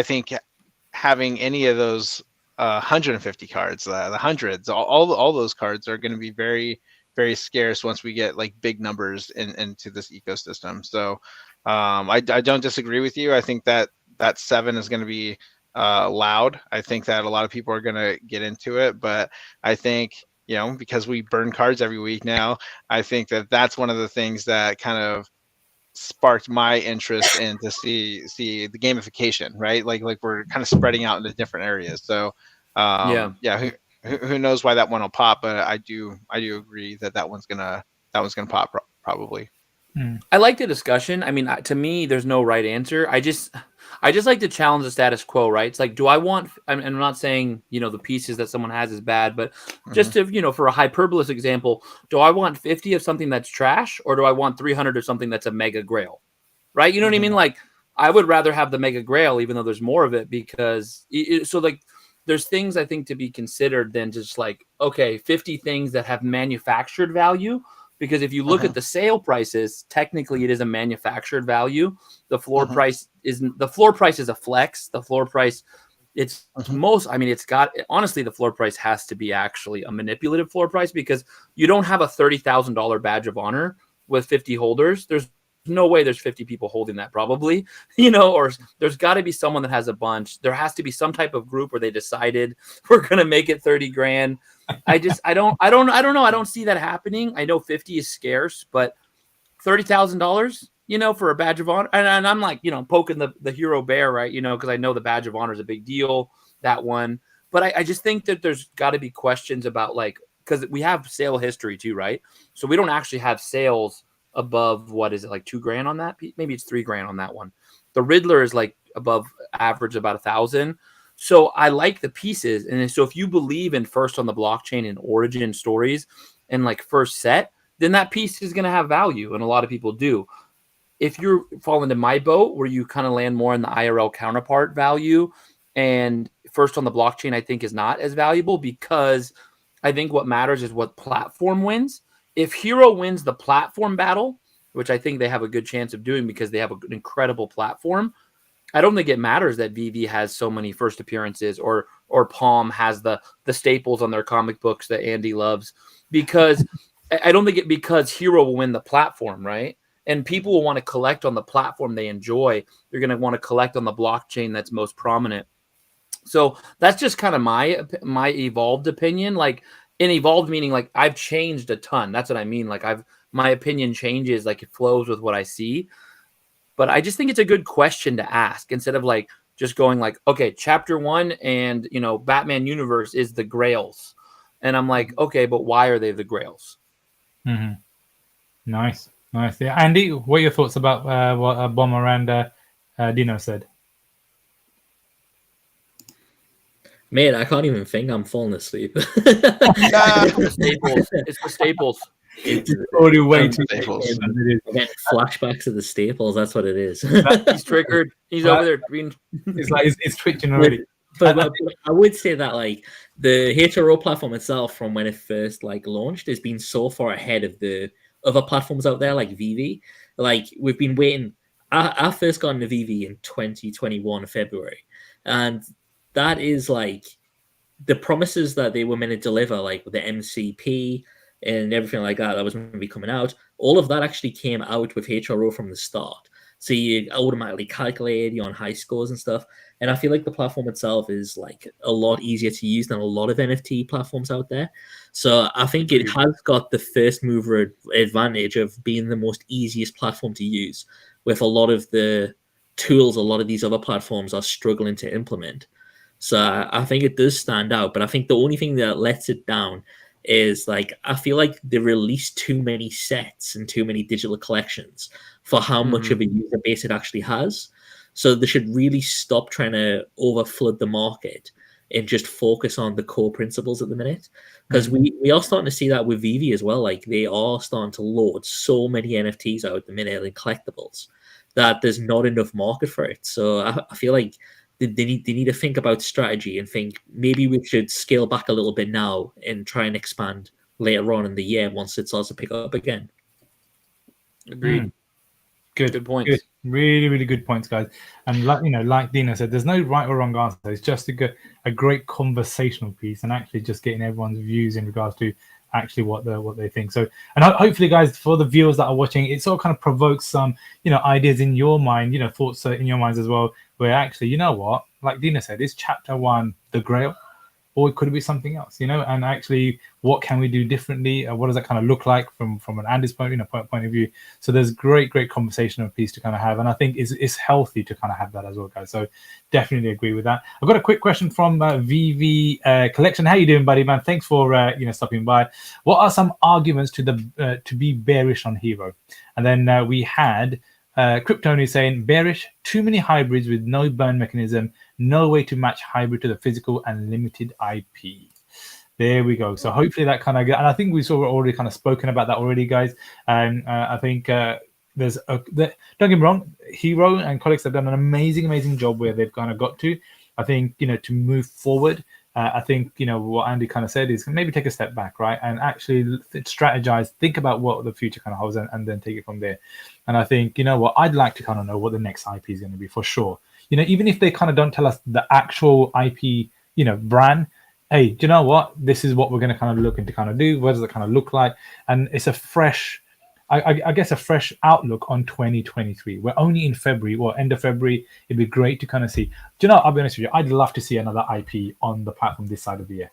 think having any of those 150 cards, the hundreds, all those cards are going to be very, very scarce once we get like big numbers into this ecosystem. So I don't disagree with you. I think that 7 is going to be loud. I think that a lot of people are going to get into it, but I think because we burn cards every week now, I think that that's one of the things that kind of sparked my interest in to see the gamification, right? Like we're kind of spreading out into different areas. So who knows why that one will pop, but I do agree that one's gonna pop probably. I like the discussion. I mean, to me, there's no right answer. I just like to challenge the status quo, right? It's like, do I want, and I'm not saying, the pieces that someone has is bad, but just to, for a hyperbolous example, do I want 50 of something that's trash, or do I want 300 of something that's a mega grail, right? You know what I mean? Like, I would rather have the mega grail, even though there's more of it, because there's things I think to be considered than just like, okay, 50 things that have manufactured value. Because if you look at the sale prices, technically it is a manufactured value. The floor price is a flex. The floor price, it's honestly, the floor price has to be actually a manipulative floor price, because you don't have a $30,000 badge of honor with 50 holders. There's no way there's 50 people holding that, probably, or there's got to be someone that has a bunch. There has to be some type of group where they decided we're going to make it 30 grand. I don't know. I don't see that happening. I know 50 is scarce, but $30,000, for a badge of honor. And I'm like, poking the hero bear, right? Because I know the badge of honor is a big deal, that one. But I just think that there's got to be questions about, like, because we have sale history too, right? So we don't actually have sales above, what is it, like $2 grand on that? Maybe it's $3 grand on that one. The Riddler is like above average, about 1,000. So I like the pieces. And so if you believe in first on the blockchain and origin stories and like first set, then that piece is going to have value. And a lot of people do. If you're falling into my boat where you kind of land more in the IRL counterpart value, and first on the blockchain, I think is not as valuable, because I think what matters is what platform wins. If Hero wins the platform battle, which I think they have a good chance of doing because they have an incredible platform, I don't think it matters that VeVe has so many first appearances, or Palm has the staples on their comic books that Andy loves, because I don't think it, because Hero will win the platform, right? And people will want to collect on the platform they enjoy. They're going to want to collect on the blockchain that's most prominent. So that's just kind of my evolved opinion. Like, in evolved meaning, like, I've changed a ton. That's what I mean. Like, my opinion changes, like, it flows with what I see. But I just think it's a good question to ask, instead of like just going like, okay, chapter 1 and Batman universe is the grails. And I'm like, okay, but why are they the grails? Nice. Yeah, Andy, what are your thoughts about what Bomber and Dino said? Mate, I can't even think. I'm falling asleep. It's the staples. It's already way too Staples. Again, flashbacks of the staples. That's what it is. He's triggered. He's over there. It's like it's twitching already. But I would say that like the HRO platform itself, from when it first like launched, has been so far ahead of the other platforms out there, like VeVe. Like, we've been waiting. I first got into VeVe in 2021 February, and that is like the promises that they were meant to deliver, like with the MCP and everything like that was going to be coming out. All of that actually came out with HRO from the start. so you automatically calculate, you're on high scores and stuff. And I feel like the platform itself is like a lot easier to use than a lot of NFT platforms out there. So I think it has got the first mover advantage of being the most easiest platform to use, with a lot of the tools a lot of these other platforms are struggling to implement. So I think it does stand out, but I think the only thing that lets it down is like I feel like they release too many sets and too many digital collections for how much of a user base it actually has. So they should really stop trying to overflood the market and just focus on the core principles at the minute. Because we are starting to see that with VeVe as well. Like they are starting to load so many NFTs out at the minute and collectibles that there's not enough market for it. So I feel like they need to think about strategy and think maybe we should scale back a little bit now and try and expand later on in the year once it starts to pick up again. Agreed. Good points. Good. Really, really good points, guys. And like Dina said, there's no right or wrong answer. It's just a great conversational piece and actually just getting everyone's views in regards to actually what they think. So, and hopefully, guys, for the viewers that are watching, it sort of kind of provokes some ideas in your mind, thoughts in your minds as well. Where actually, you know what, like Dina said, is chapter 1 the Grail? Or could it be something else, and actually what can we do differently? What does that kind of look like from an Andy's point of view? So there's great conversational piece to kind of have. And I think it's healthy to kind of have that as well, guys. So definitely agree with that. I've got a quick question from VeVe Collection. How you doing, buddy, man? Thanks for, stopping by. What are some arguments to be bearish on Hero? And then we had Kryptoni saying bearish, too many hybrids with no burn mechanism, no way to match hybrid to the physical, and limited IP. There we go. So hopefully that kind of, and I think we've already kind of spoken about that already, guys. I think don't get me wrong, Hero and colleagues have done an amazing job where they've kind of got to. I think to move forward. I think what Andy kind of said is maybe take a step back, right, and actually strategize, think about what the future kind of holds, and then take it from there. And I think what I'd like to kind of know what the next IP is going to be for sure. Even if they kind of don't tell us the actual IP, brand. Hey, do you know what? This is what we're going to kind of look into kind of do. What does it kind of look like? And it's a fresh. I guess a fresh outlook on 2023. We're only in February, or end of February. It'd be great to kind of see. Do you know? I'll be honest with you. I'd love to see another IP on the platform this side of the year.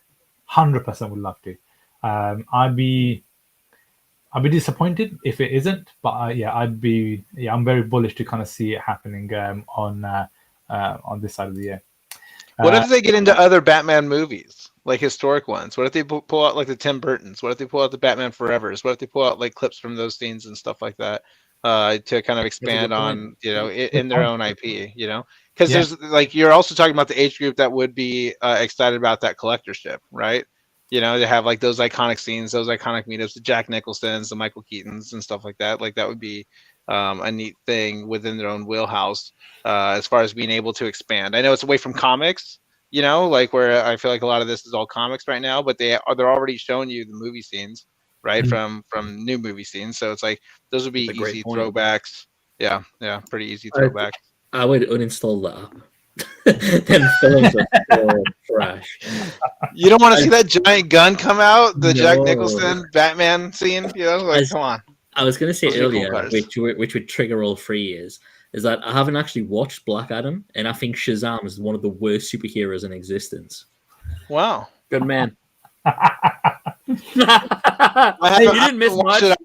100% would love to. I'd be disappointed if it isn't, but I'm very bullish to kind of see it happening on this side of the year. What if they get into other Batman movies, like historic ones? What if they pull out like the Tim Burtons? What if they pull out the Batman Forevers? What if they pull out like clips from those scenes and stuff like that to kind of expand on, in their own IP, Because there's like, you're also talking about the age group that would be excited about that collectorship, right? They have like those iconic scenes, those iconic meetups, the Jack Nicholsons, the Michael Keatons and stuff like that. Like that would be a neat thing within their own wheelhouse as far as being able to expand. I know it's away from comics, like where I feel like a lot of this is all comics right now, but they're already showing you the movie scenes, right? From new movie scenes. So it's like those would be easy throwbacks. Yeah, pretty easy throwbacks. I would uninstall that app. Them films are so trash. You don't want to see that giant gun come out, the Jack Nicholson Batman scene, come on. I was going to say earlier, which would trigger all three is that I haven't actually watched Black Adam, and I think Shazam is one of the worst superheroes in existence. Wow, good man. You didn't miss much. I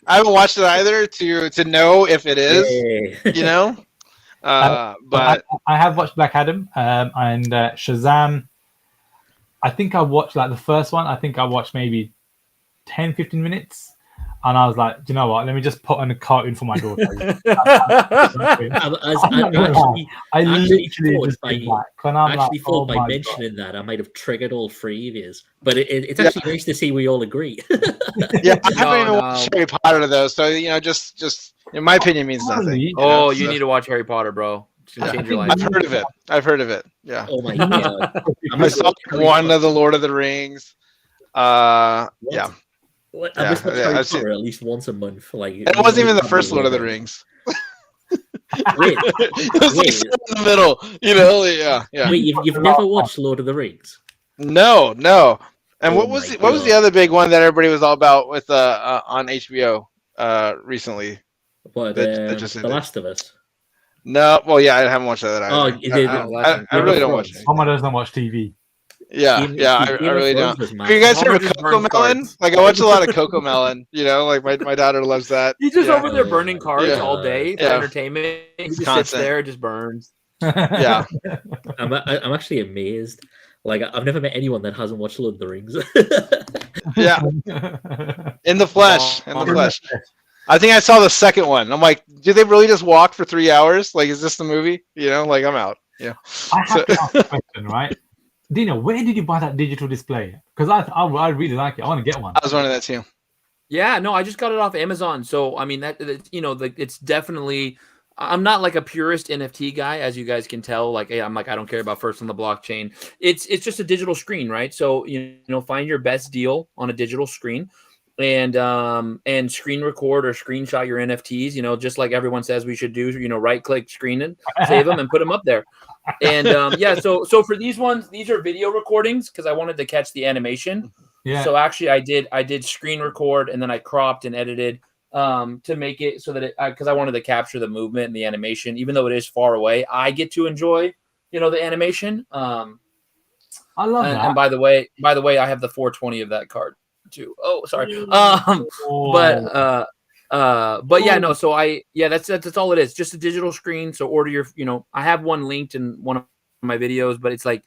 haven't watched it either to know if it is. But I have watched Black Adam and Shazam. I think I watched like the first one. I think I watched maybe 10-15 minutes. And I was like, do you know what? Let me just put on a cartoon for my daughter. I literally thought by mentioning that I might have triggered all three of these. But it's actually nice to see we all agree. I haven't even watched Harry Potter though, so just in my opinion means nothing. You need to watch Harry Potter, bro. It's gonna change your life. I've heard of it. Yeah. Oh my god. I saw one of the Lord of the Rings. Yeah. What? I must Harry Potter at least once a month. Like it wasn't even the first Lord of the Rings. Wait, in the middle, yeah. Wait, you've never watched Lord of the Rings? No. And what was the other big one that everybody was all about with on HBO recently? What, The Last of Us? No, well, yeah, I haven't watched that Oh, either. I Game really of don't watch Thrones. it. Homer doesn't watch TV. Yeah, Game I of really Thrones don't. was Have massive. you guys heard Homer of just Coco burns Melon? cards. Like, I watch a lot of Coco Melon. You know, like my daughter loves that. He's just Yeah. over there burning cards Yeah. all day for Yeah. entertainment. He just sits Constant. there, just burns. Yeah. I'm actually amazed. Like I've never met anyone that hasn't watched Lord of the Rings. Yeah. In the flesh. In the Homer. flesh. I think I saw the second one. I'm like, did they really just walk for 3 hours? Like, is this the movie? You know, like I'm out. Yeah. I have to ask a question, right? Dino, where did you buy that digital display? Because I really like it. I want to get one. I was wondering that too. Yeah, no, I just got it off Amazon. So I mean that it's definitely. I'm not like a purist NFT guy, as you guys can tell. Like, hey, I don't care about first on the blockchain. It's just a digital screen, right? So find your best deal on a digital screen, and screen record or screenshot your NFTs. Just like everyone says we should do. Right click, screen it, save them, and put them up there. And yeah, so for these ones, these are video recordings because I wanted to catch the animation. Yeah. So actually, I did screen record and then I cropped and edited to make it so that because I wanted to capture the movement and the animation, even though it is far away, I get to enjoy the animation. I love that. And by the way, I have the 420 of that card too. Oh, sorry. But yeah, no. So that's all it is. Just a digital screen. So order your, I have one linked in one of my videos, but it's like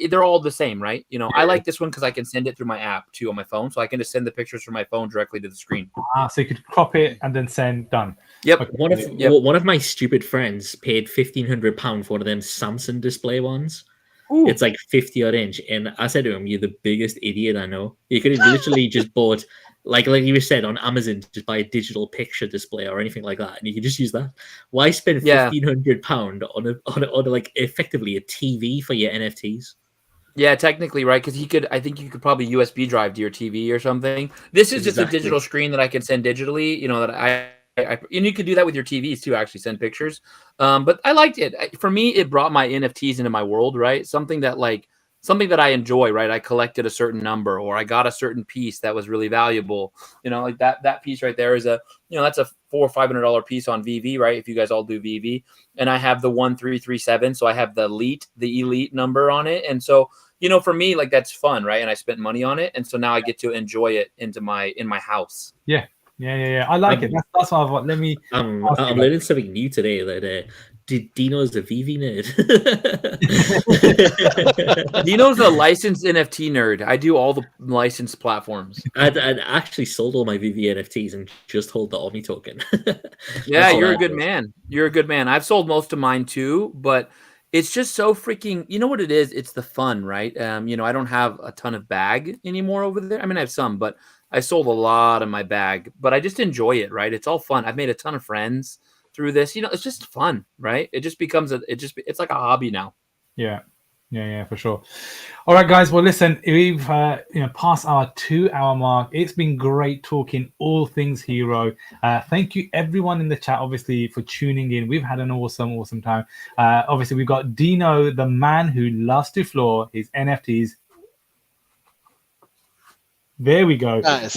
they're all the same, right? I like this one because I can send it through my app too on my phone, so I can just send the pictures from my phone directly to the screen. So you could crop it and then send. Done. Yep. Okay. One of my stupid friends paid £1,500 for one of them Samsung display ones. Ooh. It's like 50 odd inch, and I said to him, "You're the biggest idiot I know. You could have literally just bought." Like you said on Amazon, just buy a digital picture display or anything like that, and you can just use that. Why spend £1,500 on like effectively a TV for your NFTs? Yeah, technically, right? Because I think you could probably USB drive to your TV or something. This is just a digital screen that I can send digitally. That and you could do that with your TVs too. Actually, send pictures. But I liked it. For me, it brought my NFTs into my world, right? Something that I enjoy, right? I collected a certain number, or I got a certain piece that was really valuable. Like that piece right there is that's a $400 or $500 piece on VeVe, right? If you guys all do VeVe, and I have the 1337, so I have the elite number on it, and so for me, like that's fun, right? And I spent money on it, and so now I get to enjoy it in my house. Yeah. I like it. That's what I thought. Let me. I'm learning something new today. That Dino's a VeVe nerd. Dino's a licensed NFT nerd. I do all the licensed platforms. I'd actually sold all my VeVe NFTs and just hold the Omni token. Yeah, you're a good man. You're a good man. I've sold most of mine too, but it's just so freaking. You know what it is? It's the fun, right? I don't have a ton of bag anymore over there. I mean, I have some, but I sold a lot of my bag. But I just enjoy it, right? It's all fun. I've made a ton of friends through this. It's just fun, right? It just becomes it's like a hobby now. Yeah, for sure. All right, guys. Well, listen, we've passed our 2-hour mark. It's been great talking all things Hero. Thank you everyone in the chat, obviously, for tuning in. We've had an awesome time. Obviously, we've got Dino, the man who loves to floor his NFTs. There we go. Nice.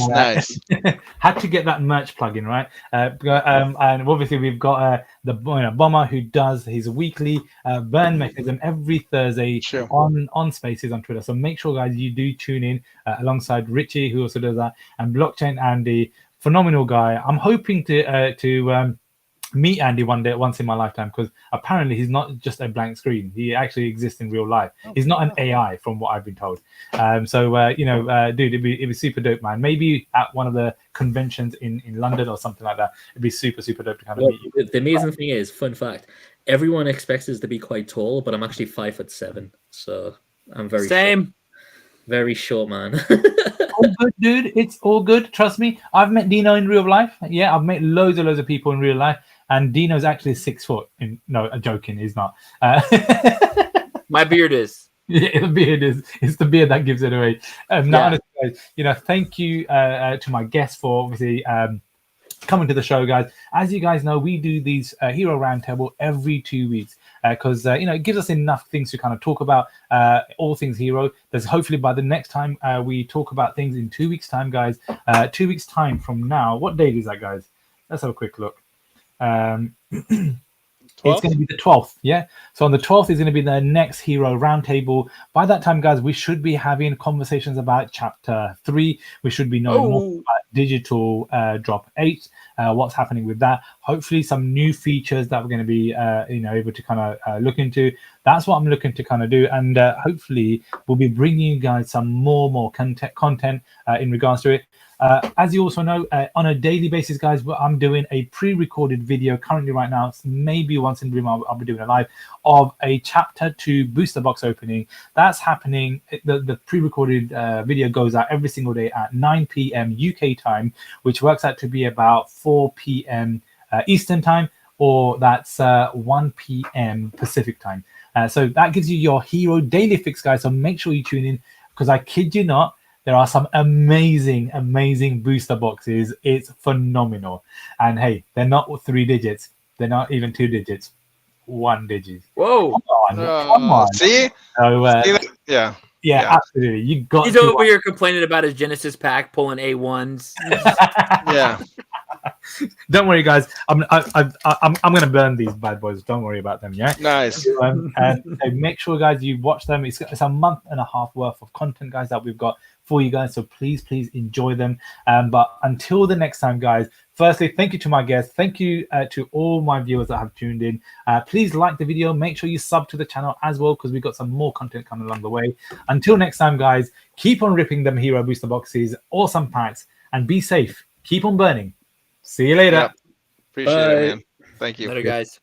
Had to get that merch plug-in, right? And obviously we've got the Bomber who does his weekly burn mechanism every Thursday on Spaces on Twitter. So make sure, guys, you do tune in alongside Richie, who also does that, and BlockchainAndy, phenomenal guy. I'm hoping to meet Andy once in my lifetime, because apparently he's not just a blank screen. He actually exists in real life. He's not an AI, from what I've been told. Dude, it'd be super dope, man. Maybe at one of the conventions in London or something like that. It'd be super dope to kind of meet you. The amazing thing is, fun fact, everyone expects us to be quite tall, but I'm actually 5'7", so I'm very very short, man. All good, dude. It's all good. Trust me. I've met Dino in real life. Yeah, I've met loads of people in real life. And Dino's actually 6 foot. No, I'm joking. He's not. My beard is. Yeah, the beard is. It's the beard that gives it away. Honestly, guys, thank you to my guests for obviously coming to the show, guys. As you guys know, we do these Hero Roundtable every 2 weeks because it gives us enough things to kind of talk about all things Hero. There's hopefully by the next time we talk about things in 2 weeks' time, guys. 2 weeks' time from now. What date is that, guys? Let's have a quick look. It's going to be the 12th, yeah? So on the 12th is going to be the next Hero Roundtable. By that time, guys, we should be having conversations about Chapter 3. We should be knowing more about Digital Drop 8, what's happening with that. Hopefully some new features that we're going to be able to kind of look into. That's what I'm looking to kind of do. And hopefully we'll be bringing you guys some more content in regards to it. As you also know, on a daily basis, guys, I'm doing a pre-recorded video currently right now. Maybe once in a blue moon, I'll be doing a live of a Chapter 2 booster box opening. That's happening. The pre-recorded video goes out every single day at 9 p.m. UK time, which works out to be about 4 p.m. Eastern time, or that's 1 p.m. Pacific time. So that gives you your Hero Daily Fix, guys. So make sure you tune in, because I kid you not, there are some amazing booster boxes. It's phenomenal. And hey, they're not 3 digits. They're not even 2 digits. 1 digit. Whoa. Come on. See? So, Yeah. Yeah, absolutely. You got. He's over here complaining about his Genesis pack pulling A1s. Yeah. Don't worry, guys. I'm gonna burn these bad boys. Don't worry about them. Yeah. Nice. And make sure, guys, you watch them. It's a month and a half worth of content, guys, that we've got for you guys. So please enjoy them. But until the next time, guys. Firstly, thank you to my guests. Thank you to all my viewers that have tuned in. Please like the video. Make sure you sub to the channel as well, because we've got some more content coming along the way. Until next time, guys, keep on ripping them Hero booster boxes, awesome packs, and be safe. Keep on burning. See you later. Yep. Appreciate it, man. Thank you. Later, guys.